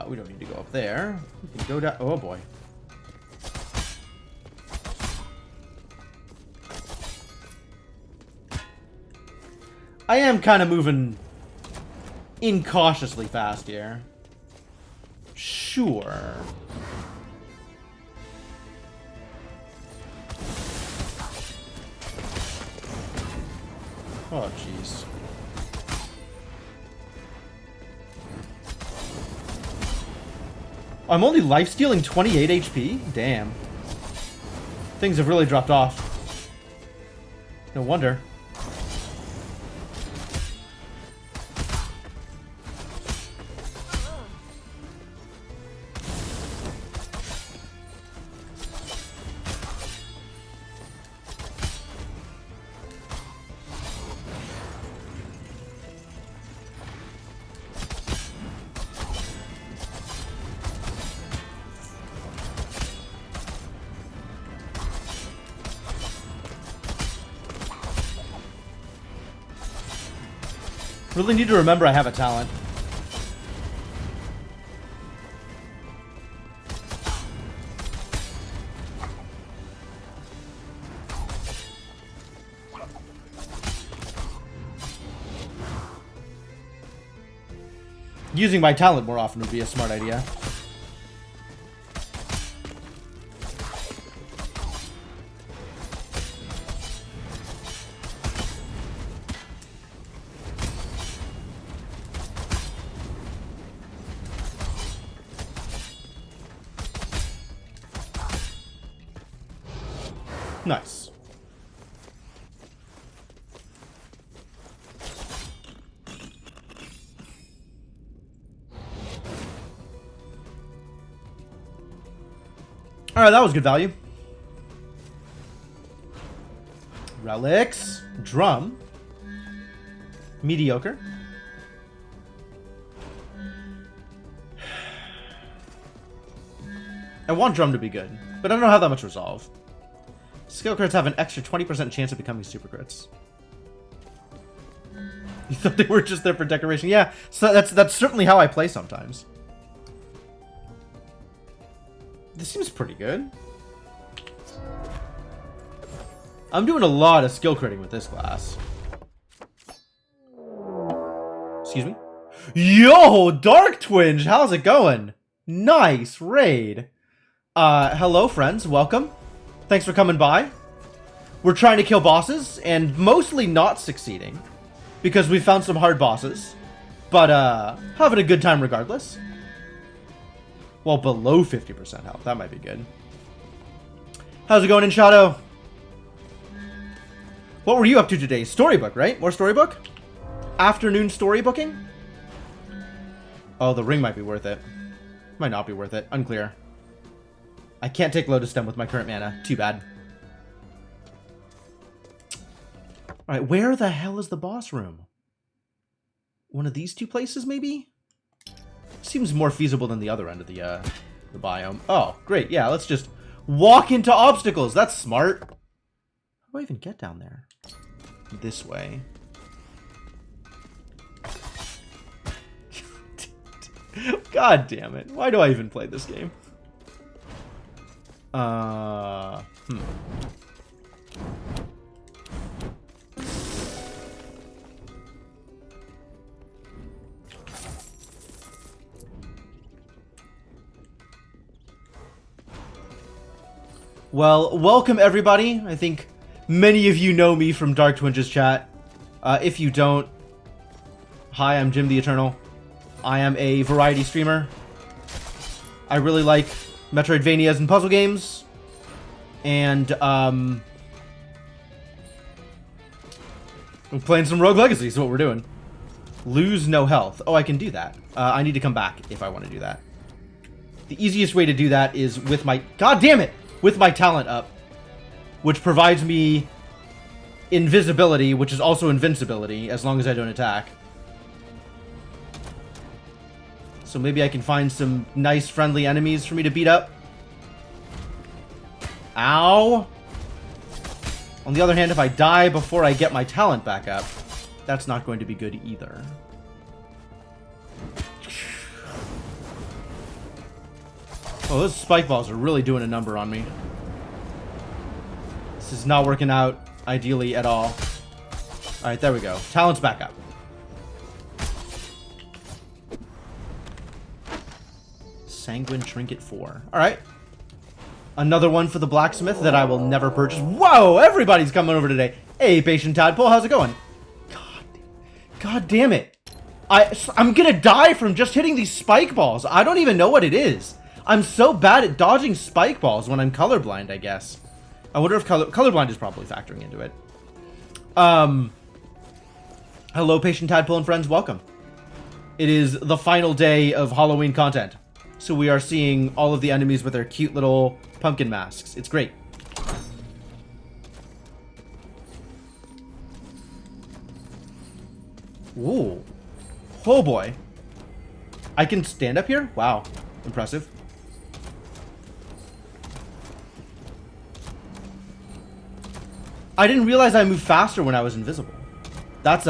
We don't need to go up there. We can go down. Oh boy. I am kind of moving incautiously fast here. Sure. Oh, jeez. I'm only lifestealing 28 HP? Damn. Things have really dropped off. No wonder. Really need to remember I have a talent. Using my talent more often would be a smart idea. Nice. Alright, that was good value. Relics. Drum. Mediocre. I want Drum to be good, but I don't have that much resolve. Skill crits have an extra 20% chance of becoming super crits. You thought they were just there for decoration? Yeah, so that's certainly how I play sometimes. This seems pretty good. I'm doing a lot of skill critting with this class. Excuse me? Yo, Dark Twinge, how's it going? Nice raid. Hello friends, welcome. Thanks for coming by. We're trying to kill bosses, and mostly not succeeding. Because we found some hard bosses. But, having a good time regardless. Well, below 50% health. That might be good. How's it going in Shadow? What were you up to today? Storybook, right? More storybook? Afternoon storybooking? Oh, the ring might be worth it. Might not be worth it. Unclear. I can't take Lotus Stem with my current mana. Too bad. Alright, where the hell is the boss room? One of these two places, maybe? Seems more feasible than the other end of the biome. Oh, great. Yeah, let's just walk into obstacles. That's smart. How do I even get down there? This way. God damn it. Why do I even play this game? Well, welcome everybody. I think many of you know me from Dark Twinge's chat. If you don't, hi, I'm Jim the Eternal. I am a variety streamer. I really like Metroidvanias and puzzle games. And, I'm playing some Rogue Legacy is what we're doing. Lose no health. Oh, I can do that. I need to come back if I want to do that. The easiest way to do that is with my... God damn it! With my talent up. Which provides me invisibility, which is also invincibility, as long as I don't attack. So maybe I can find some nice, friendly enemies for me to beat up. Ow! On the other hand, if I die before I get my talent back up, that's not going to be good either. Oh, those spike balls are really doing a number on me. This is not working out ideally at all. Alright, there we go. Talent's back up. Sanguine Trinket 4. Alright. Another one for the blacksmith that I will never purchase. Whoa! Everybody's coming over today. Hey, Patient Tadpole, how's it going? God damn it. I'm gonna die from just hitting these spike balls. I don't even know what it is. I'm so bad at dodging spike balls when I'm colorblind, I guess. I wonder if colorblind is probably factoring into it. Hello, Patient Tadpole and friends, welcome. It is the final day of Halloween content. So we are seeing all of the enemies with their cute little pumpkin masks. It's great. Ooh. Oh boy. I can stand up here? Wow. Impressive. I didn't realize I moved faster when I was invisible. That's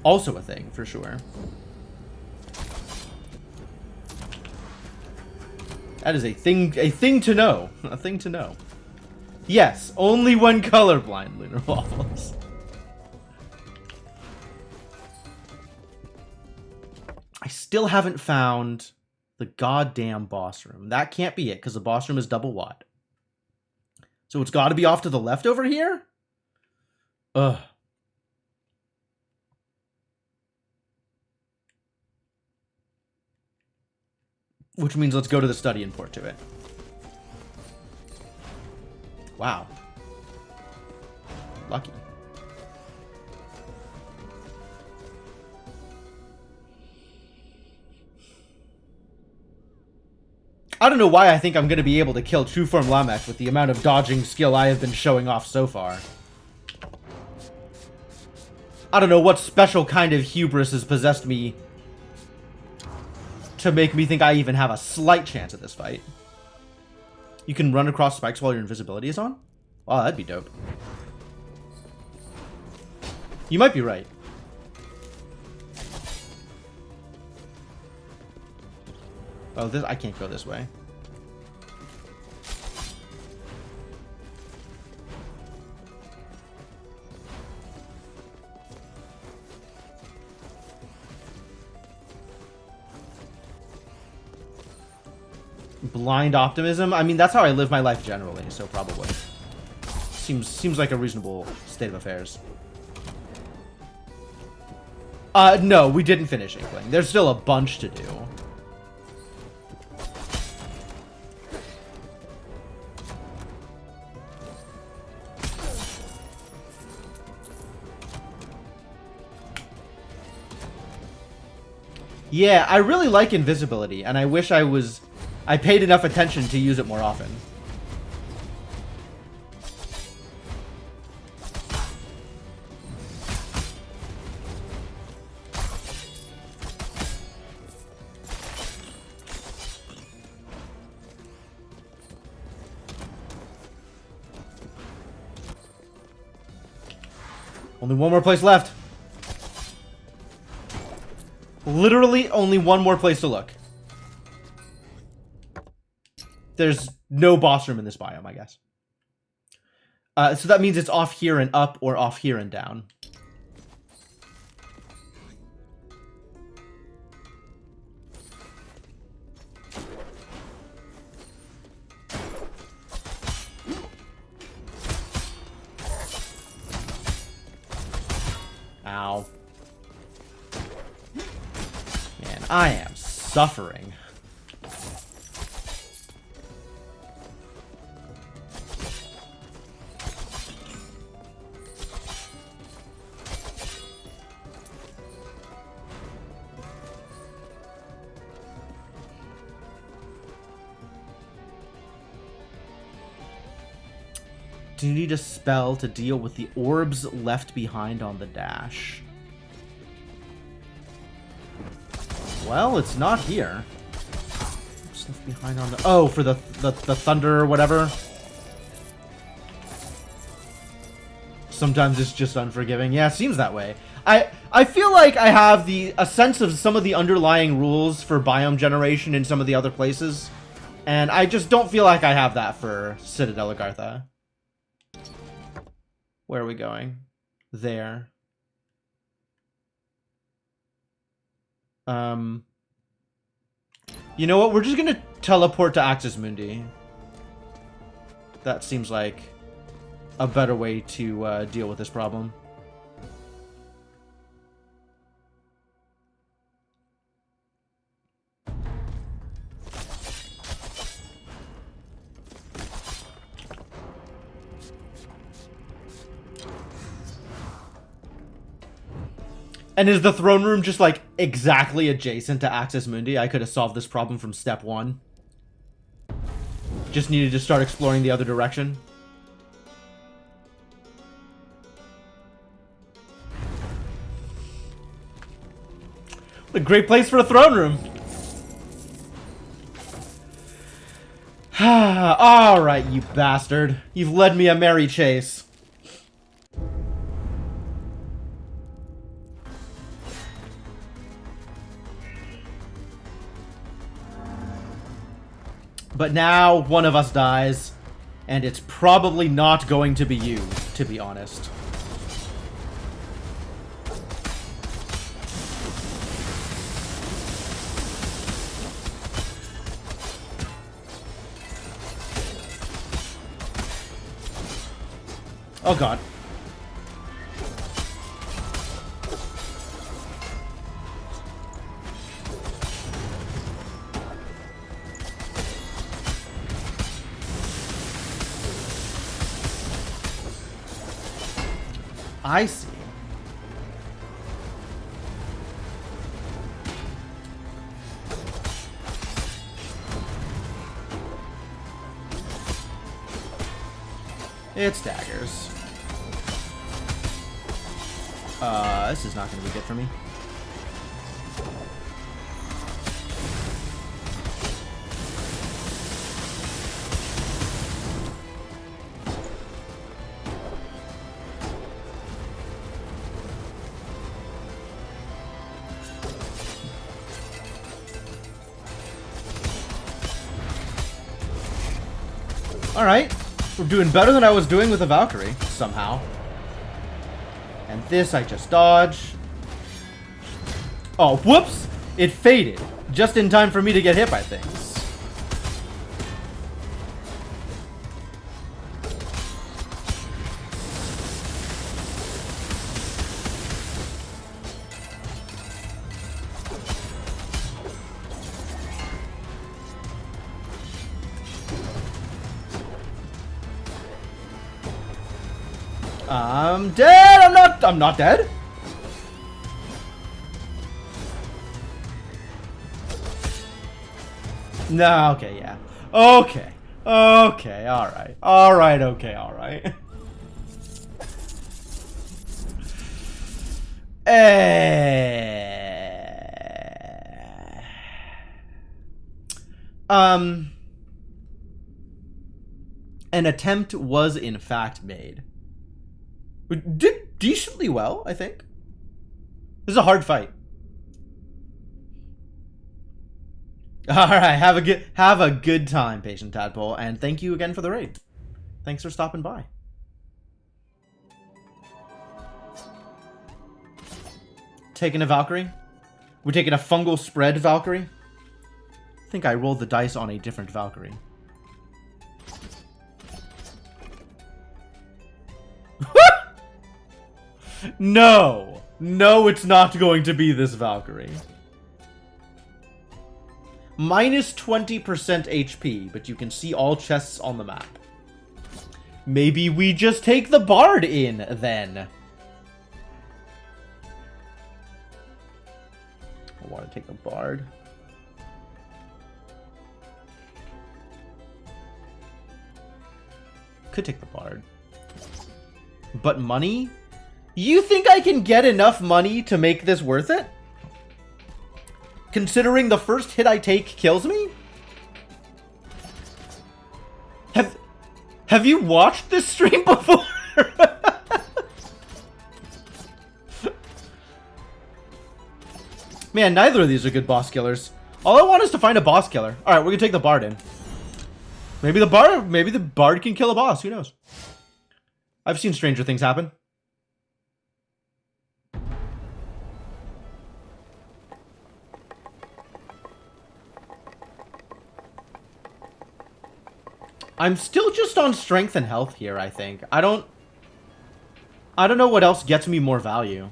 also a thing, for sure. That is a thing to know. A thing to know. Yes, only when colorblind, Lunar Waffles. I still haven't found the goddamn boss room. That can't be it, because the boss room is double wide. So it's got to be off to the left over here? Ugh. Which means let's go to the study and port to it. Wow. Lucky. I don't know why I think I'm going to be able to kill Trueform Lamek with the amount of dodging skill I have been showing off so far. I don't know what special kind of hubris has possessed me to make me think I even have a slight chance at this fight. You can run across spikes while your invisibility is on? Wow, that'd be dope. You might be right. Oh, this I can't go this way. Blind optimism? I mean, that's how I live my life generally, so probably. Seems like a reasonable state of affairs. No, we didn't finish Inkling. There's still a bunch to do. Yeah, I really like invisibility, and I wish I paid enough attention to use it more often. Only one more place left. Literally only one more place to look. There's no boss room in this biome, I guess. So that means it's off here and up or off here and down. Ow. Man, I am suffering. Do you need a spell to deal with the orbs left behind on the dash? Well, it's not here. Orbs left behind on the... Oh, for the thunder or whatever. Sometimes it's just unforgiving. Yeah, it seems that way. I feel like I have a sense of some of the underlying rules for biome generation in some of the other places. And I just don't feel like I have that for Citadel Agartha. Where are we going? There. You know what? We're just gonna teleport to Axis Mundi. That seems like a better way to deal with this problem. And is the throne room just, like, exactly adjacent to Axis Mundi? I could have solved this problem from step 1. Just needed to start exploring the other direction. A great place for a throne room. Alright, you bastard. You've led me a merry chase. But now one of us dies, and it's probably not going to be you, to be honest. Oh god. I see. It's daggers. This is not going to be good for me. Alright, we're doing better than I was doing with a Valkyrie, somehow. And this I just dodge. Oh, whoops! It faded, just in time for me to get hit by things. I'm dead! I'm not dead! No, okay, yeah. Okay. Okay, alright. Alright, okay, alright. An attempt was in fact made. We did decently well, I think. This is a hard fight. Alright, have a good time, Patient Tadpole, and thank you again for the raid. Thanks for stopping by. Taking a Valkyrie? We're taking a fungal spread Valkyrie? I think I rolled the dice on a different Valkyrie. No! No, it's not going to be this Valkyrie. Minus 20% HP, but you can see all chests on the map. Maybe we just take the Bard in, then. I want to take the Bard. Could take the Bard. But money? You think I can get enough money to make this worth it? Considering the first hit I take kills me? Have you watched this stream before? Man, neither of these are good boss killers. All I want is to find a boss killer. Alright, we're gonna take the Bard in. Maybe the Bard can kill a boss, who knows? I've seen stranger things happen. I'm still just on strength and health here, I think. I don't know what else gets me more value.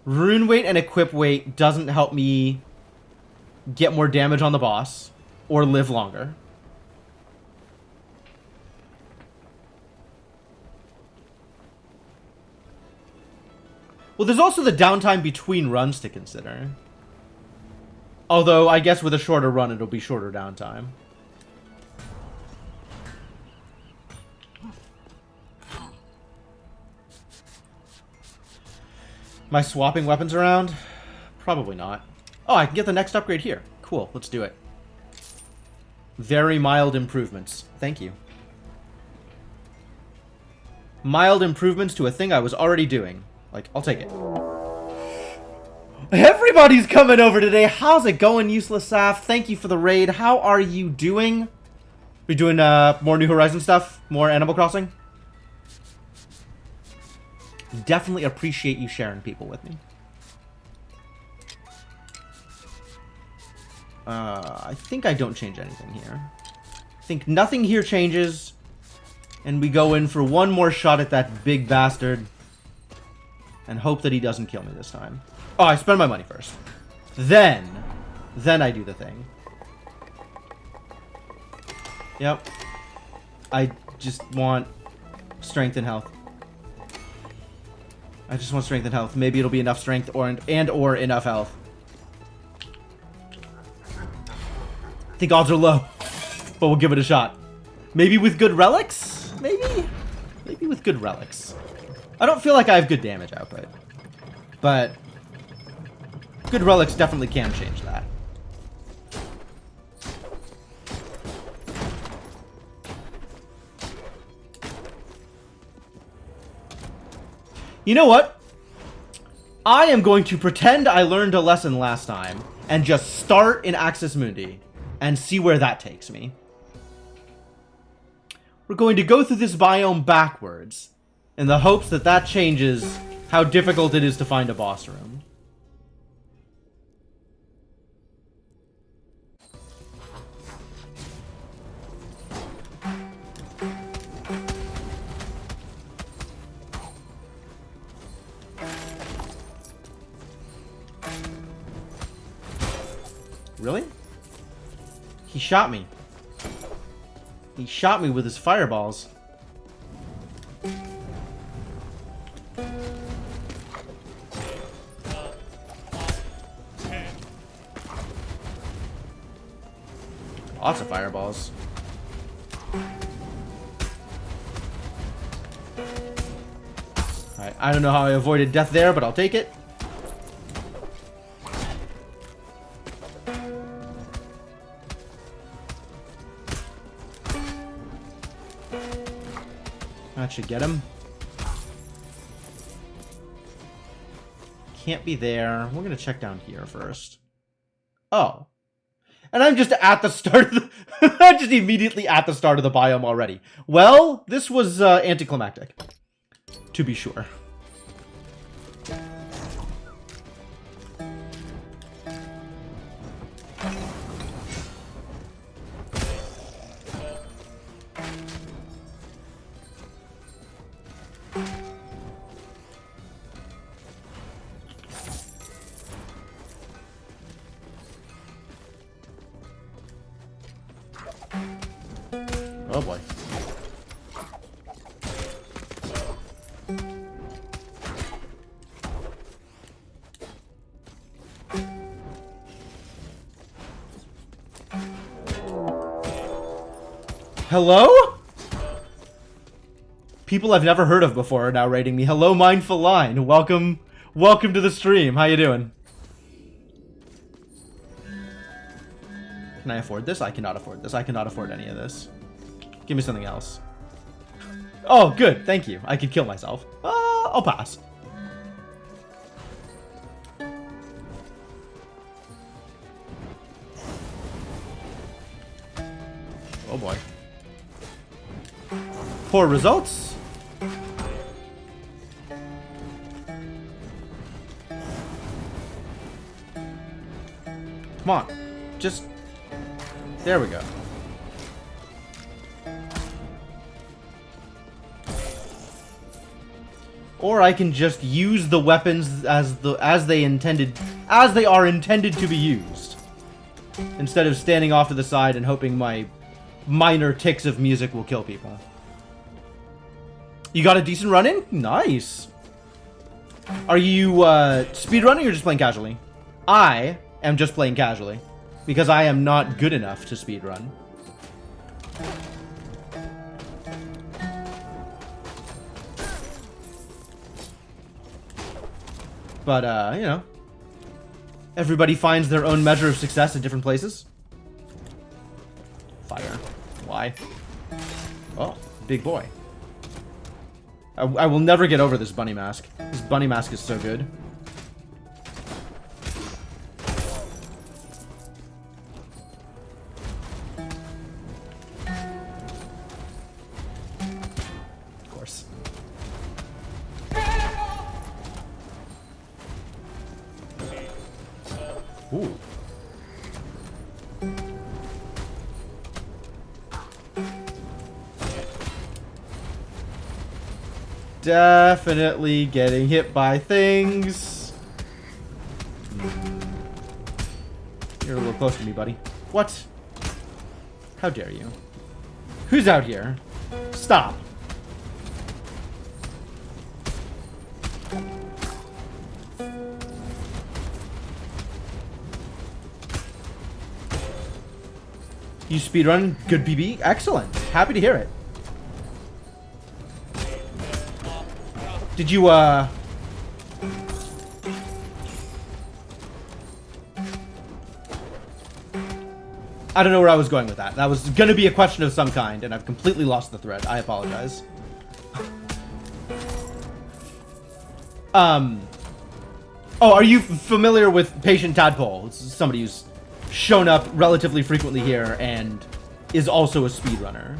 Rune weight and equip weight doesn't help me get more damage on the boss or live longer. Well, there's also the downtime between runs to consider. Although, I guess with a shorter run, it'll be shorter downtime. Am I swapping weapons around? Probably not. Oh, I can get the next upgrade here. Cool, let's do it. Very mild improvements. Thank you. Mild improvements to a thing I was already doing. Like, I'll take it. Everybody's coming over today. How's it going, Useless Saf? Thank you for the raid. How are you doing? We doing more New Horizon stuff? More Animal Crossing? Definitely appreciate you sharing people with me. I think I don't change anything here. I think nothing here changes. And we go in for one more shot at that big bastard. And hope that he doesn't kill me this time. Oh, I spend my money first. Then I do the thing. Yep. I just want strength and health. I just want strength and health. Maybe it'll be enough strength or enough health. I think odds are low, but we'll give it a shot. Maybe with good relics? Maybe with good relics. I don't feel like I have good damage output, but good relics definitely can change that. You know what? I am going to pretend I learned a lesson last time and just start in Axis Mundi and see where that takes me. We're going to go through this biome backwards in the hopes that that changes how difficult it is to find a boss room. Really? He shot me. He shot me with his fireballs. Lots of fireballs. Alright, I don't know how I avoided death there, but I'll take it. That should get him. Can't be there. We're gonna check down here first. Oh. And I'm just at the start of the... I'm just immediately at the start of the biome already. Well, this was anticlimactic. To be sure. Oh boy. Hello? People I've never heard of before are now rating me. Hello, Mindful Line. Welcome to the stream. How you doing? Can I afford this? I cannot afford this. I cannot afford any of this. Give me something else. Oh, good. Thank you. I could kill myself. I'll pass. Oh boy. Poor results. Come on. Just... There we go. Or I can just use the weapons as they are intended to be used. Instead of standing off to the side and hoping my minor ticks of music will kill people. You got a decent run in? Nice. Are you speedrunning or just playing casually? I am just playing casually because I am not good enough to speedrun. But, you know, everybody finds their own measure of success at different places. Fire. Why? Oh, big boy. I will never get over this bunny mask. This bunny mask is so good. Of course. Ooh. Definitely getting hit by things. You're a little close to me, buddy. What? How dare you? Who's out here? Stop. You speedrun? Good PB? Excellent. Happy to hear it. Did you, I don't know where I was going with that. That was gonna be a question of some kind, and I've completely lost the thread. I apologize. Oh, are you familiar with Patient Tadpole? It's somebody who's shown up relatively frequently here and is also a speedrunner.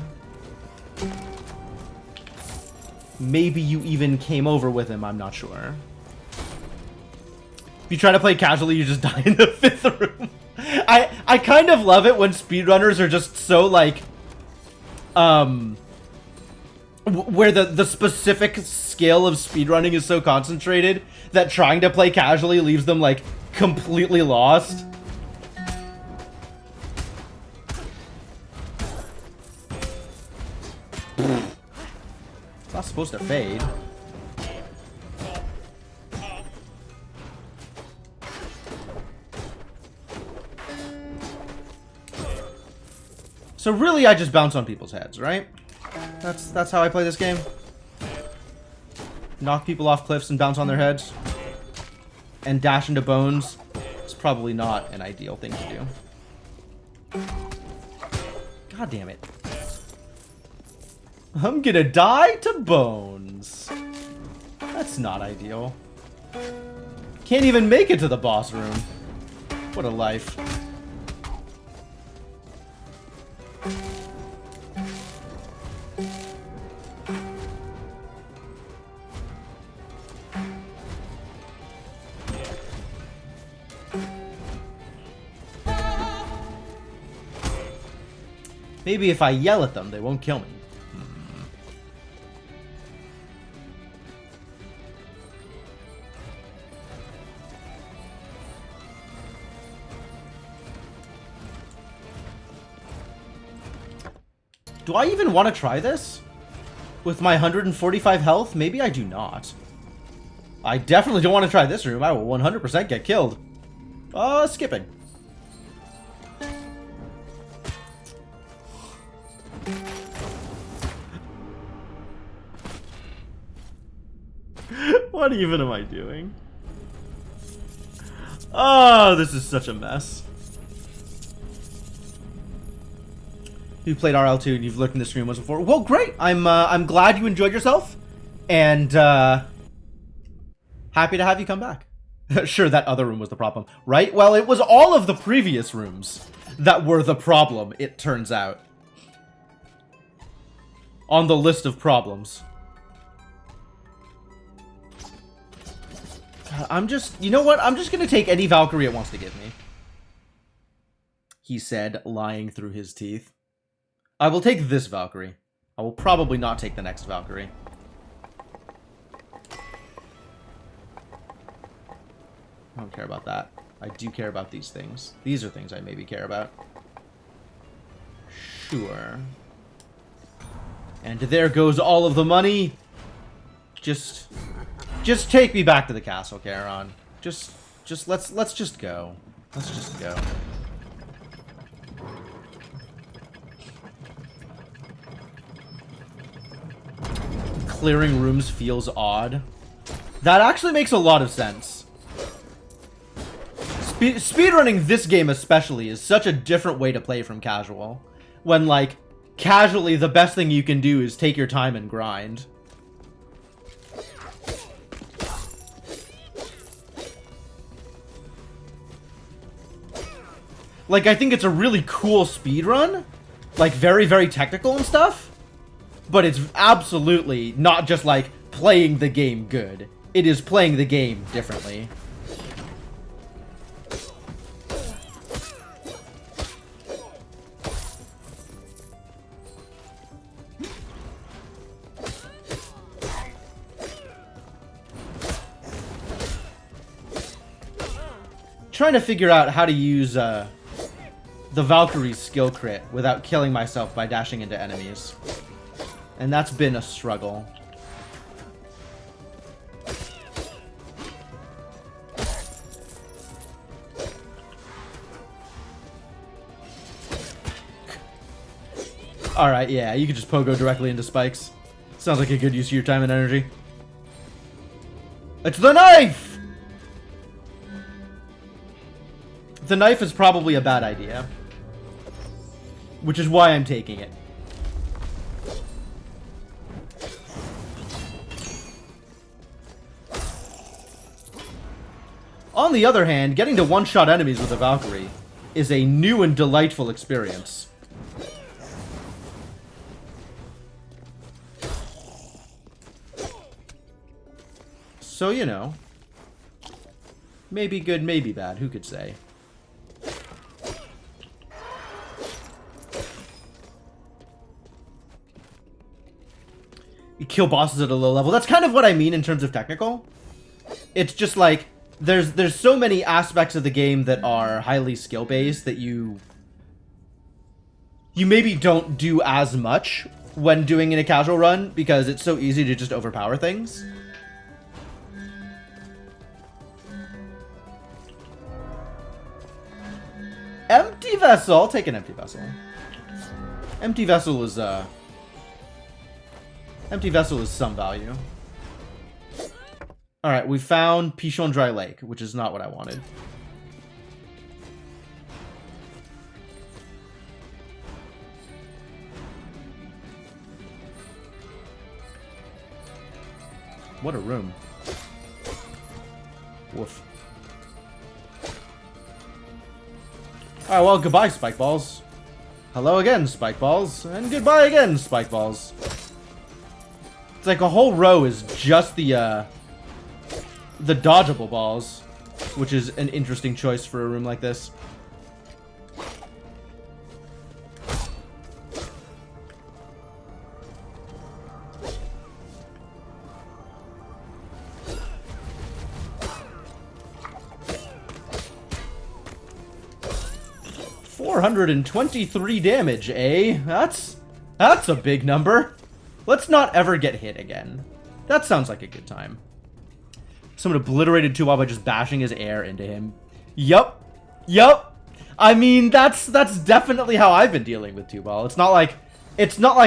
Maybe you even came over with him, I'm not sure. If you try to play casually, you just die in the 5th room. I kind of love it when speedrunners are just so, like, where the specific skill of speedrunning is so concentrated that trying to play casually leaves them, like, completely lost. It's not supposed to fade. So really, I just bounce on people's heads, right? That's how I play this game. Knock people off cliffs and bounce on their heads. And dash into bones. It's probably not an ideal thing to do. God damn it. I'm gonna die to bones. That's not ideal. Can't even make it to the boss room. What a life. Maybe if I yell at them, they won't kill me. Do I even want to try this? With my 145 health? Maybe I do not. I definitely don't want to try this room. I will 100% get killed. Skipping. What even am I doing? Oh, this is such a mess. You played RL2 and you've looked in the stream once before. Well, great. I'm glad you enjoyed yourself, and happy to have you come back. Sure, that other room was the problem, right? Well, it was all of the previous rooms that were the problem, it turns out. On the list of problems. You know what? I'm just gonna take any Valkyrie it wants to give me. He said, lying through his teeth. I will take this Valkyrie. I will probably not take the next Valkyrie. I don't care about that. I do care about these things. These are things I maybe care about. Sure. And there goes all of the money. Just Just take me back to the castle, Charon. Just let's just go. Let's just go. Clearing rooms feels odd. That actually makes a lot of sense. Speedrunning this game especially is such a different way to play from casual. When, like, casually the best thing you can do is take your time and grind. Like, I think it's a really cool speedrun. Like, very, very technical and stuff. But it's absolutely not just, like, playing the game good. It is playing the game differently. Trying to figure out how to use, the Valkyrie's skill crit without killing myself by dashing into enemies. And that's been a struggle. Alright, yeah, you can just pogo directly into spikes. Sounds like a good use of your time and energy. It's the knife! The knife is probably a bad idea. Which is why I'm taking it. On the other hand, getting to one-shot enemies with a Valkyrie is a new and delightful experience. So, you know. Maybe good, maybe bad. Who could say? You kill bosses at a low level. That's kind of what I mean in terms of technical. It's just like, there's so many aspects of the game that are highly skill-based that you maybe don't do as much when doing in a casual run because it's so easy to just overpower things. Empty vessel. I'll take an empty vessel. Empty vessel is some value. Alright, we found Pichon Dry Lake, which is not what I wanted. What a room. Woof. Alright, well, goodbye, Spike Balls. Hello again, Spike Balls. And goodbye again, Spike Balls. It's like a whole row is just the dodgeable balls, which is an interesting choice for a room like this. $423 damage, eh? That's a big number. Let's not ever get hit again. That sounds like a good time. Someone obliterated Tubal by just bashing his air into him. Yup. I mean, that's definitely how I've been dealing with Tubal. It's not like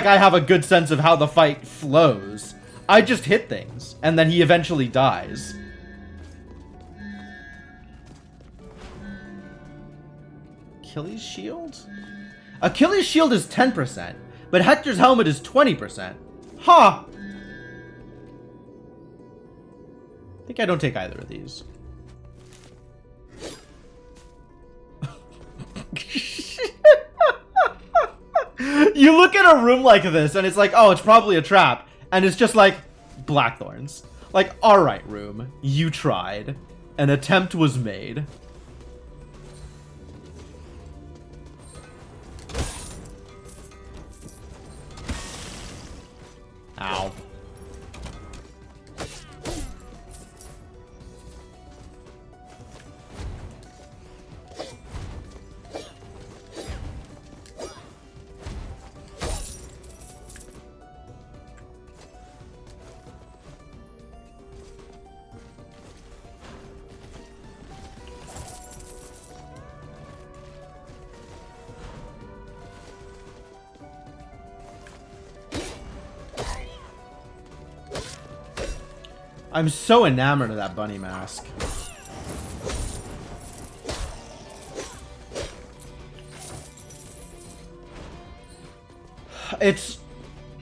I have a good sense of how the fight flows. I just hit things, and then he eventually dies. Achilles shield? Achilles shield is 10%, but Hector's helmet is 20%. Huh. I think I don't take either of these. You look at a room like this, and it's like, oh, it's probably a trap. And it's just like, Blackthorns. Like, alright, room. You tried. An attempt was made. Ow. I'm so enamored of that bunny mask. It's...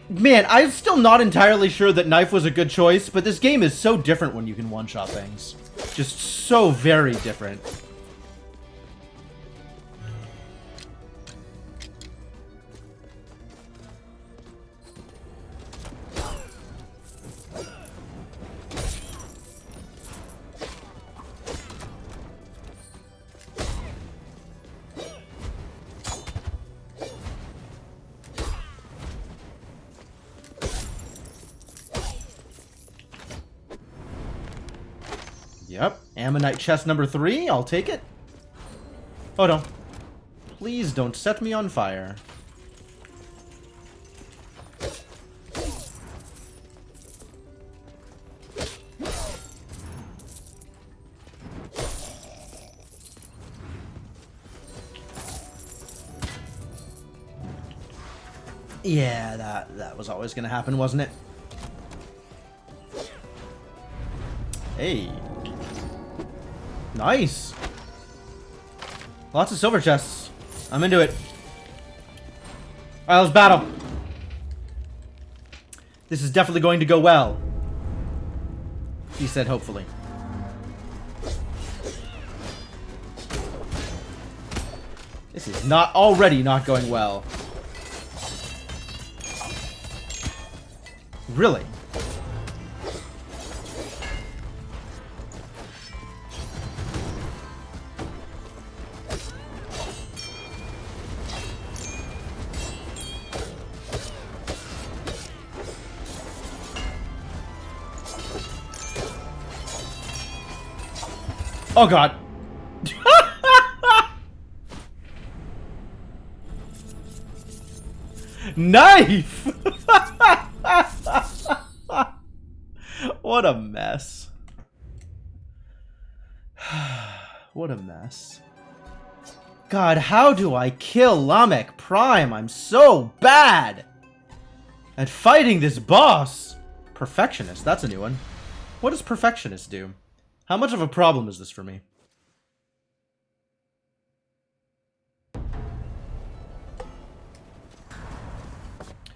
Man, I'm still not entirely sure that knife was a good choice, but this game is so different when you can one-shot things. Just so very different. Yep. Ammonite chest number 3. I'll take it. Oh, no. Please don't set me on fire. Yeah, that was always going to happen, wasn't it? Hey. Nice. Lots of silver chests. I'm into it. Alright, let's battle. This is definitely going to go well. He said hopefully. This is not already not going well. Really? Oh god. Knife! What a mess. What a mess. God, how do I kill Lamek Prime? I'm so bad at fighting this boss. Perfectionist, that's a new one. What does Perfectionist do? How much of a problem is this for me?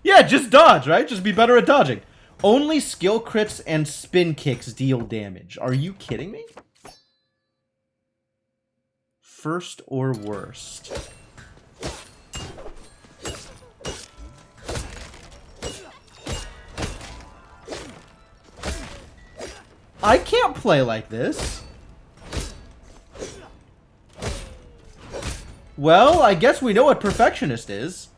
Yeah, just dodge, right? Just be better at dodging. Only skill crits and spin kicks deal damage. Are you kidding me? First or worst? I can't play like this. Well, I guess we know what Perfectionist is.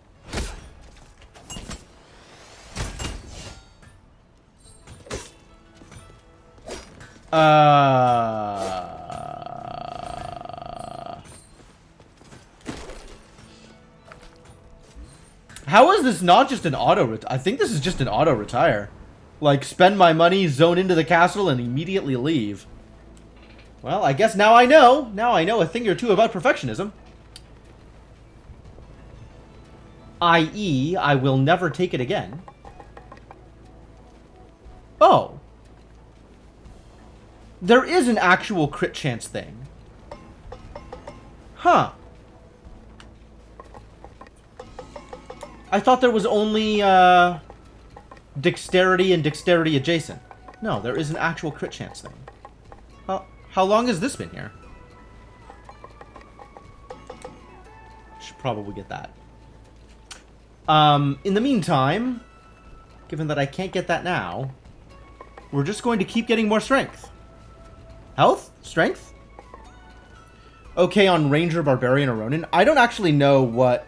How is this not just an auto I think this is just an auto retire. Like, spend my money, zone into the castle, and immediately leave. Well, I guess now I know. Now I know a thing or two about perfectionism. I.e., I will never take it again. Oh. There is an actual crit chance thing. Huh. I thought there was only, dexterity and dexterity adjacent. No, there is an actual crit chance thing. How long has this been here? Should probably get that. In the meantime, given that I can't get that now, we're just going to keep getting more strength. Health? Strength? Okay on Ranger, Barbarian, or Ronin. I don't actually know what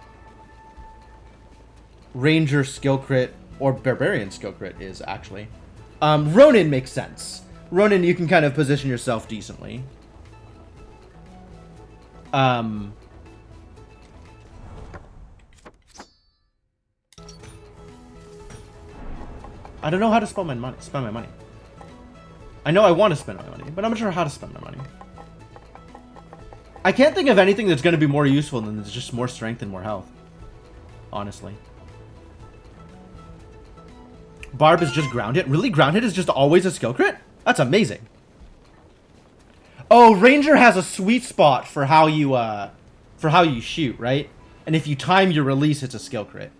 Ranger skill crit or Barbarian skill crit is, actually. Ronin makes sense. Ronin, you can kind of position yourself decently. I don't know how to spend my money. I know I want to spend my money, but I'm not sure how to spend my money. I can't think of anything that's going to be more useful than just more strength and more health. Honestly. Barb is just ground hit? Really? Ground hit is just always a skill crit? That's amazing. Oh, Ranger has a sweet spot for how you shoot, right? And if you time your release, it's a skill crit.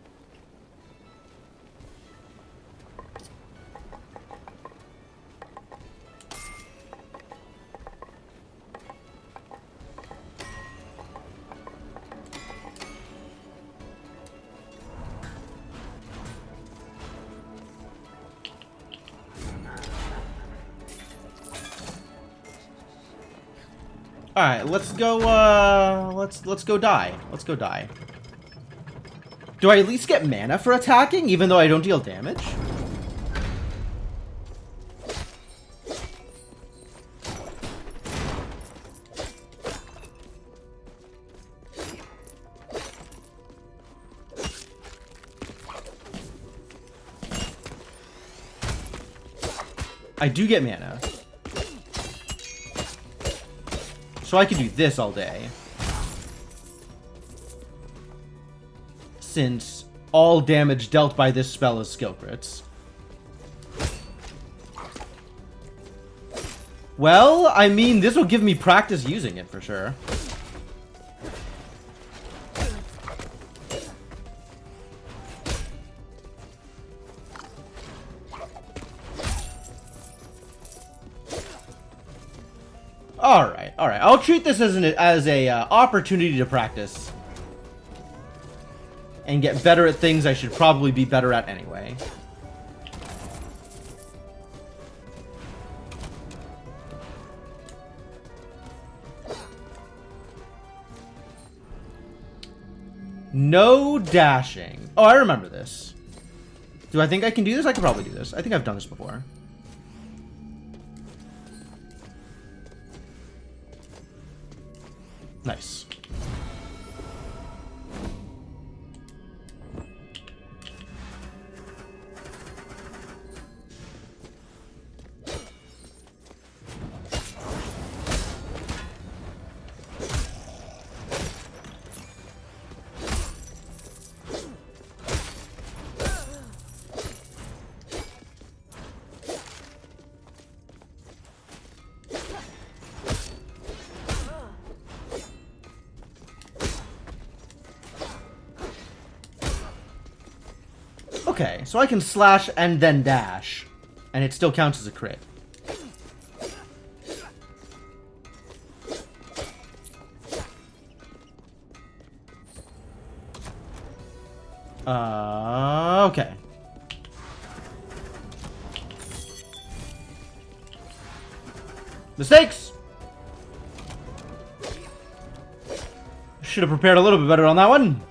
All right, let's go. Let's go die. Let's go die. Do I at least get mana for attacking, even though I don't deal damage? I do get mana. So I can do this all day. Since all damage dealt by this spell is skill crits. Well, I mean, this will give me practice using it for sure. All right. I'll treat this as a opportunity to practice and get better at things I should probably be better at anyway. No dashing. Oh, I remember this. Do I think I can do this? I could probably do this. I think I've done this before. Nice. Okay, so I can slash and then dash, and it still counts as a crit. Okay. Mistakes! Should have prepared a little bit better on that one.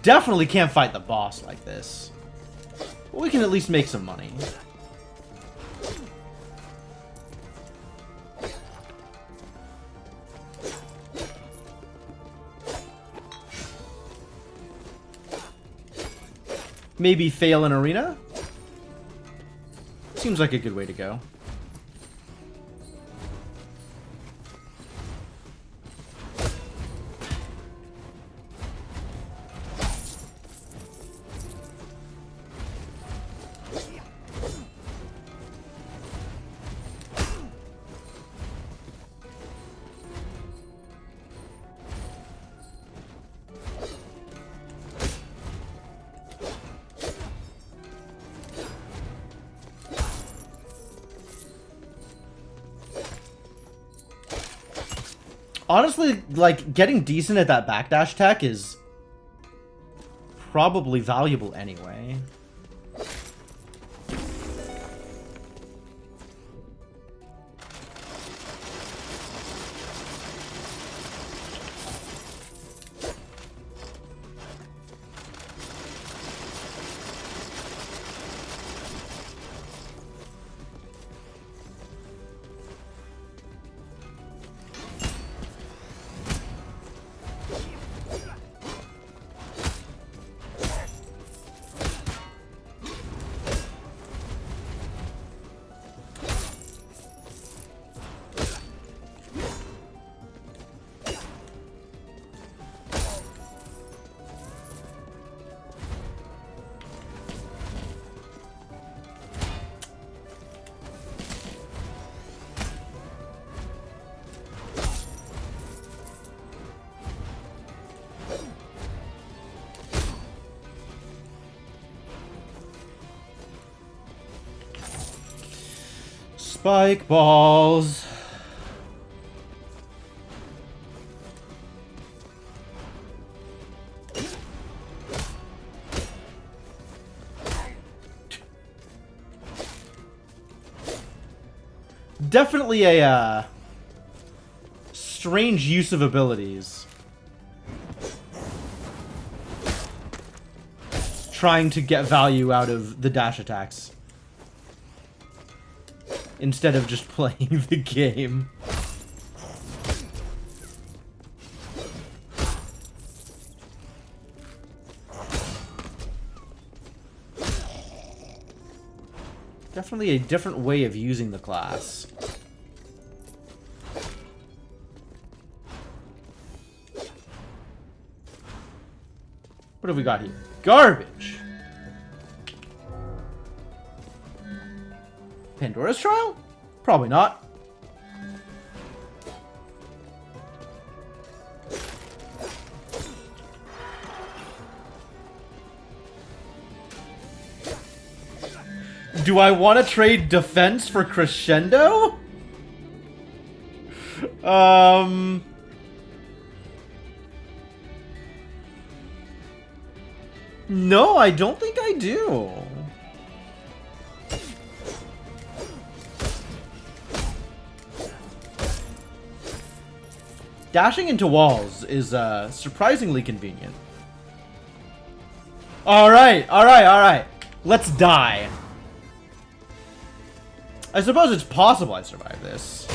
Definitely can't fight the boss like this. But we can at least make some money. Maybe fail an arena? Seems like a good way to go. Honestly, like, getting decent at that backdash tech is probably valuable anyway. Spike balls. Definitely a strange use of abilities. Trying to get value out of the dash attacks. Instead of just playing the game. Definitely a different way of using the class. What have we got here? Garbage! Pandora's Trial? Probably not. Do I want to trade defense for Crescendo? No, I don't think I do. Dashing into walls is surprisingly convenient. Alright, alright, alright. Let's die. I suppose it's possible I survive this.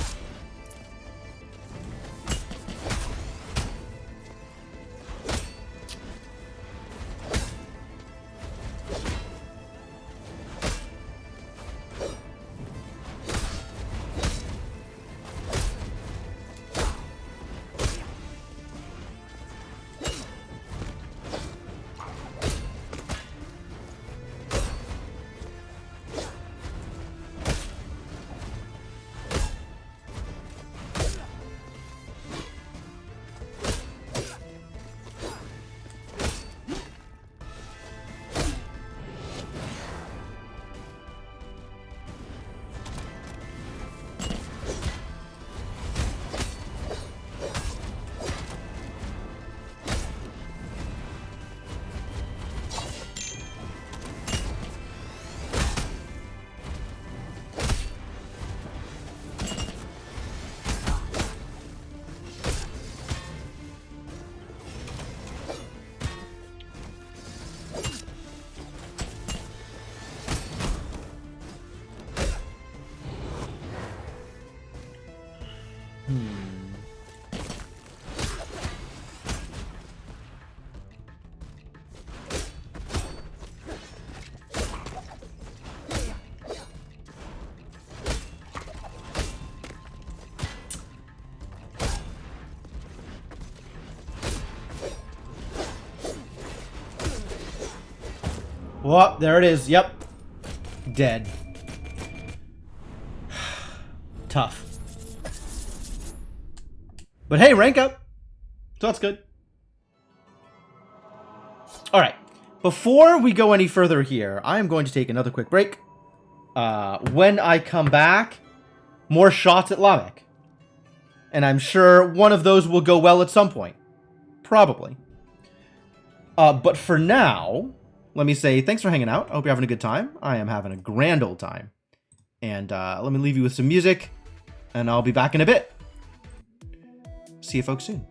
Well, there it is. Yep. Dead. Tough. But hey, rank up. So that's good. Alright. Before we go any further here, I am going to take another quick break. When I come back, more shots at Lamek. And I'm sure one of those will go well at some point. Probably. But for now, let me say thanks for hanging out. I hope you're having a good time. I am having a grand old time. And let me leave you with some music, and I'll be back in a bit. See you folks soon.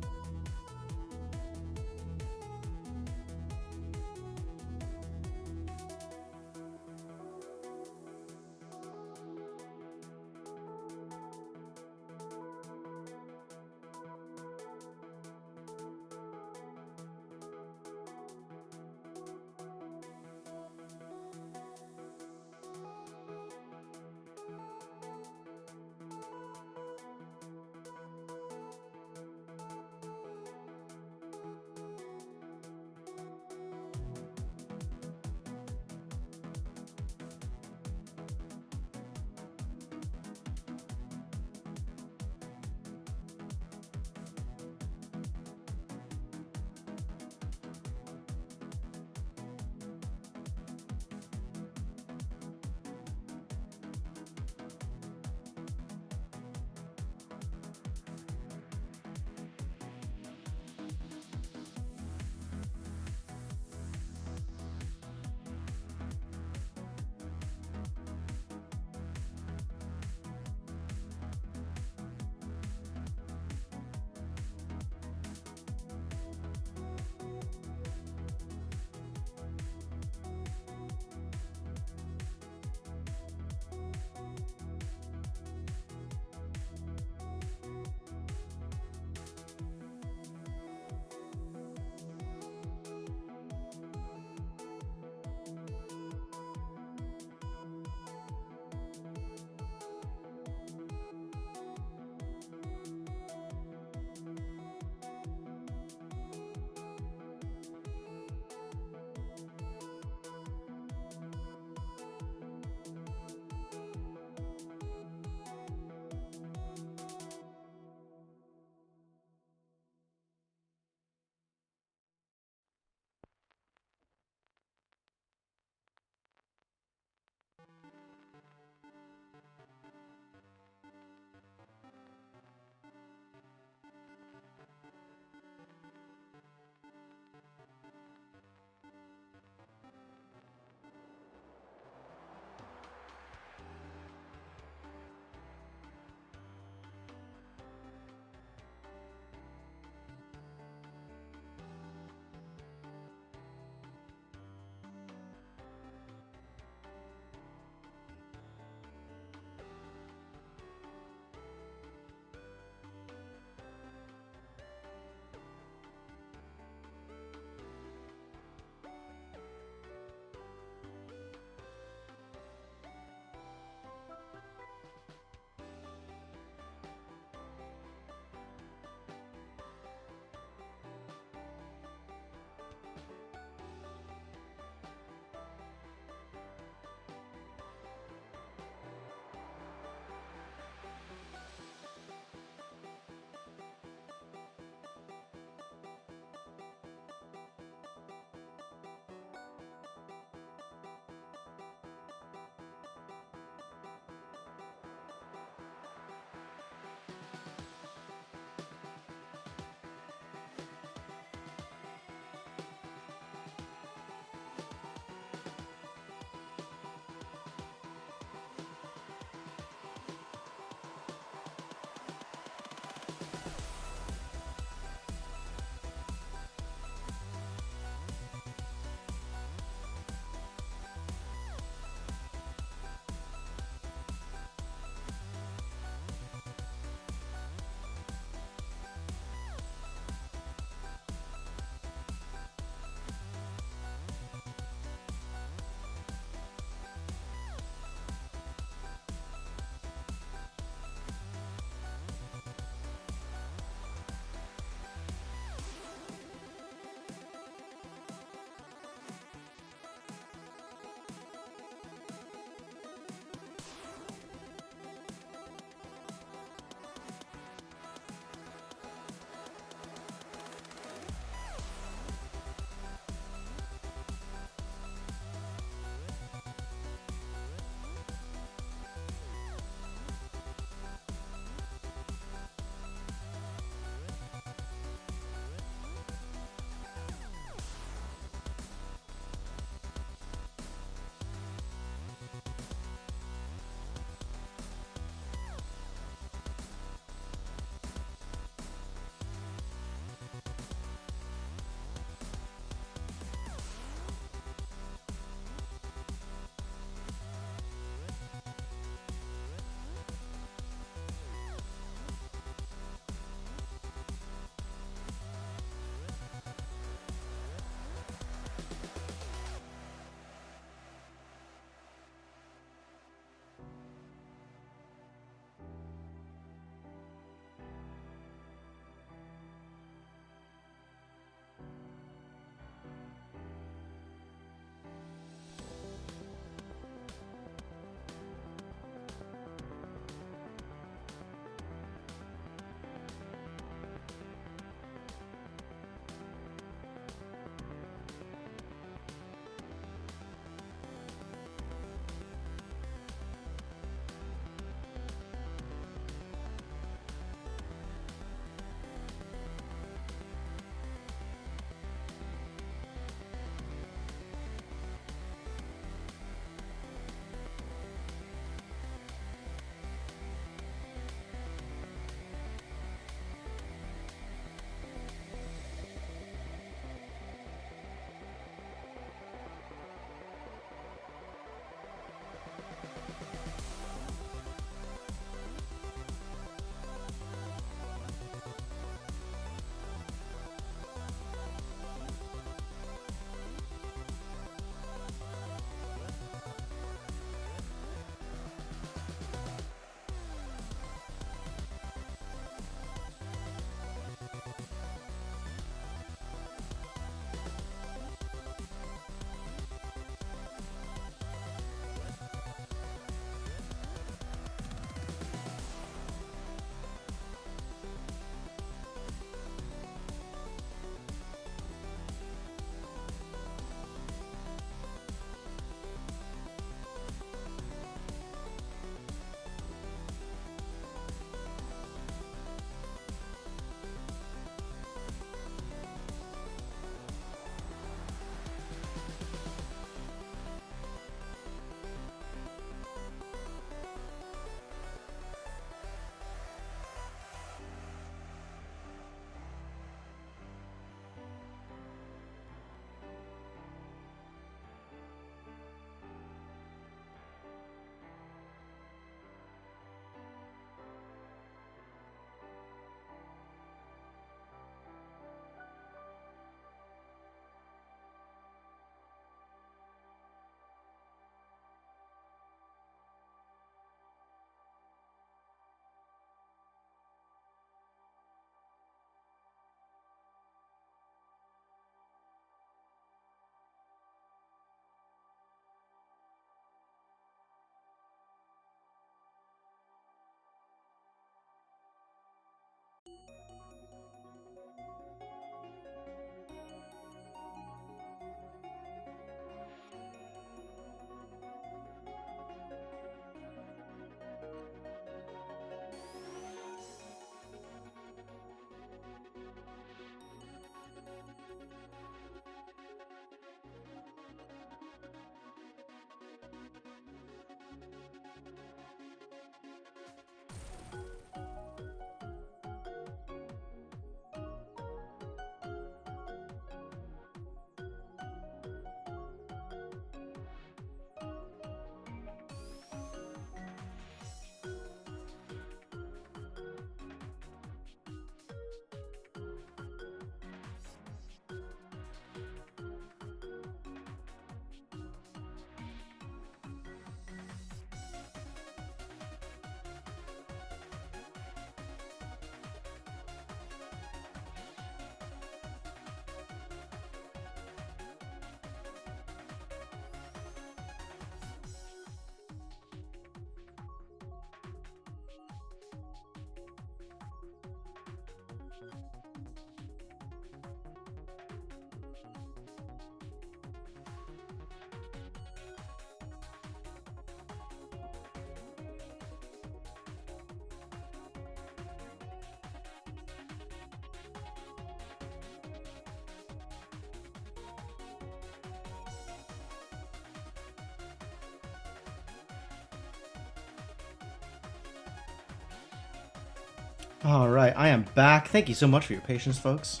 Alright, I am back. Thank you so much for your patience, folks.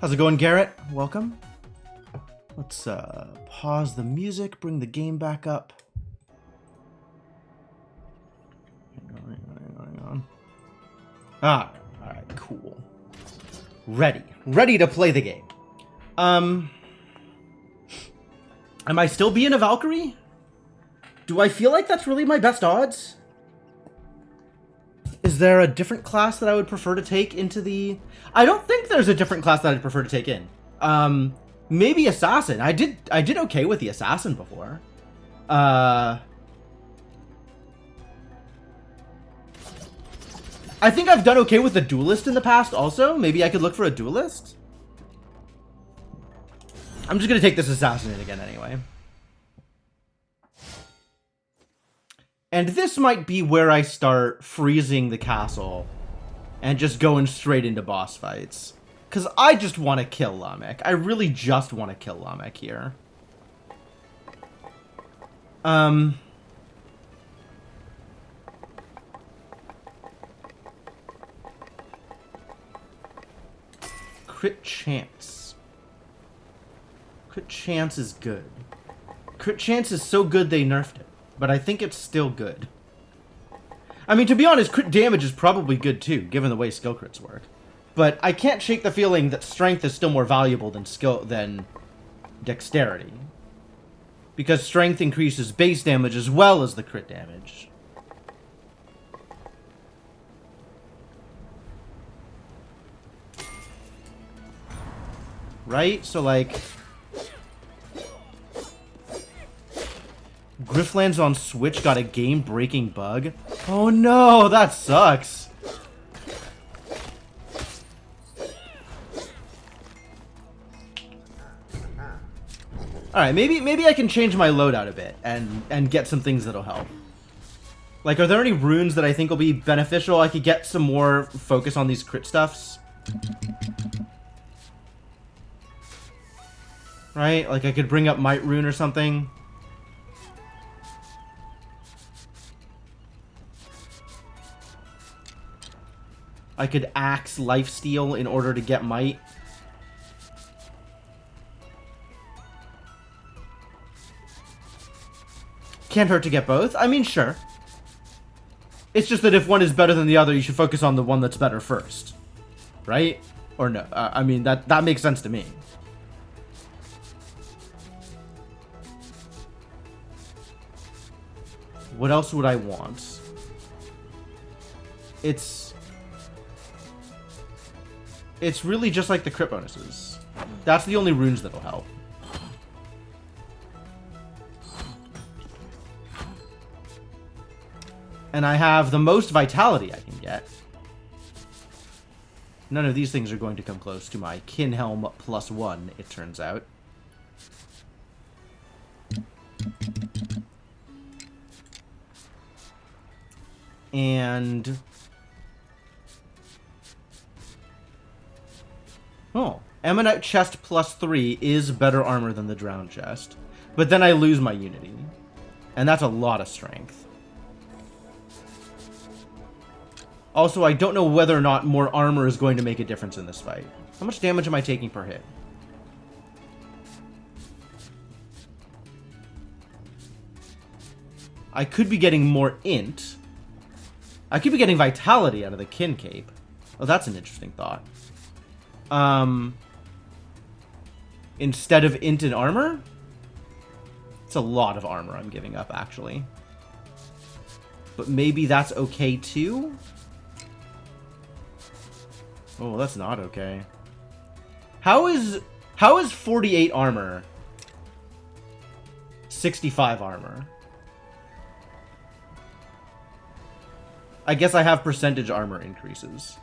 How's it going, Garrett? Welcome. Let's pause the music, bring the game back up. Hang on. Ah, alright, cool. Ready to play the game. Am I still being a Valkyrie? Do I feel like that's really my best odds? Is there a different class that I would prefer to take into the... I don't think there's a different class that I'd prefer to take in. Maybe Assassin. I did okay with the Assassin before. I think I've done okay with the Duelist in the past also. Maybe I could look for a Duelist. I'm just gonna take this Assassin in again anyway. And this might be where I start freezing the castle and just going straight into boss fights. Because I just want to kill Lamek. I really just want to kill Lamek here. Crit chance. Crit chance is good. Crit chance is so good they nerfed it. But I think it's still good. I mean, to be honest, crit damage is probably good too, given the way skill crits work. But I can't shake the feeling that strength is still more valuable than dexterity. Because strength increases base damage as well as the crit damage. Right? So like... Griftlands on Switch got a game-breaking bug. Oh no, that sucks. Alright, maybe I can change my loadout a bit and get some things that'll help. Like, are there any runes that I think will be beneficial? I could get some more focus on these crit stuffs. Right? Like, I could bring up Might Rune or something. I could axe lifesteal in order to get might. Can't hurt to get both. I mean, sure. It's just that if one is better than the other, you should focus on the one that's better first. Right? Or no? I mean, that makes sense to me. What else would I want? It's really just like the crit bonuses. That's the only runes that'll help. And I have the most vitality I can get. None of these things are going to come close to my Kinhelm +1, it turns out. And... oh, Ammonite Chest +3 is better armor than the Drowned Chest. But then I lose my Unity. And that's a lot of strength. Also, I don't know whether or not more armor is going to make a difference in this fight. How much damage am I taking per hit? I could be getting more int. I could be getting vitality out of the Kin Cape. Oh, that's an interesting thought. Instead of int and armor? It's a lot of armor I'm giving up, actually. But maybe that's okay, too? Oh, that's not okay. How is 48 armor 65 armor? I guess I have percentage armor increases.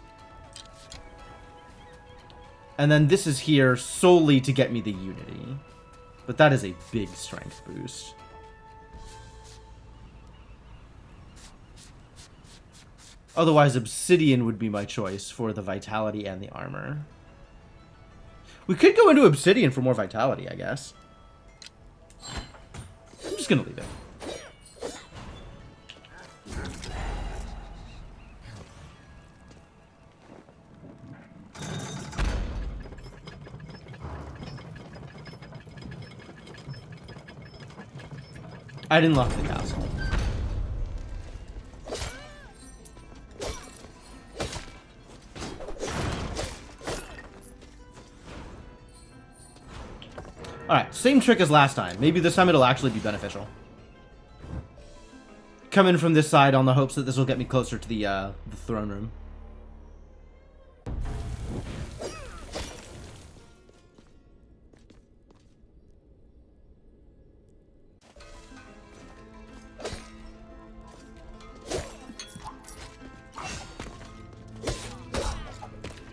And then this is here solely to get me the Unity. But that is a big strength boost. Otherwise, Obsidian would be my choice for the vitality and the armor. We could go into Obsidian for more vitality, I guess. I'm just gonna leave it. I didn't lock the castle. Alright, same trick as last time. Maybe this time it'll actually be beneficial. Come in from this side on the hopes that this will get me closer to the throne room.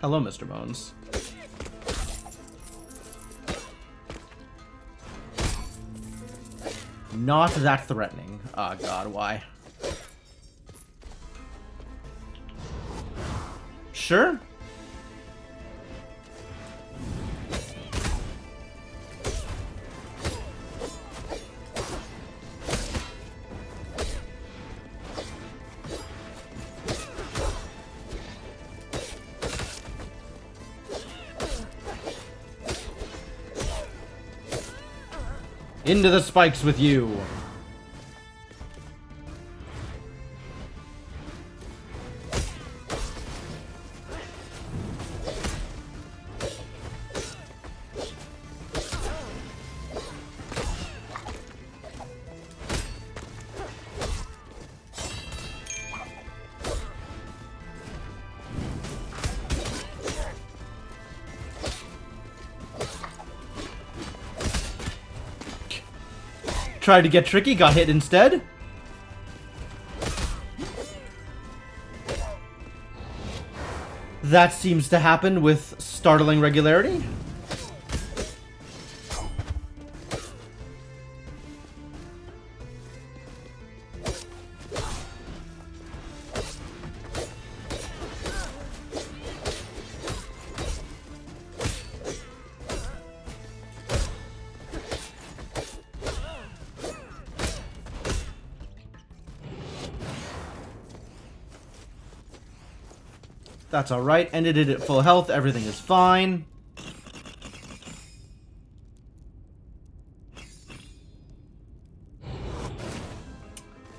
Hello, Mr. Bones. Not that threatening. Oh god, why? Sure? Into the spikes with you. Tried to get tricky, got hit instead. That seems to happen with startling regularity. That's alright. Ended it at full health. Everything is fine.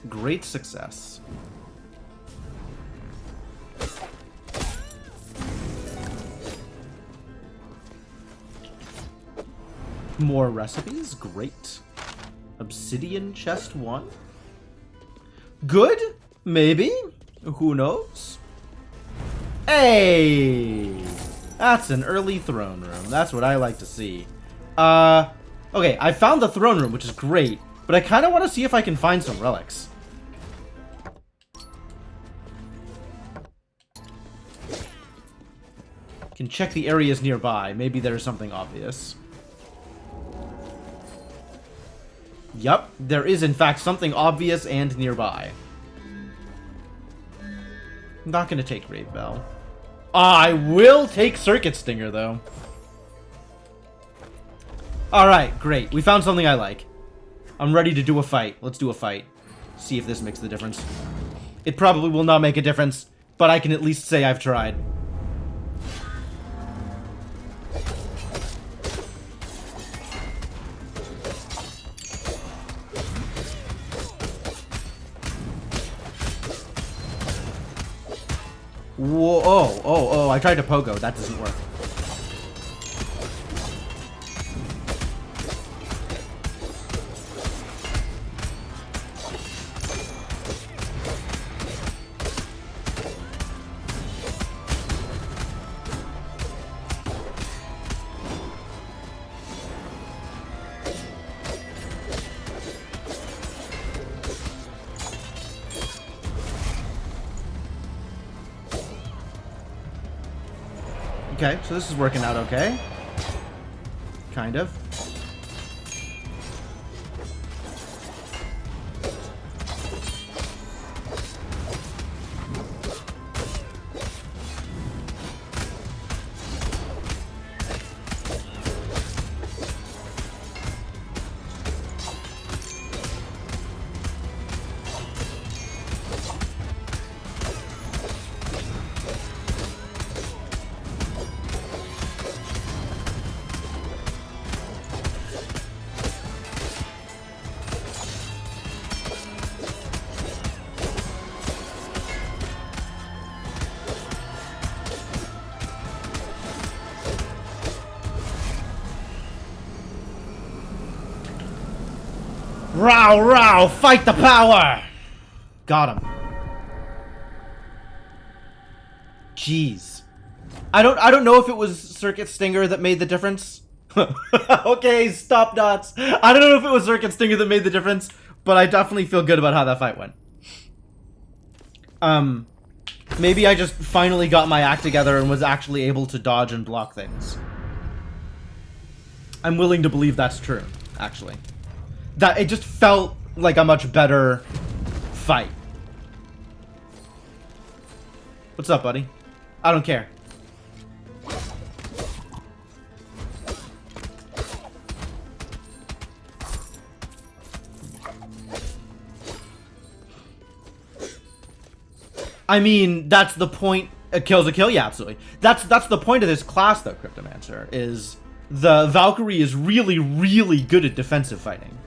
Great success. More recipes. Great. Obsidian chest 1. Good? Maybe? Who knows? Hey! That's an early throne room. That's what I like to see. Okay, I found the throne room, which is great, but I kind of want to see if I can find some relics. Can check the areas nearby. Maybe there's something obvious. Yup, there is in fact something obvious and nearby. I'm not gonna take Grave Bell. I will take Circuit Stinger, though. Alright, great. We found something I like. I'm ready to do a fight. Let's do a fight. See if this makes the difference. It probably will not make a difference, but I can at least say I've tried. Whoa, oh, I tried to pogo. That doesn't work. Okay, so this is working out okay. Kind of. Row, row, fight the power! Got him. Jeez. I don't know if it was Circuit Stinger that made the difference. Okay, stop dots. I don't know if it was Circuit Stinger that made the difference, but I definitely feel good about how that fight went. Maybe I just finally got my act together and was actually able to dodge and block things. I'm willing to believe that's true, actually. That it just felt like a much better fight. What's up, buddy? I don't care. I mean, that's the point. A kill's a kill, yeah, absolutely. That's the point of this class, though, Cryptomancer, is the Valkyrie is really, really good at defensive fighting.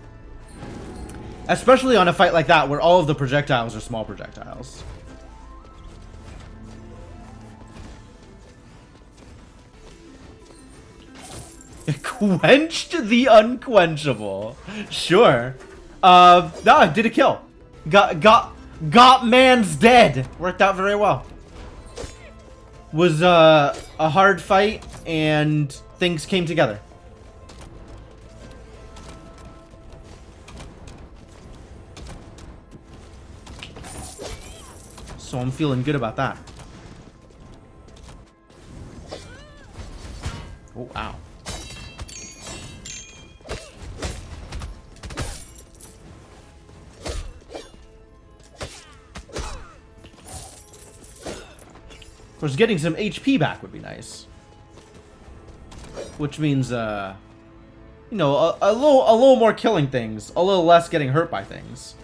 Especially on a fight like that, where all of the projectiles are small projectiles. Quenched the unquenchable. Sure. No, did a kill. Got man's dead. Worked out very well. Was a hard fight and things came together. So I'm feeling good about that. Oh, ow. Of course, getting some HP back would be nice. Which means, you know, a little more killing things, a little less getting hurt by things,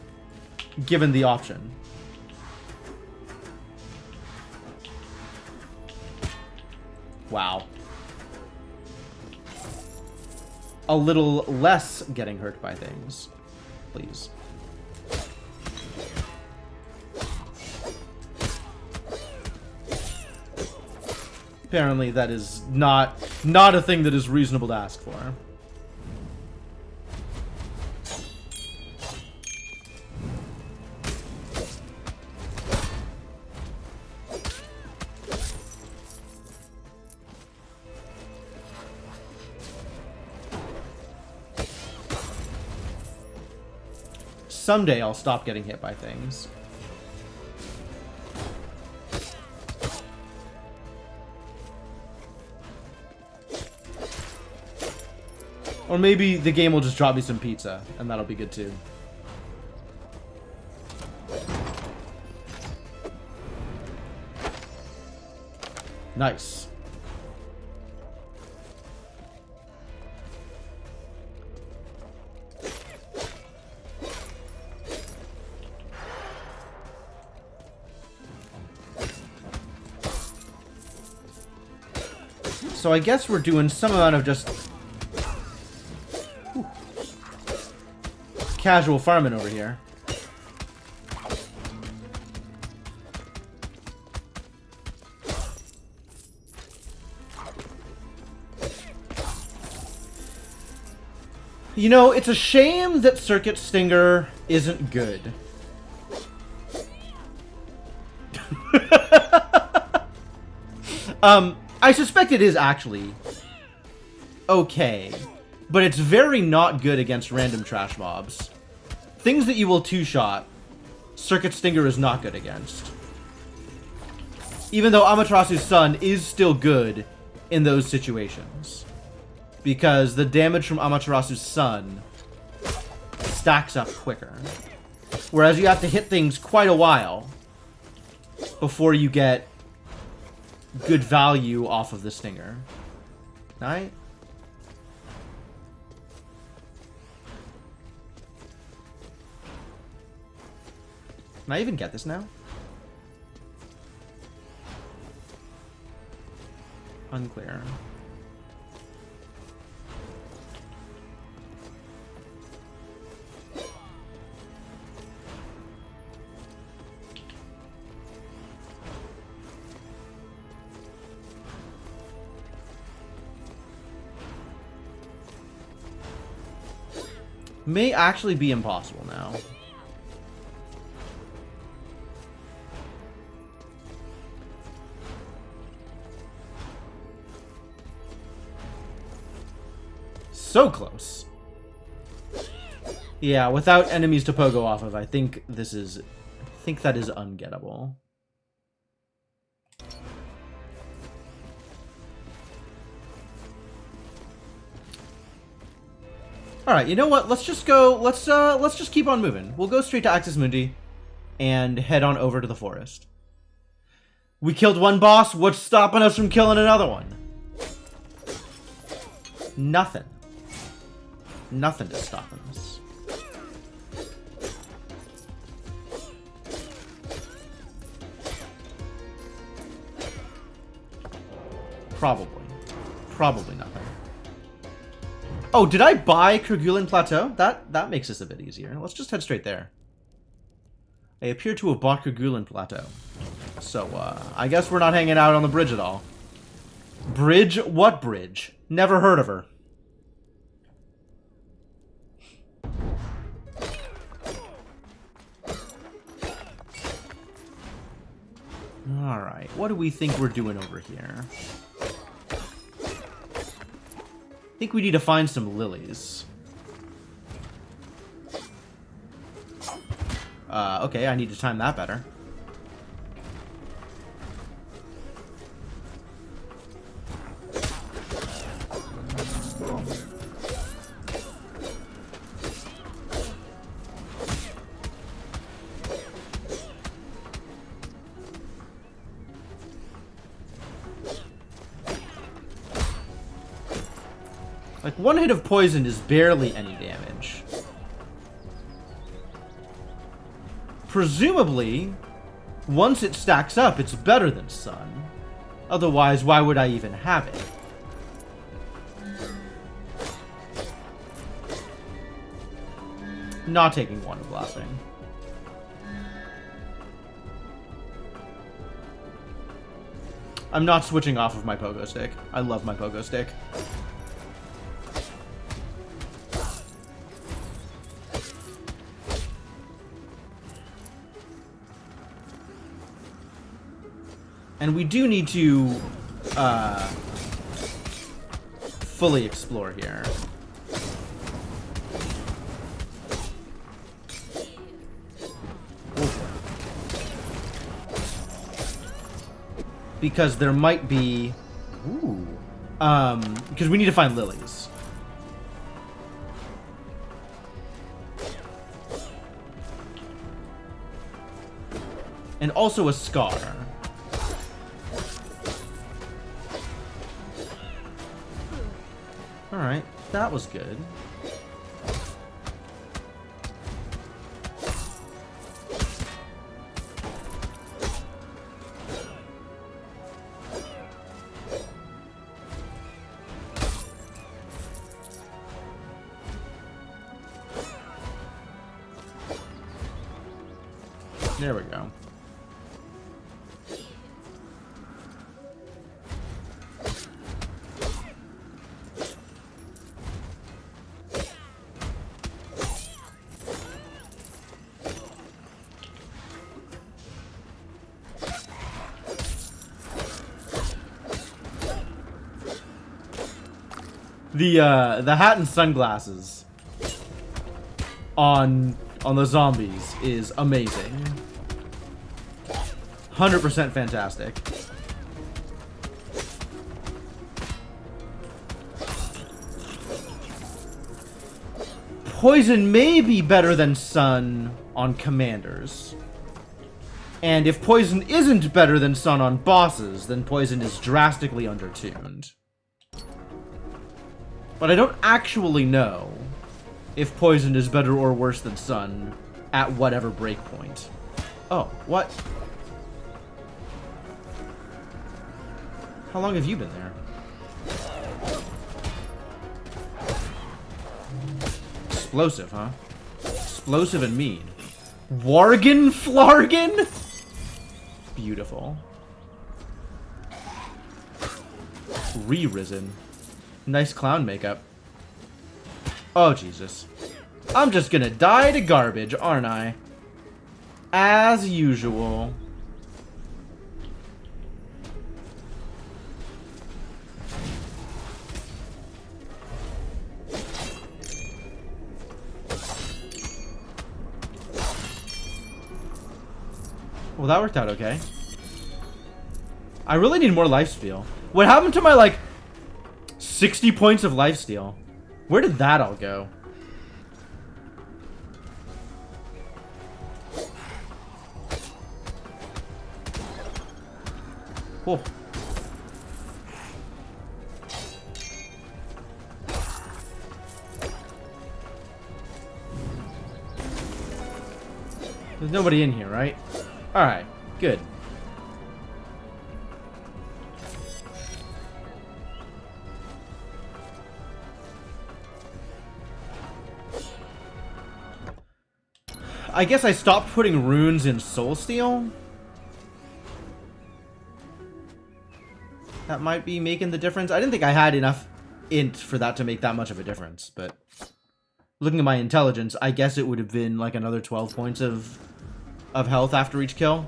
given the option. Wow. A little less getting hurt by things, please. Apparently that is not a thing that is reasonable to ask for. Someday I'll stop getting hit by things. Or maybe the game will just drop me some pizza, and that'll be good too. Nice. So I guess we're doing some amount of just casual farming over here. You know, it's a shame that Circuit Stinger isn't good. I suspect it is actually okay, but it's very not good against random trash mobs. Things that you will two-shot, Circuit Stinger is not good against. Even though Amaterasu's Sun is still good in those situations. Because the damage from Amaterasu's Sun stacks up quicker. Whereas you have to hit things quite a while before you get good value off of the Stinger. Right? Can I even get this now? Unclear. May actually be impossible now. So close. Yeah, without enemies to pogo off of, I think this is... I think that is ungettable. Alright, you know what? Let's just go... Let's just keep on moving. We'll go straight to Axis Mundi and head on over to the forest. We killed one boss. What's stopping us from killing another one? Nothing. Nothing is stopping us. Probably. Probably nothing. Oh, did I buy Kerguelen Plateau? That makes this a bit easier. Let's just head straight there. I appear to have bought Kerguelen Plateau. So, I guess we're not hanging out on the bridge at all. Bridge? What bridge? Never heard of her. Alright, what do we think we're doing over here? I think we need to find some lilies. Okay, I need to time that better. Like, one hit of poison is barely any damage. Presumably, once it stacks up, it's better than Sun. Otherwise, why would I even have it? Not taking one of blasting. I'm not switching off of my pogo stick. I love my pogo stick. And we do need to fully explore here. Because there might be... Ooh. Because we need to find lilies. And also a scar. Alright, that was good. There we go. The hat and sunglasses on the zombies is amazing. 100% fantastic. Poison may be better than Sun on commanders. And if poison isn't better than Sun on bosses, then poison is drastically undertuned. But I don't actually know if poison is better or worse than Sun at whatever breakpoint. Oh, what? How long have you been there? Explosive, huh? Explosive and mean. Wargan Flargan? Beautiful. Re-risen. Nice clown makeup. Oh, Jesus. I'm just gonna die to garbage, aren't I? As usual. Well, that worked out okay. I really need more lifesteal. What happened to my, like, 60 points of lifesteal? Where did that all go? Oh. There's nobody in here, right? Alright, good. I guess I stopped putting runes in Soulsteel. That might be making the difference. I didn't think I had enough int for that to make that much of a difference, but looking at my intelligence, I guess it would have been like another 12 points of health after each kill,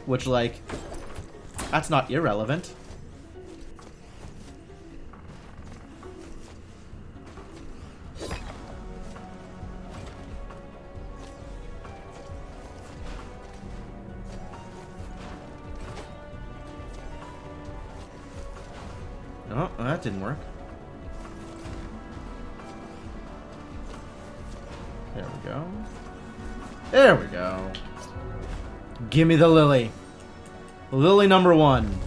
which, like, that's not irrelevant. Oh, that didn't work. There we go. There we go. Give me the lily. Lily number 1.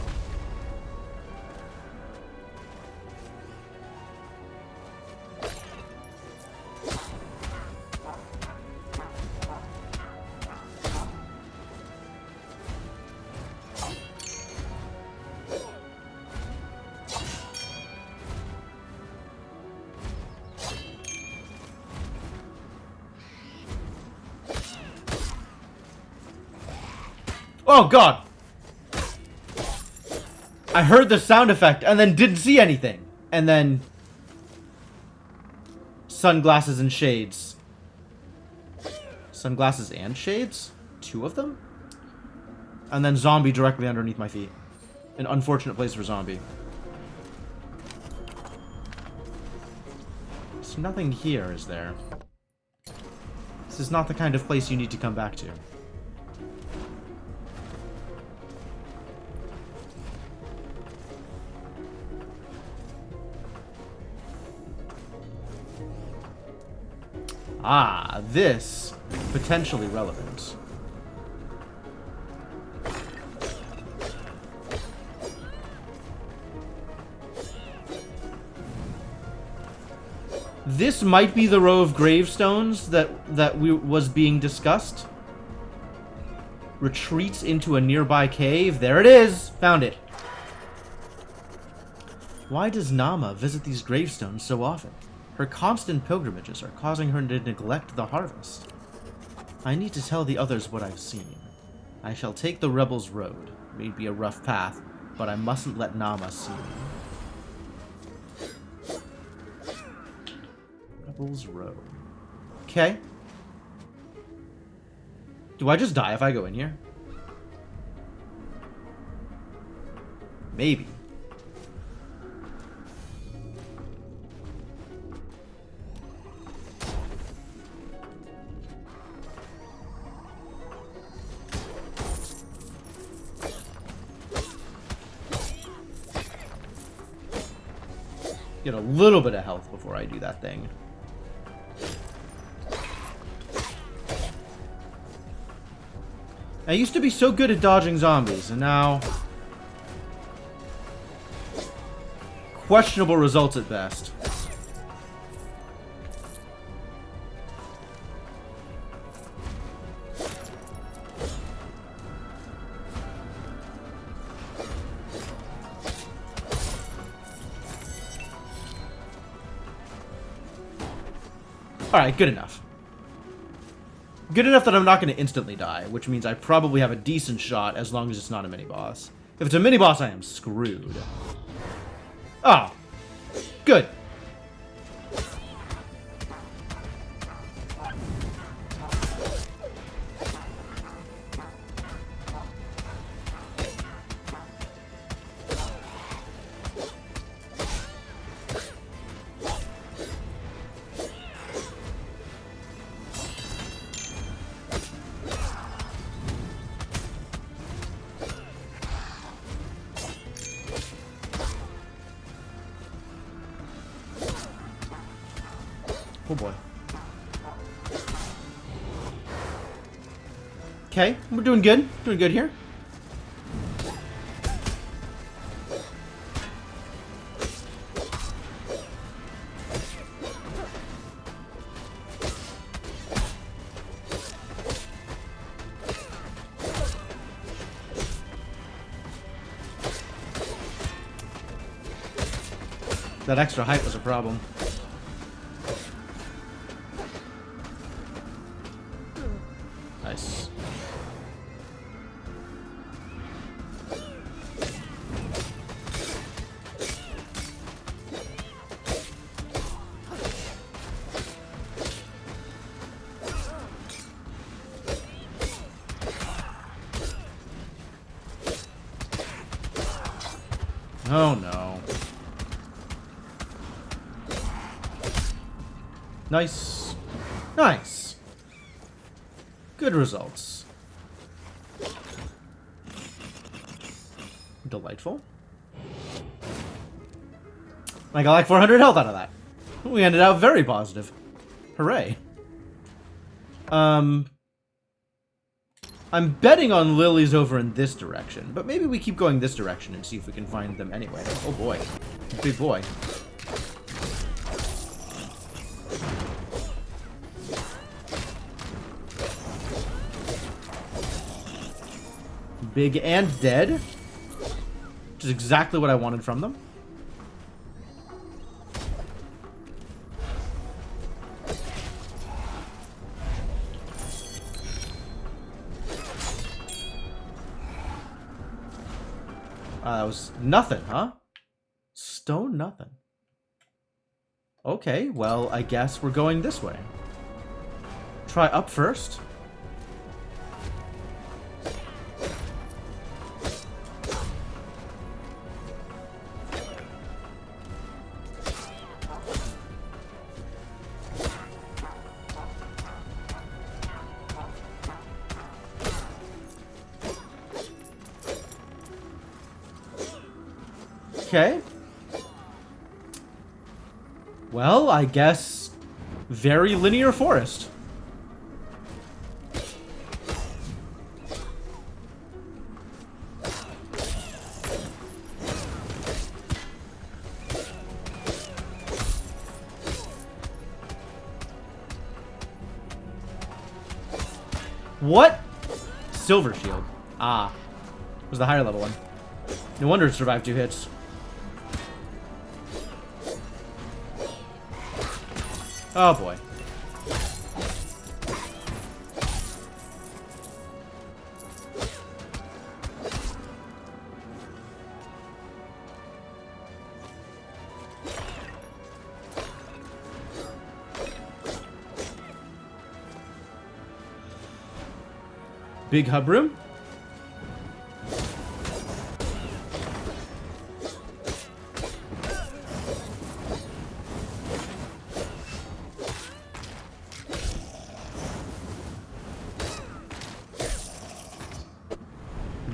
Oh god! I heard the sound effect and then didn't see anything. And then sunglasses and shades. Sunglasses and shades? 2 of them? And then zombie directly underneath my feet. An unfortunate place for zombie. There's nothing here, is there? This is not the kind of place you need to come back to. Ah, this potentially relevant. This might be the row of gravestones that was being discussed. Retreats into a nearby cave. There it is. Found it. Why does Nama visit these gravestones so often? Her constant pilgrimages are causing her to neglect the harvest. I need to tell the others what I've seen. I shall take the Rebels' Road. It may be a rough path, but I mustn't let Nama see me. Rebels' Road. Okay. Do I just die if I go in here? Maybe. Get a little bit of health before I do that thing. I used to be so good at dodging zombies, and now... questionable results at best. Alright, good enough. Good enough that I'm not going to instantly die, which means I probably have a decent shot as long as it's not a mini-boss. If it's a mini-boss, I am screwed. Oh. Good. Oh boy. Okay, we're doing good. Doing good here. That extra height was a problem. Nice. Oh no. Nice. Nice. Good results. Delightful. I got like 400 health out of that. We ended up very positive. Hooray. I'm betting on lilies over in this direction, but maybe we keep going this direction and see if we can find them anyway. Oh boy. Big boy. Big and dead. Which is exactly what I wanted from them. That was nothing, huh? Stone nothing. Okay, well, I guess we're going this way. Try up first. Okay. Well, I guess very linear forest. What? Silver shield. Ah. It was the higher level one. No wonder it survived 2 hits. Oh boy. Big hub room.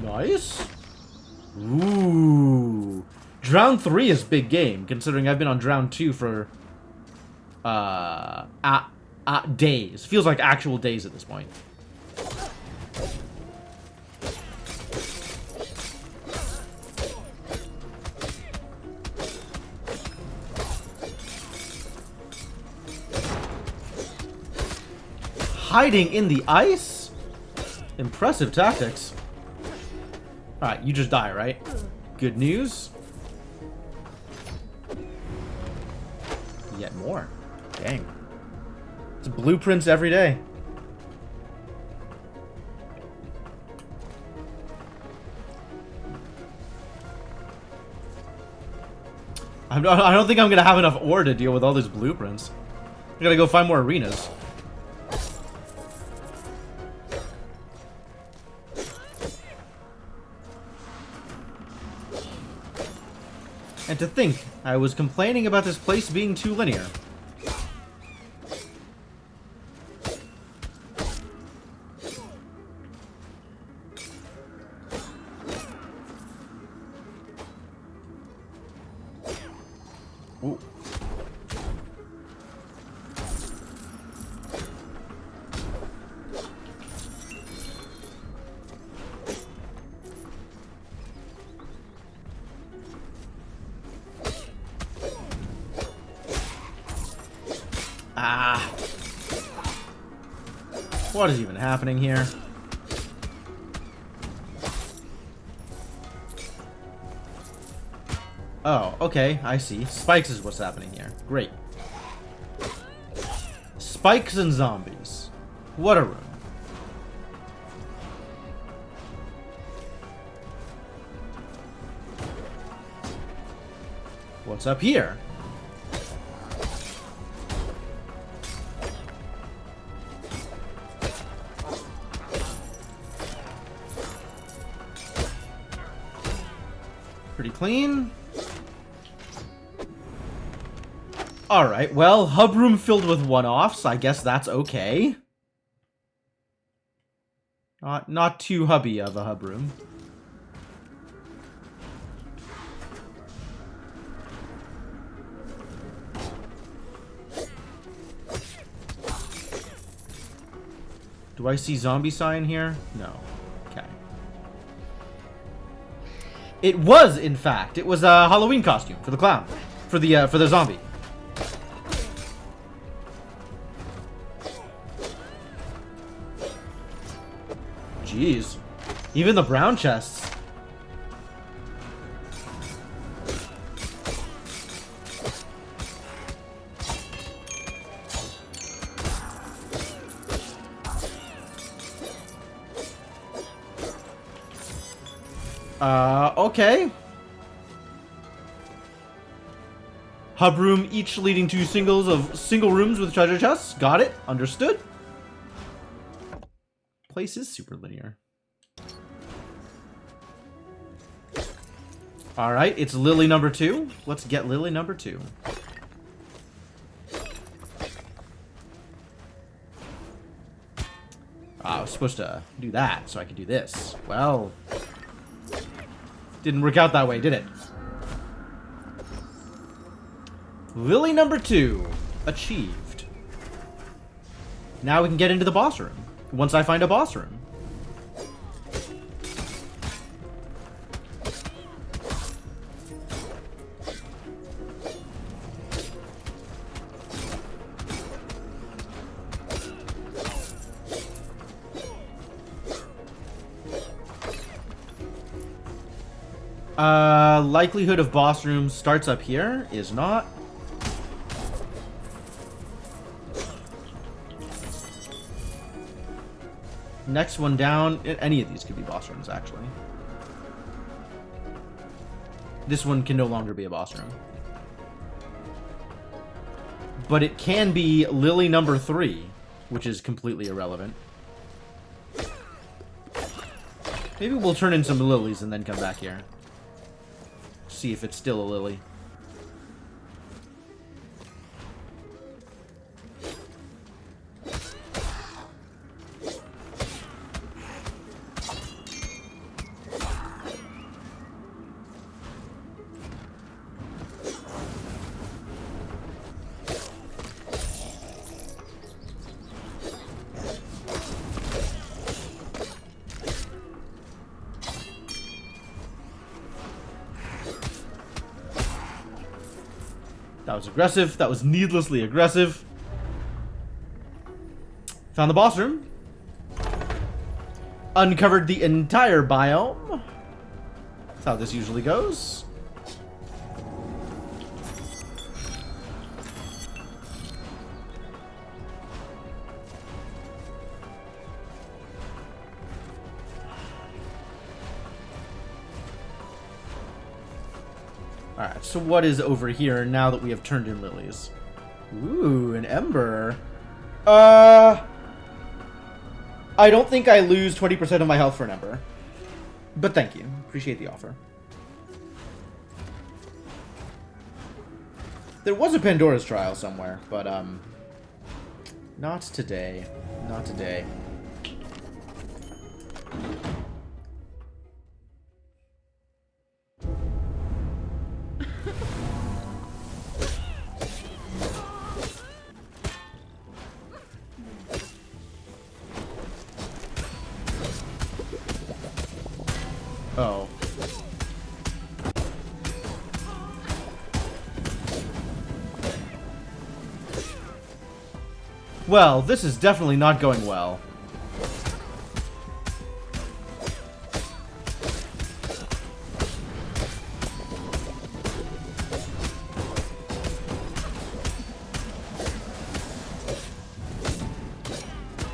Nice. Ooh. Drown 3 is big game, considering I've been on Drown 2 for days. Feels like actual days at this point. Hiding in the ice? Impressive tactics. Alright, you just die, right? Good news. Yet more. Dang. It's blueprints every day. I don't think I'm gonna have enough ore to deal with all these blueprints. I gotta go find more arenas. And to think, I was complaining about this place being too linear. Ooh. What is even happening here? Oh, okay, I see. Spikes is what's happening here. Great. Spikes and zombies. What a room. What's up here? Pretty clean. Alright, well, hub room filled with one-offs. I guess that's okay. Not too hubby of a hub room. Do I see zombie sign here? No. Okay. It was, in fact. It was a Halloween costume for the clown. For the zombie. Jeez. Even the brown chests. Okay. Hub room, each leading to single rooms with treasure chests. Got it. Understood. Place is super linear. Alright, it's Lily number 2. Let's get Lily number 2. I was supposed to do that so I could do this. Well, didn't work out that way, did it? Lily number 2. Achieved. Now we can get into the boss room. Once I find a boss room. Likelihood of boss room starts up here. Is not. Next one down. Any of these could be boss rooms, actually. This one can no longer be a boss room. But it can be Lily number 3, which is completely irrelevant. Maybe we'll turn in some lilies and then come back here. See if it's still a lily. That was aggressive. That was needlessly aggressive. Found the boss room. Uncovered the entire biome. That's how this usually goes. Alright, so what is over here now that we have turned in lilies? Ooh, an ember. I don't think I lose 20% of my health for an ember. But thank you. Appreciate the offer. There was a Pandora's Trial somewhere, but, not today. Not today. Oh. Well, this is definitely not going well.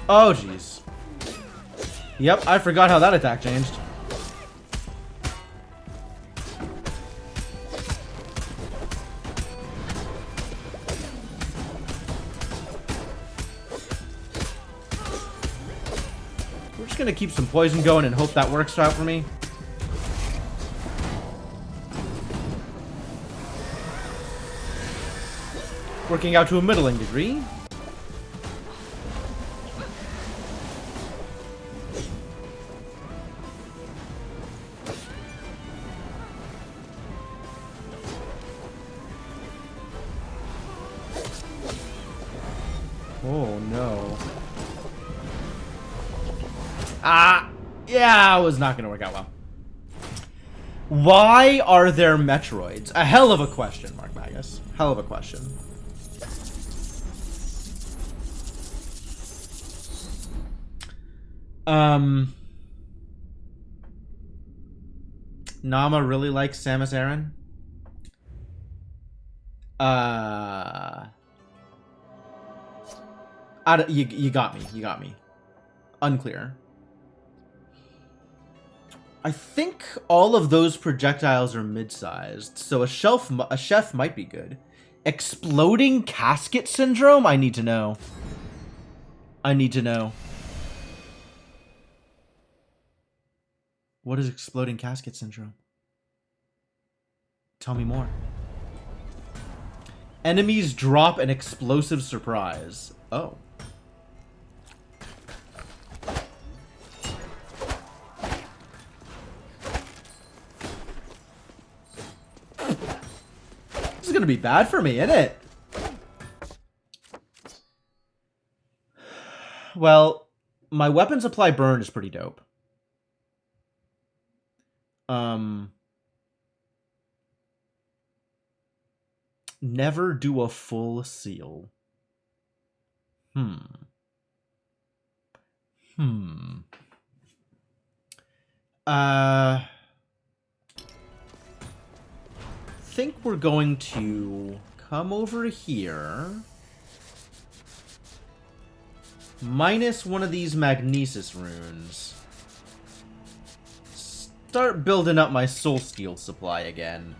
Oh, jeez. Yep, I forgot how that attack changed. We're just gonna keep some poison going and hope that works out for me. Working out to a middling degree. Oh no. Yeah, it was not gonna work out well. Why are there Metroids? A hell of a question, Mark Magus. Hell of a question. Nama really likes Samus Aran. You got me. You got me. Unclear. I think all of those projectiles are mid-sized, so a chef might be good. Exploding casket syndrome? I need to know. I need to know. What is exploding casket syndrome? Tell me more. Enemies drop an explosive surprise. Oh. This is gonna be bad for me, isn't it? Well, my weapon supply burn is pretty dope. Never do a full seal. Think we're going to come over here. Minus one of these Magnesis runes. Start building up my Soul Steel supply again.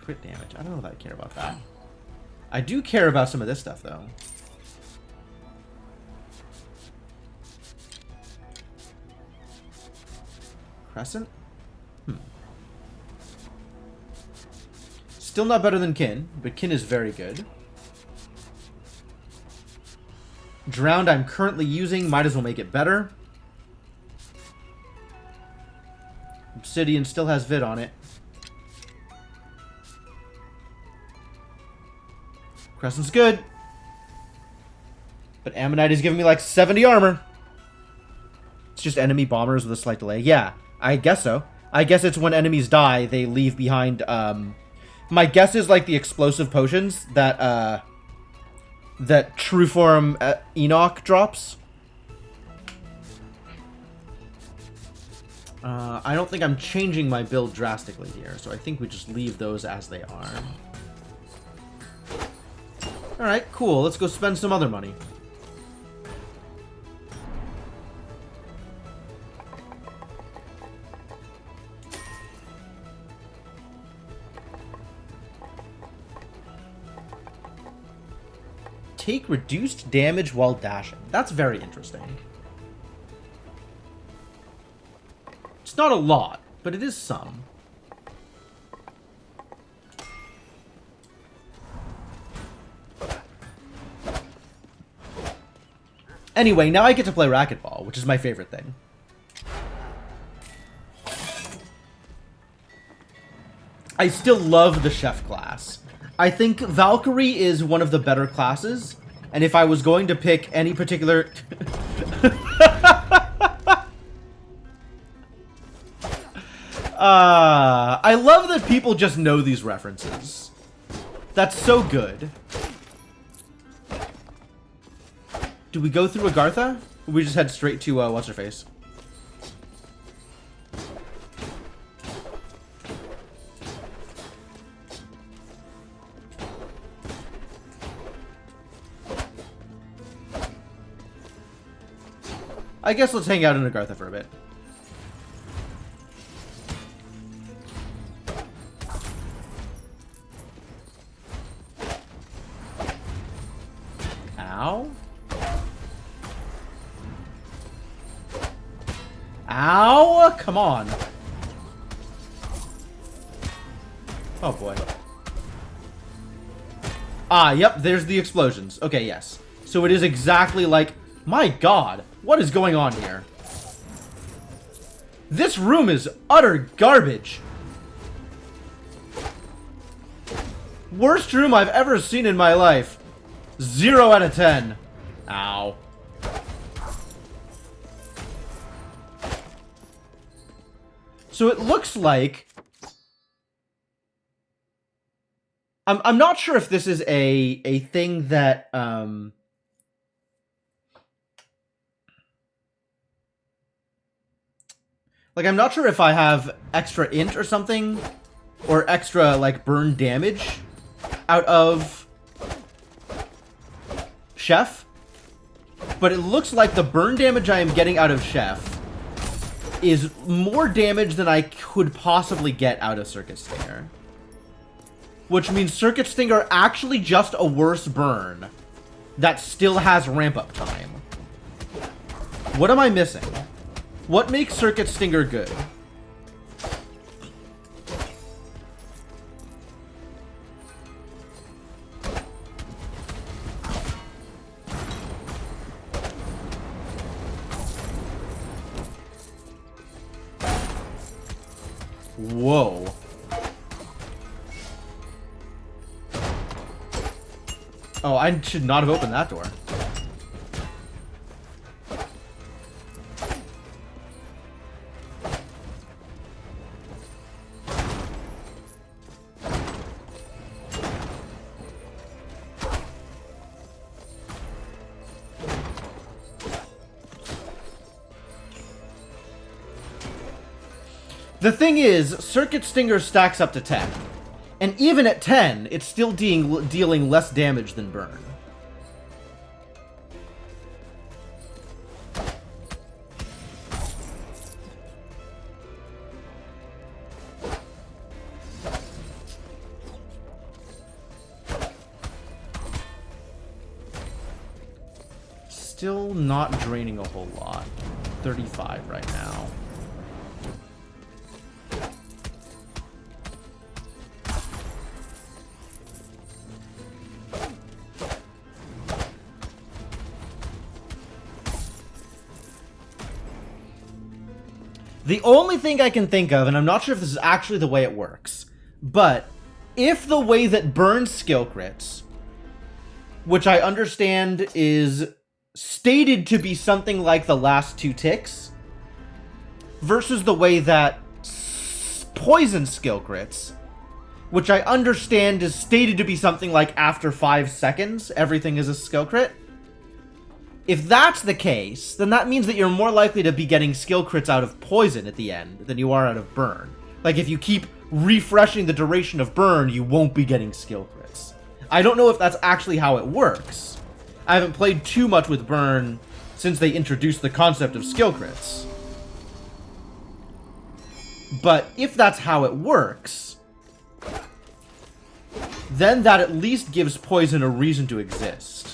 Crit damage. I don't know that I care about that. I do care about some of this stuff, though. Crescent? Still not better than Kin, but Kin is very good. Drowned I'm currently using. Might as well make it better. Obsidian still has Vid on it. Crescent's good. But Ammonite is giving me like 70 armor. It's just enemy bombers with a slight delay. Yeah, I guess so. I guess it's when enemies die, they leave behind, my guess is like the explosive potions that, that True Form Enoch drops. I don't think I'm changing my build drastically here, so I think we just leave those as they are. Alright, cool. Let's go spend some other money. Take reduced damage while dashing. That's very interesting. It's not a lot, but it is some. Anyway, now I get to play racquetball, which is my favorite thing. I still love the chef class. I think Valkyrie is one of the better classes, and if I was going to pick any particular... I love that people just know these references. That's so good. Do we go through Agartha? Or we just head straight to, what's-her-face? I guess let's hang out in Agartha for a bit. Ow. Ow! Come on. Oh boy. Ah, yep, there's the explosions. Okay, yes. So it is exactly like... My god, what is going on here? This room is utter garbage. Worst room I've ever seen in my life. 0 out of 10. Ow. So it looks like... I'm not sure if this is a thing that, like, I'm not sure if I have extra int or something, or extra, like, burn damage out of Chef, but it looks like the burn damage I am getting out of Chef is more damage than I could possibly get out of Circuit Stinger. Which means Circuit Stinger actually just a worse burn that still has ramp-up time. What am I missing? What makes Circuit Stinger good? Whoa. Oh, I should not have opened that door. The thing is, Circuit Stinger stacks up to 10. And even at 10, it's still dealing less damage than burn. Still not draining a whole lot. 35 right now. The only thing I can think of, and I'm not sure if this is actually the way it works, but if the way that burn skill crits, which I understand is stated to be something like the last 2 ticks, versus the way that poison skill crits, which I understand is stated to be something like after 5 seconds, everything is a skill crit. If that's the case, then that means that you're more likely to be getting skill crits out of poison at the end than you are out of burn. Like, if you keep refreshing the duration of burn, you won't be getting skill crits. I don't know if that's actually how it works. I haven't played too much with burn since they introduced the concept of skill crits. But if that's how it works, then that at least gives poison a reason to exist.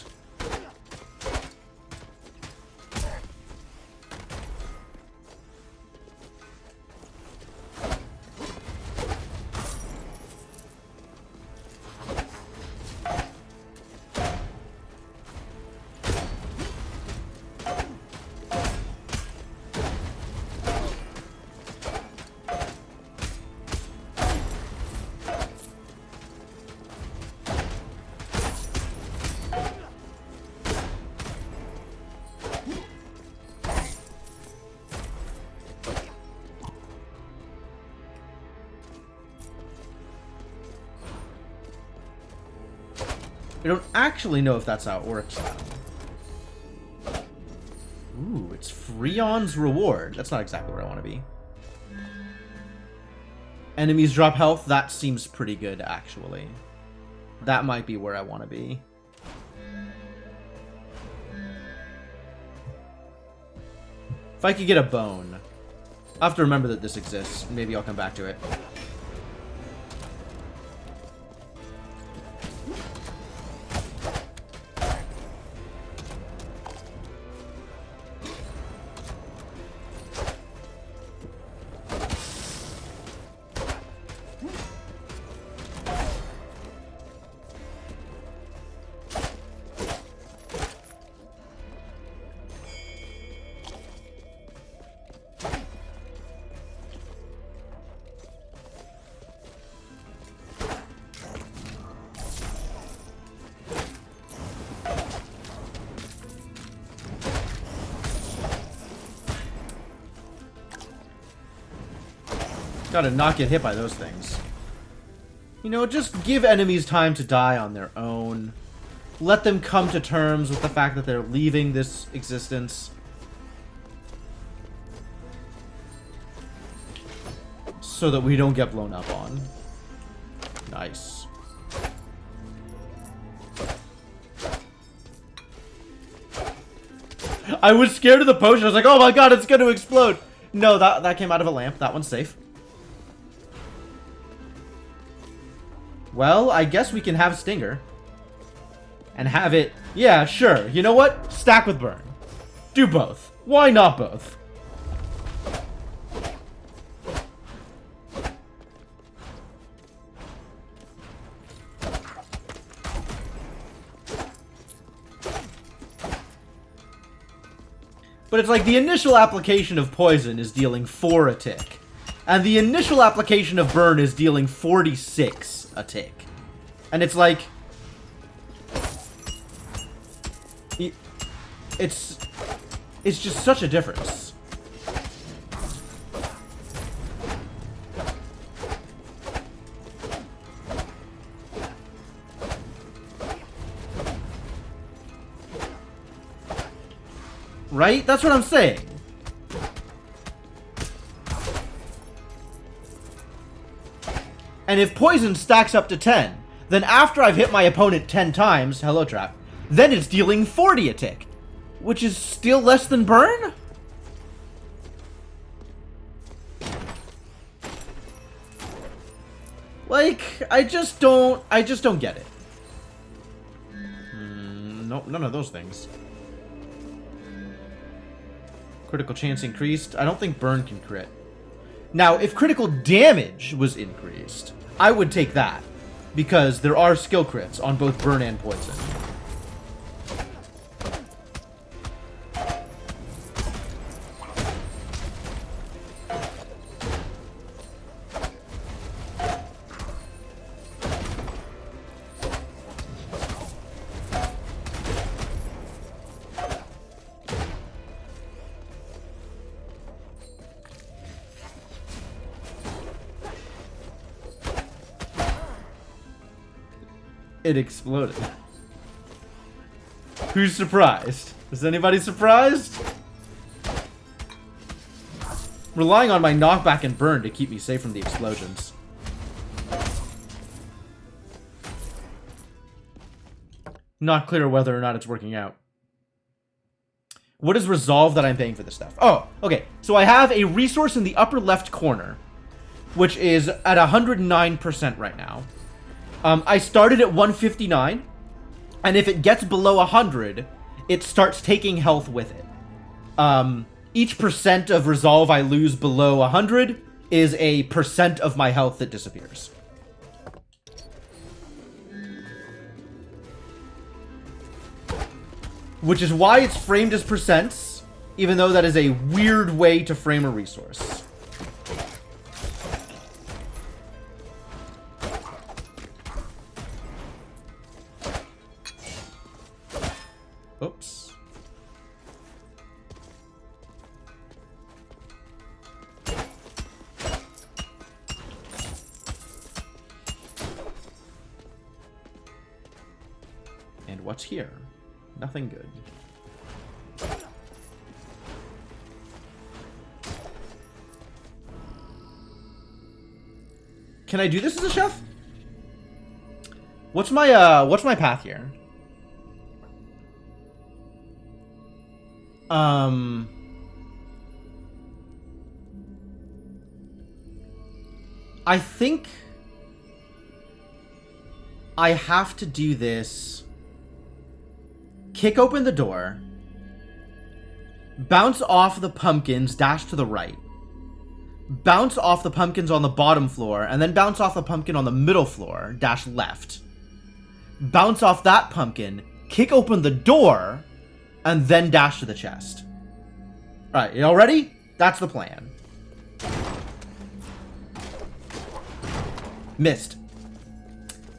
I don't actually know if that's how it works now. Ooh, it's Freon's reward. That's not exactly where I want to be. Enemies drop health. That seems pretty good, actually. That might be where I want to be. If I could get a bone. I'll have to remember that this exists. Maybe I'll come back to it. Gotta not get hit by those things. You know, just give enemies time to die on their own. Let them come to terms with the fact that they're leaving this existence. So that we don't get blown up on. Nice. I was scared of the potion. I was like, oh my god, it's gonna explode. No, that came out of a lamp. That one's safe. Well, I guess we can have Stinger. And have it... Yeah, sure. You know what? Stack with Burn. Do both. Why not both? But it's like the initial application of poison is dealing 4 a tick. And the initial application of burn is dealing 46 a tick. And it's like... It's just such a difference. Right? That's what I'm saying. And if poison stacks up to 10, then after I've hit my opponent 10 times, hello trap, then it's dealing 40 a tick, which is still less than burn? Like, I just don't get it. Nope, none of those things. Critical chance increased. I don't think burn can crit. Now, if critical damage was increased, I would take that. Because there are skill crits on both burn and poison. It exploded. Who's surprised? Is anybody surprised? Relying on my knockback and burn to keep me safe from the explosions. Not clear whether or not it's working out. What is resolve that I'm paying for this stuff? Oh, okay. So I have a resource in the upper left corner, which is at 109% right now. I started at 159, and if it gets below 100, it starts taking health with it. Each percent of resolve I lose below 100 is a percent of my health that disappears. Which is why it's framed as percents, even though that is a weird way to frame a resource. Oops. And what's here? Nothing good. Can I do this as a chef? What's my path here? I think I have to do this. Kick open the door. Bounce off the pumpkins, dash to the right. Bounce off the pumpkins on the bottom floor, and then bounce off the pumpkin on the middle floor, dash left. Bounce off that pumpkin, kick open the door, and then dash to the chest. Alright, you all ready? That's the plan. Missed.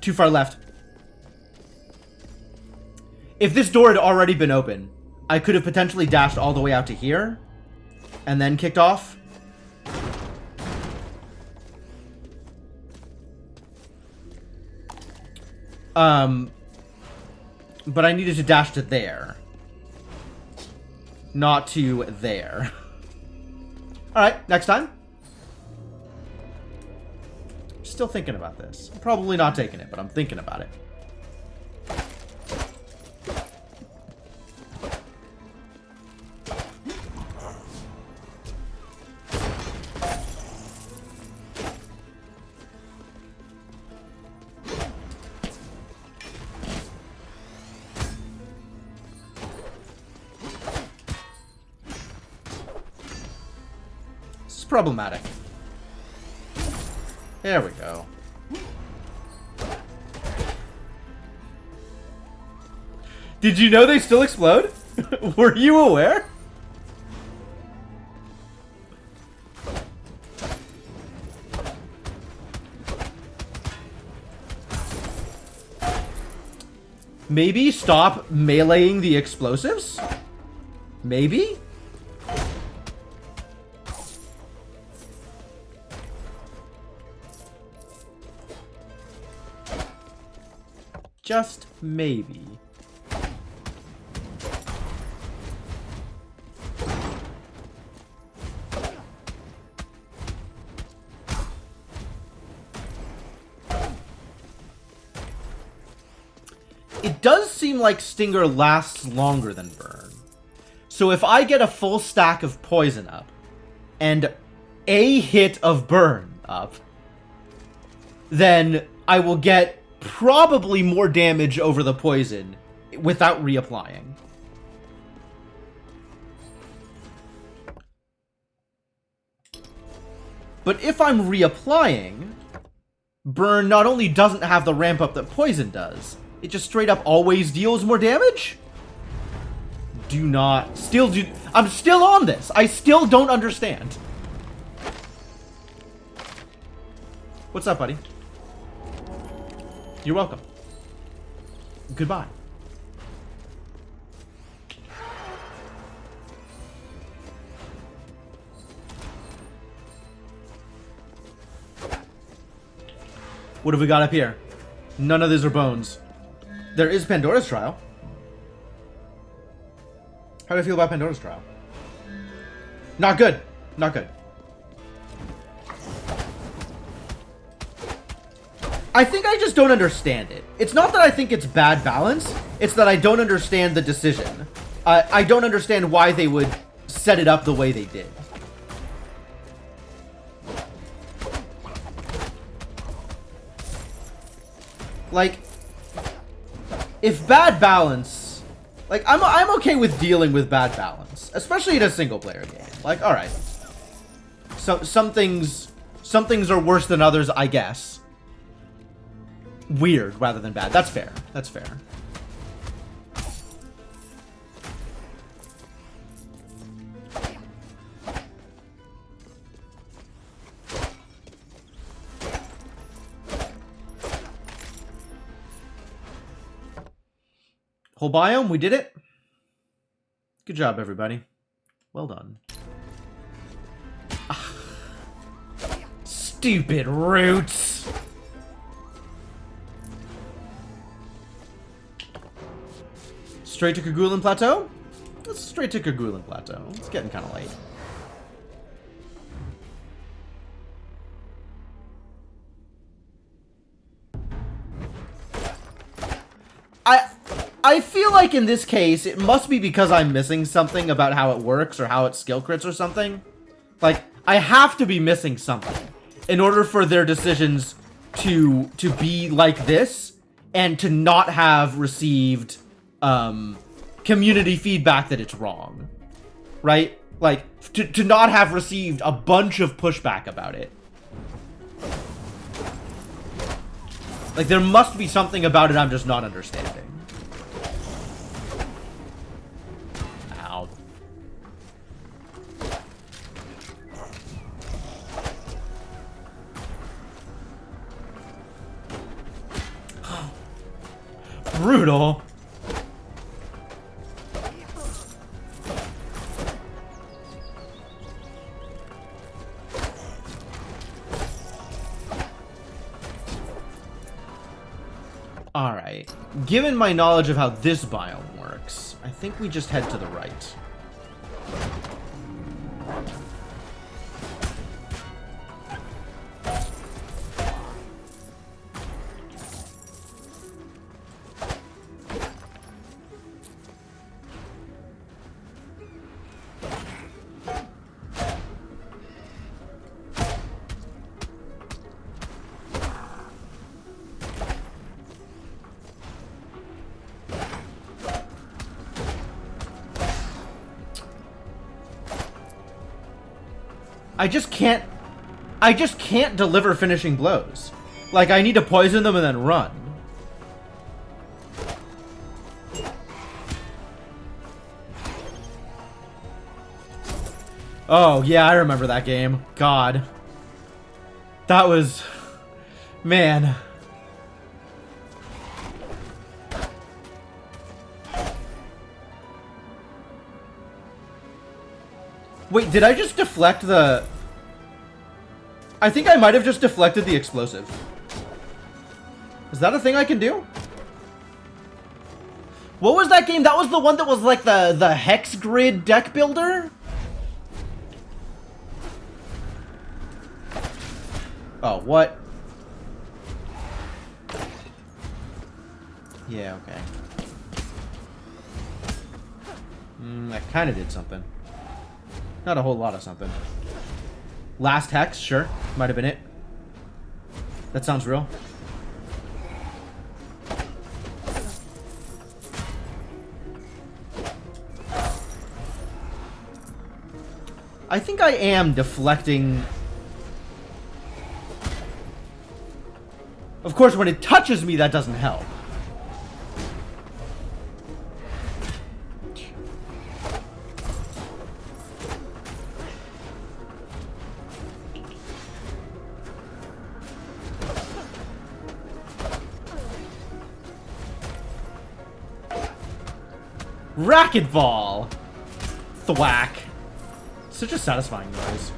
Too far left. If this door had already been open, I could have potentially dashed all the way out to here, and then kicked off. But I needed to dash to there. Not to there. Alright, next time. Still thinking about this. I'm probably not taking it, but I'm thinking about it. Problematic. There we go. Did you know they still explode? Were you aware? Maybe stop meleeing the explosives? Maybe? Just maybe. It does seem like Stinger lasts longer than Burn. So if I get a full stack of Poison up and a hit of Burn up, then I will get probably more damage over the poison without reapplying. But if I'm reapplying, Burn not only doesn't have the ramp up that poison does, it just straight up always deals more damage? I'm still on this. I still don't understand. What's up, buddy? You're welcome. Goodbye. What have we got up here? None of these are bones. There is Pandora's Trial. How do I feel about Pandora's Trial? Not good. Not good. I think I just don't understand it. It's not that I think it's bad balance. It's that I don't understand the decision. I don't understand why they would set it up the way they did. Like, if bad balance... Like, I'm okay with dealing with bad balance. Especially in a single-player game. Like, alright. So, some things are worse than others, I guess. Weird rather than bad. That's fair. That's fair. Whole biome, we did it. Good job, everybody. Well done. Ah. Stupid roots. Straight to Kerguelen Plateau? Let's straight to Kerguelen Plateau. It's getting kind of late. I feel like in this case, it must be because I'm missing something about how it works or how it skill crits or something. Like, I have to be missing something. in order for their decisions to be like this and to not have received community feedback that it's wrong, right? Like to not have received a bunch of pushback about it. Like there must be something about it I'm just not understanding. Ow. Brutal. Alright. Given my knowledge of how this biome works, I think we just head to the right. I just can't deliver finishing blows. Like, I need to poison them and then run. Oh, yeah, I remember that game. God. That was... Man. Wait, did I just deflect the... I think I might have just deflected the explosive. Is that a thing I can do? What was that game? That was the one that was like the Hex Grid deck builder? Oh, what? Yeah, okay. I kind of did something. Not a whole lot of something. Last Hex, sure. Might have been it. That sounds real. I think I am deflecting... Of course, when it touches me, that doesn't help. Racquetball! Thwack. Such a satisfying noise.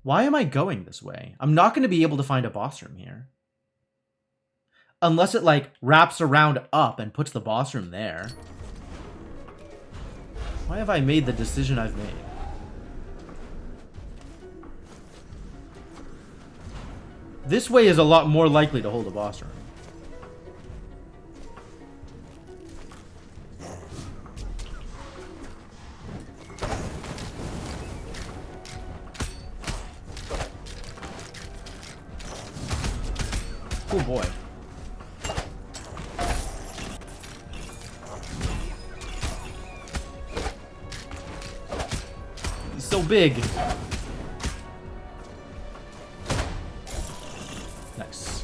Why am I going this way? I'm not going to be able to find a boss room here. Unless it, like, wraps around up and puts the boss room there. Why have I made the decision I've made? This way is a lot more likely to hold a boss room. Oh boy. He's so big. Nice.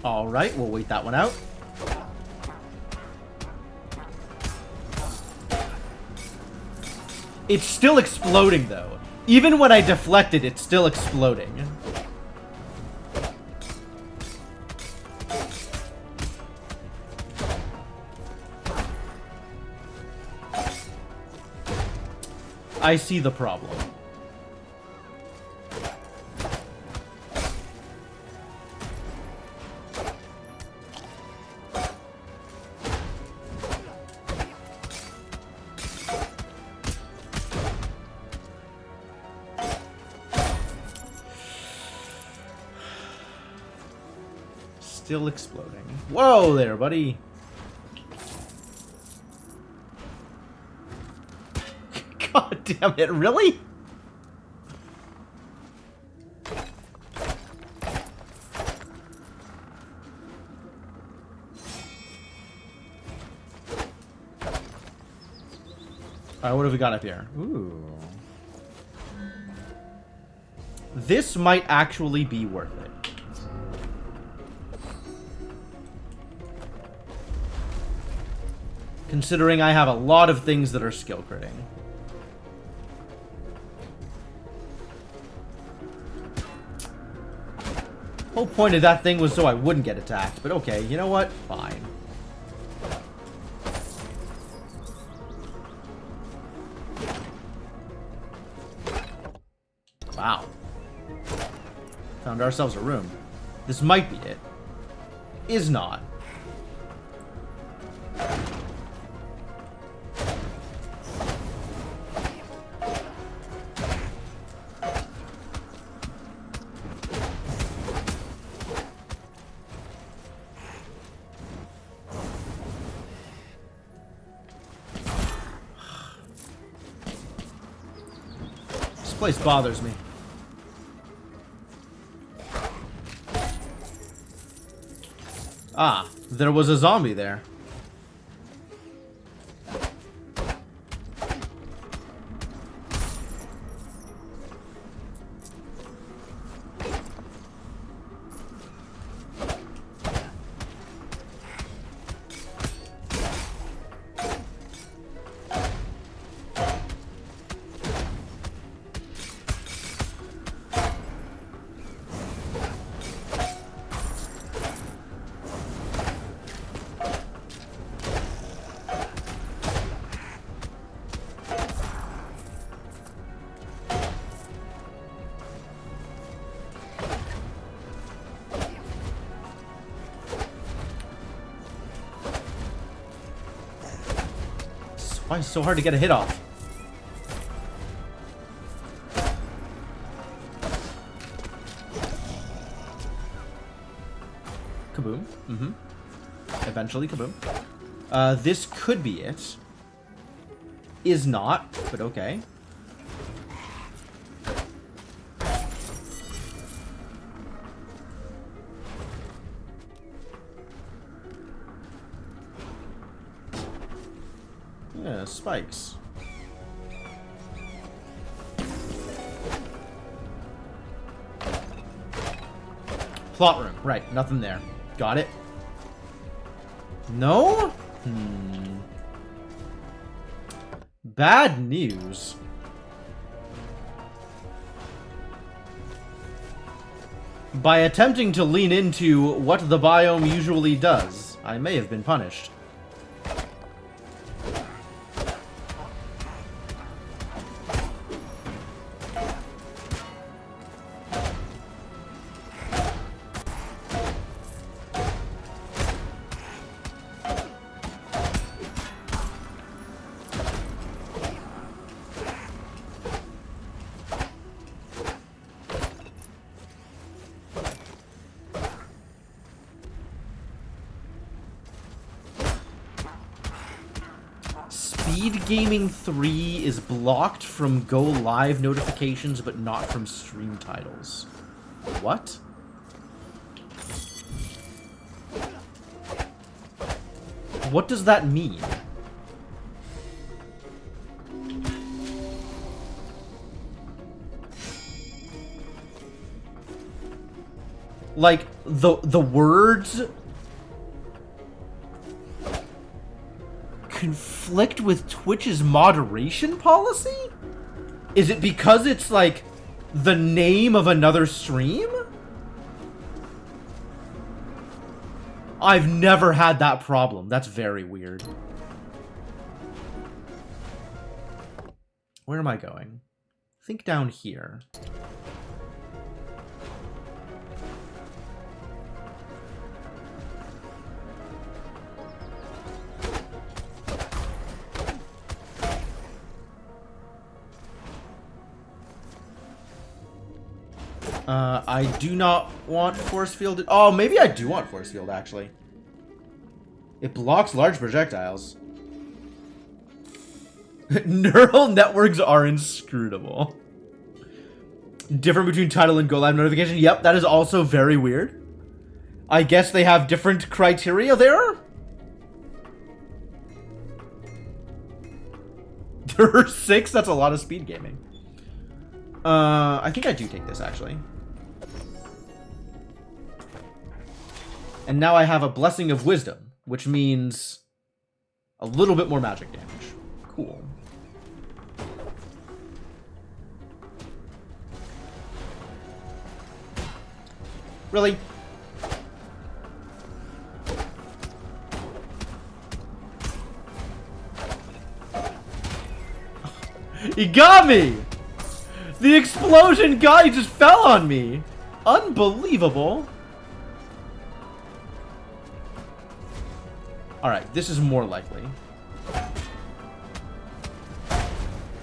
Alright, we'll wait that one out. It's still exploding, though. Even when I deflect it, it's still exploding. I see the problem. Still exploding. Whoa there, buddy. God damn it, really? Alright, what have we got up here? Ooh. This might actually be worth it. Considering I have a lot of things that are skill critting. Whole point of that thing was so I wouldn't get attacked, but okay, you know what? Fine. Wow. Found ourselves a room. This might be it. Is not. This place bothers me. Ah, there was a zombie there. Why is it so hard to get a hit off? Kaboom. Mm-hmm. Eventually, kaboom. This could be it. Is not, but okay. Yeah, spikes. Plot room. Right, nothing there. Got it. No? Bad news. By attempting to lean into what the biome usually does, I may have been punished. Speed Gaming 3 is blocked from Go Live notifications, but not from stream titles. What? What does that mean? Like, the words conflict with Twitch's moderation policy? Is it because it's, like, the name of another stream? I've never had that problem. That's very weird. Where am I going? I think down here. I do not want force field. Oh, maybe I do want force field, actually. It blocks large projectiles. Neural networks are inscrutable. Different between title and Go Live notification. Yep, that is also very weird. I guess they have different criteria there? There are 6? That's a lot of speed gaming. I think I do take this, actually. And now I have a Blessing of Wisdom, which means a little bit more magic damage. Cool. Really? He got me! The explosion guy just fell on me! Unbelievable. Alright, this is more likely.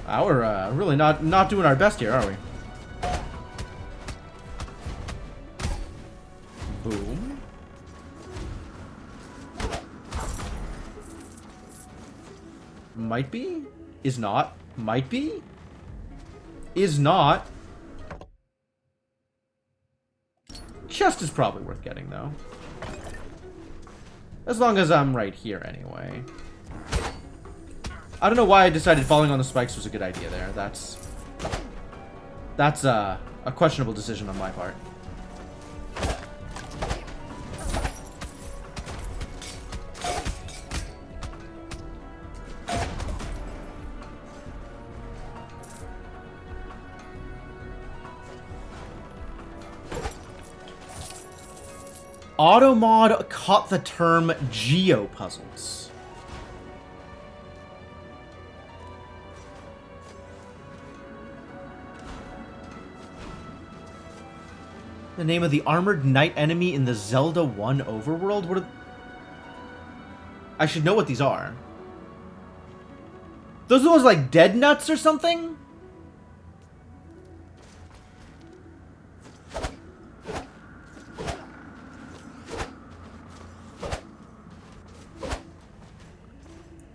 We're really not doing our best here, are we? Boom. Might be? Is not. Might be? Is not. Chest is probably worth getting, though. As long as I'm right here, anyway. I don't know why I decided falling on the spikes was a good idea there. That's a questionable decision on my part. Automod caught the term geopuzzles. The name of the armored knight enemy in the Zelda 1 overworld? What are... I should know what these are. Those are the ones like Dead Nuts or something?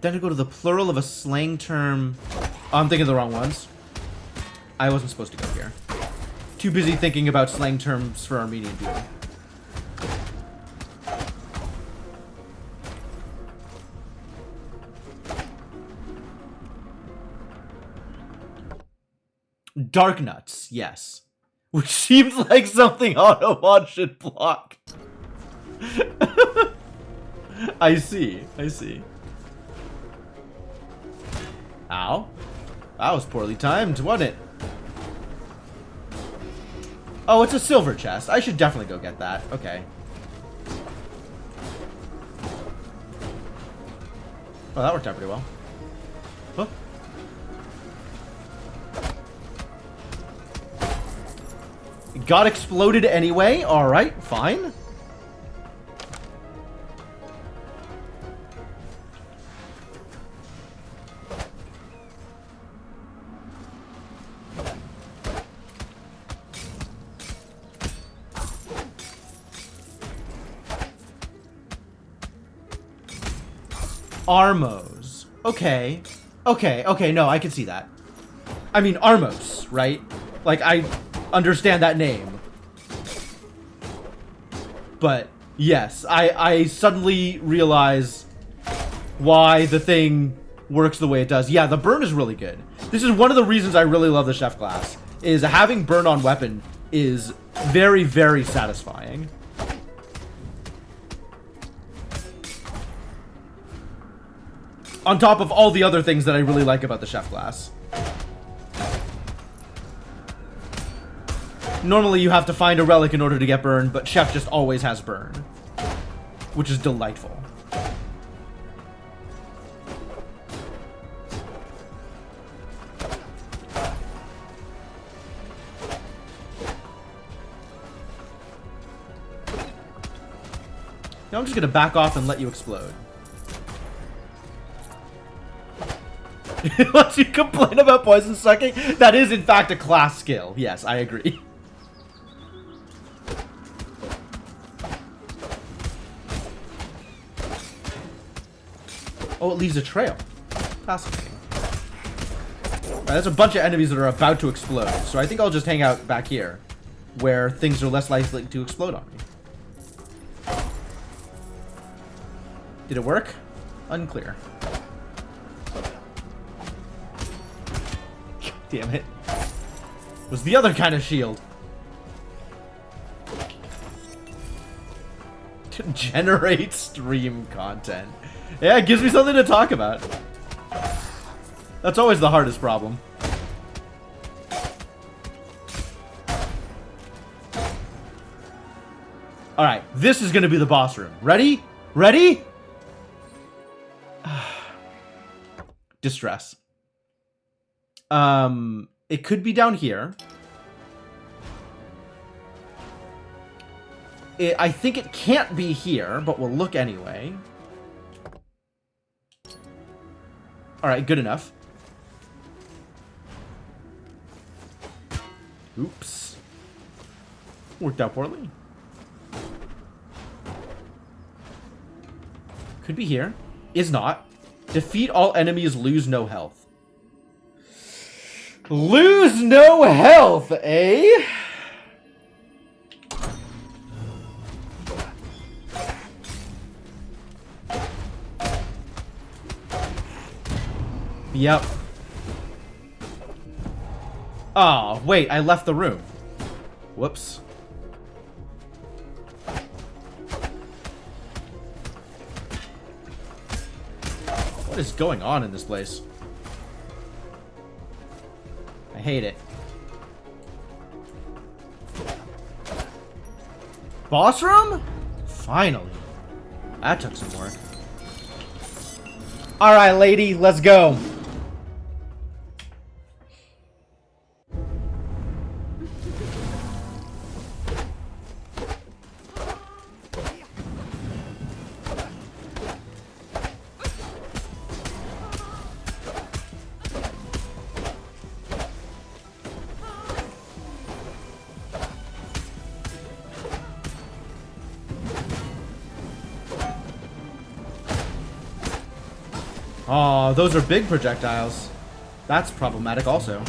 Then to go to the plural of a slang term. Oh, I'm thinking of the wrong ones. I wasn't supposed to go here. Too busy thinking about slang terms for Armenian people. Dark Nuts, yes. Which seems like something Automod should block. I see, I see. Ow. That was poorly timed, wasn't it? Oh, it's a silver chest. I should definitely go get that. Okay. Oh, that worked out pretty well. Huh? It got exploded anyway. Alright, fine. Armos. Okay. Okay, no, I can see that. I mean, Armos, right? Like, I understand that name. But, yes, I suddenly realize why the thing works the way it does. Yeah, the burn is really good. This is one of the reasons I really love the chef class, is having burn on weapon is Very, very satisfying. On top of all the other things that I really like about the chef class. Normally you have to find a relic in order to get burn, but chef just always has burn. Which is delightful. Now I'm just gonna back off and let you explode. Once you complain about poison sucking, that is in fact a class skill. Yes, I agree. Oh, it leaves a trail. Fascinating. Alright, there's a bunch of enemies that are about to explode, so I think I'll just hang out back here, where things are less likely to explode on me. Did it work? Unclear. Damn it. It was the other kind of shield. To generate stream content. Yeah, it gives me something to talk about. That's always the hardest problem. Alright, this is gonna be the boss room. Ready? Ready? Distress. It could be down here. I think it can't be here, but we'll look anyway. Alright, good enough. Oops. Worked out poorly. Could be here. Is not. Defeat all enemies, lose no health. Lose no health, eh? Yep. Oh, wait, I left the room. Whoops. What is going on in this place? I hate it. Boss room? Finally. That took some work. Alright, lady, let's go. Oh, those are big projectiles. That's problematic also.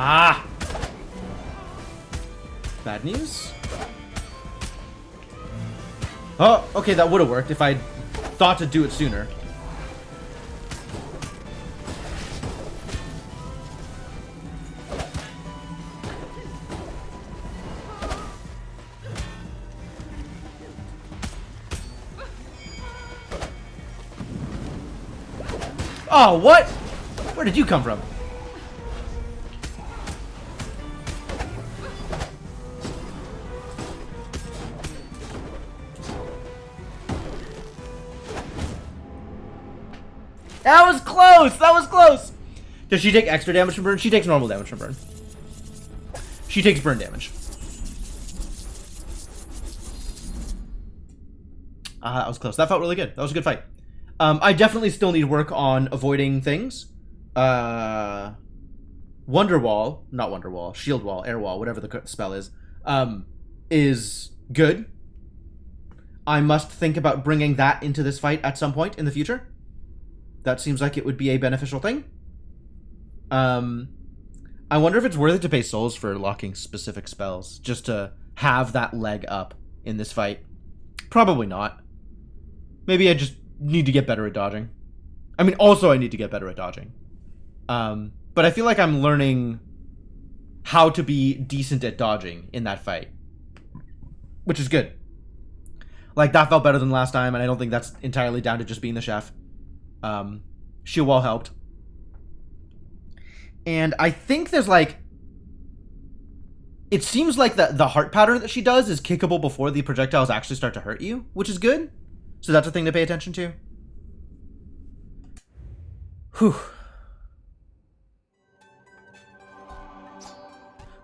Ah! Bad news? Oh, okay, that would have worked if I'd thought to do it sooner. Oh, what? Where did you come from? That was close! That was close! Does she take extra damage from burn? She takes normal damage from burn. She takes burn damage. Ah, that was close. That felt really good. That was a good fight. I definitely still need work on avoiding things. Wonderwall, not Wonderwall, Shield Wall, Air Wall, whatever the spell is good. I must think about bringing that into this fight at some point in the future. That seems like it would be a beneficial thing. I wonder if it's worth it to pay souls for locking specific spells, just to have that leg up in this fight. Probably not. Maybe I just need to get better at dodging. I mean, also I need to get better at dodging. But I feel like I'm learning how to be decent at dodging in that fight, which is good. Like, that felt better than last time, and I don't think that's entirely down to just being the chef. Shield Wall helped. And I think there's, like... It seems like the heart pattern that she does is kickable before the projectiles actually start to hurt you, which is good. So that's a thing to pay attention to. Whew.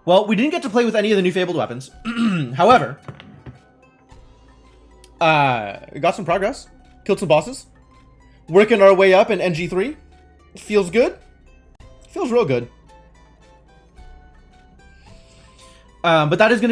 Well, we didn't get to play with any of the new Fabled weapons. However... got some progress. Killed some bosses. Working our way up in NG3. Feels good. Feels real good. But that is going to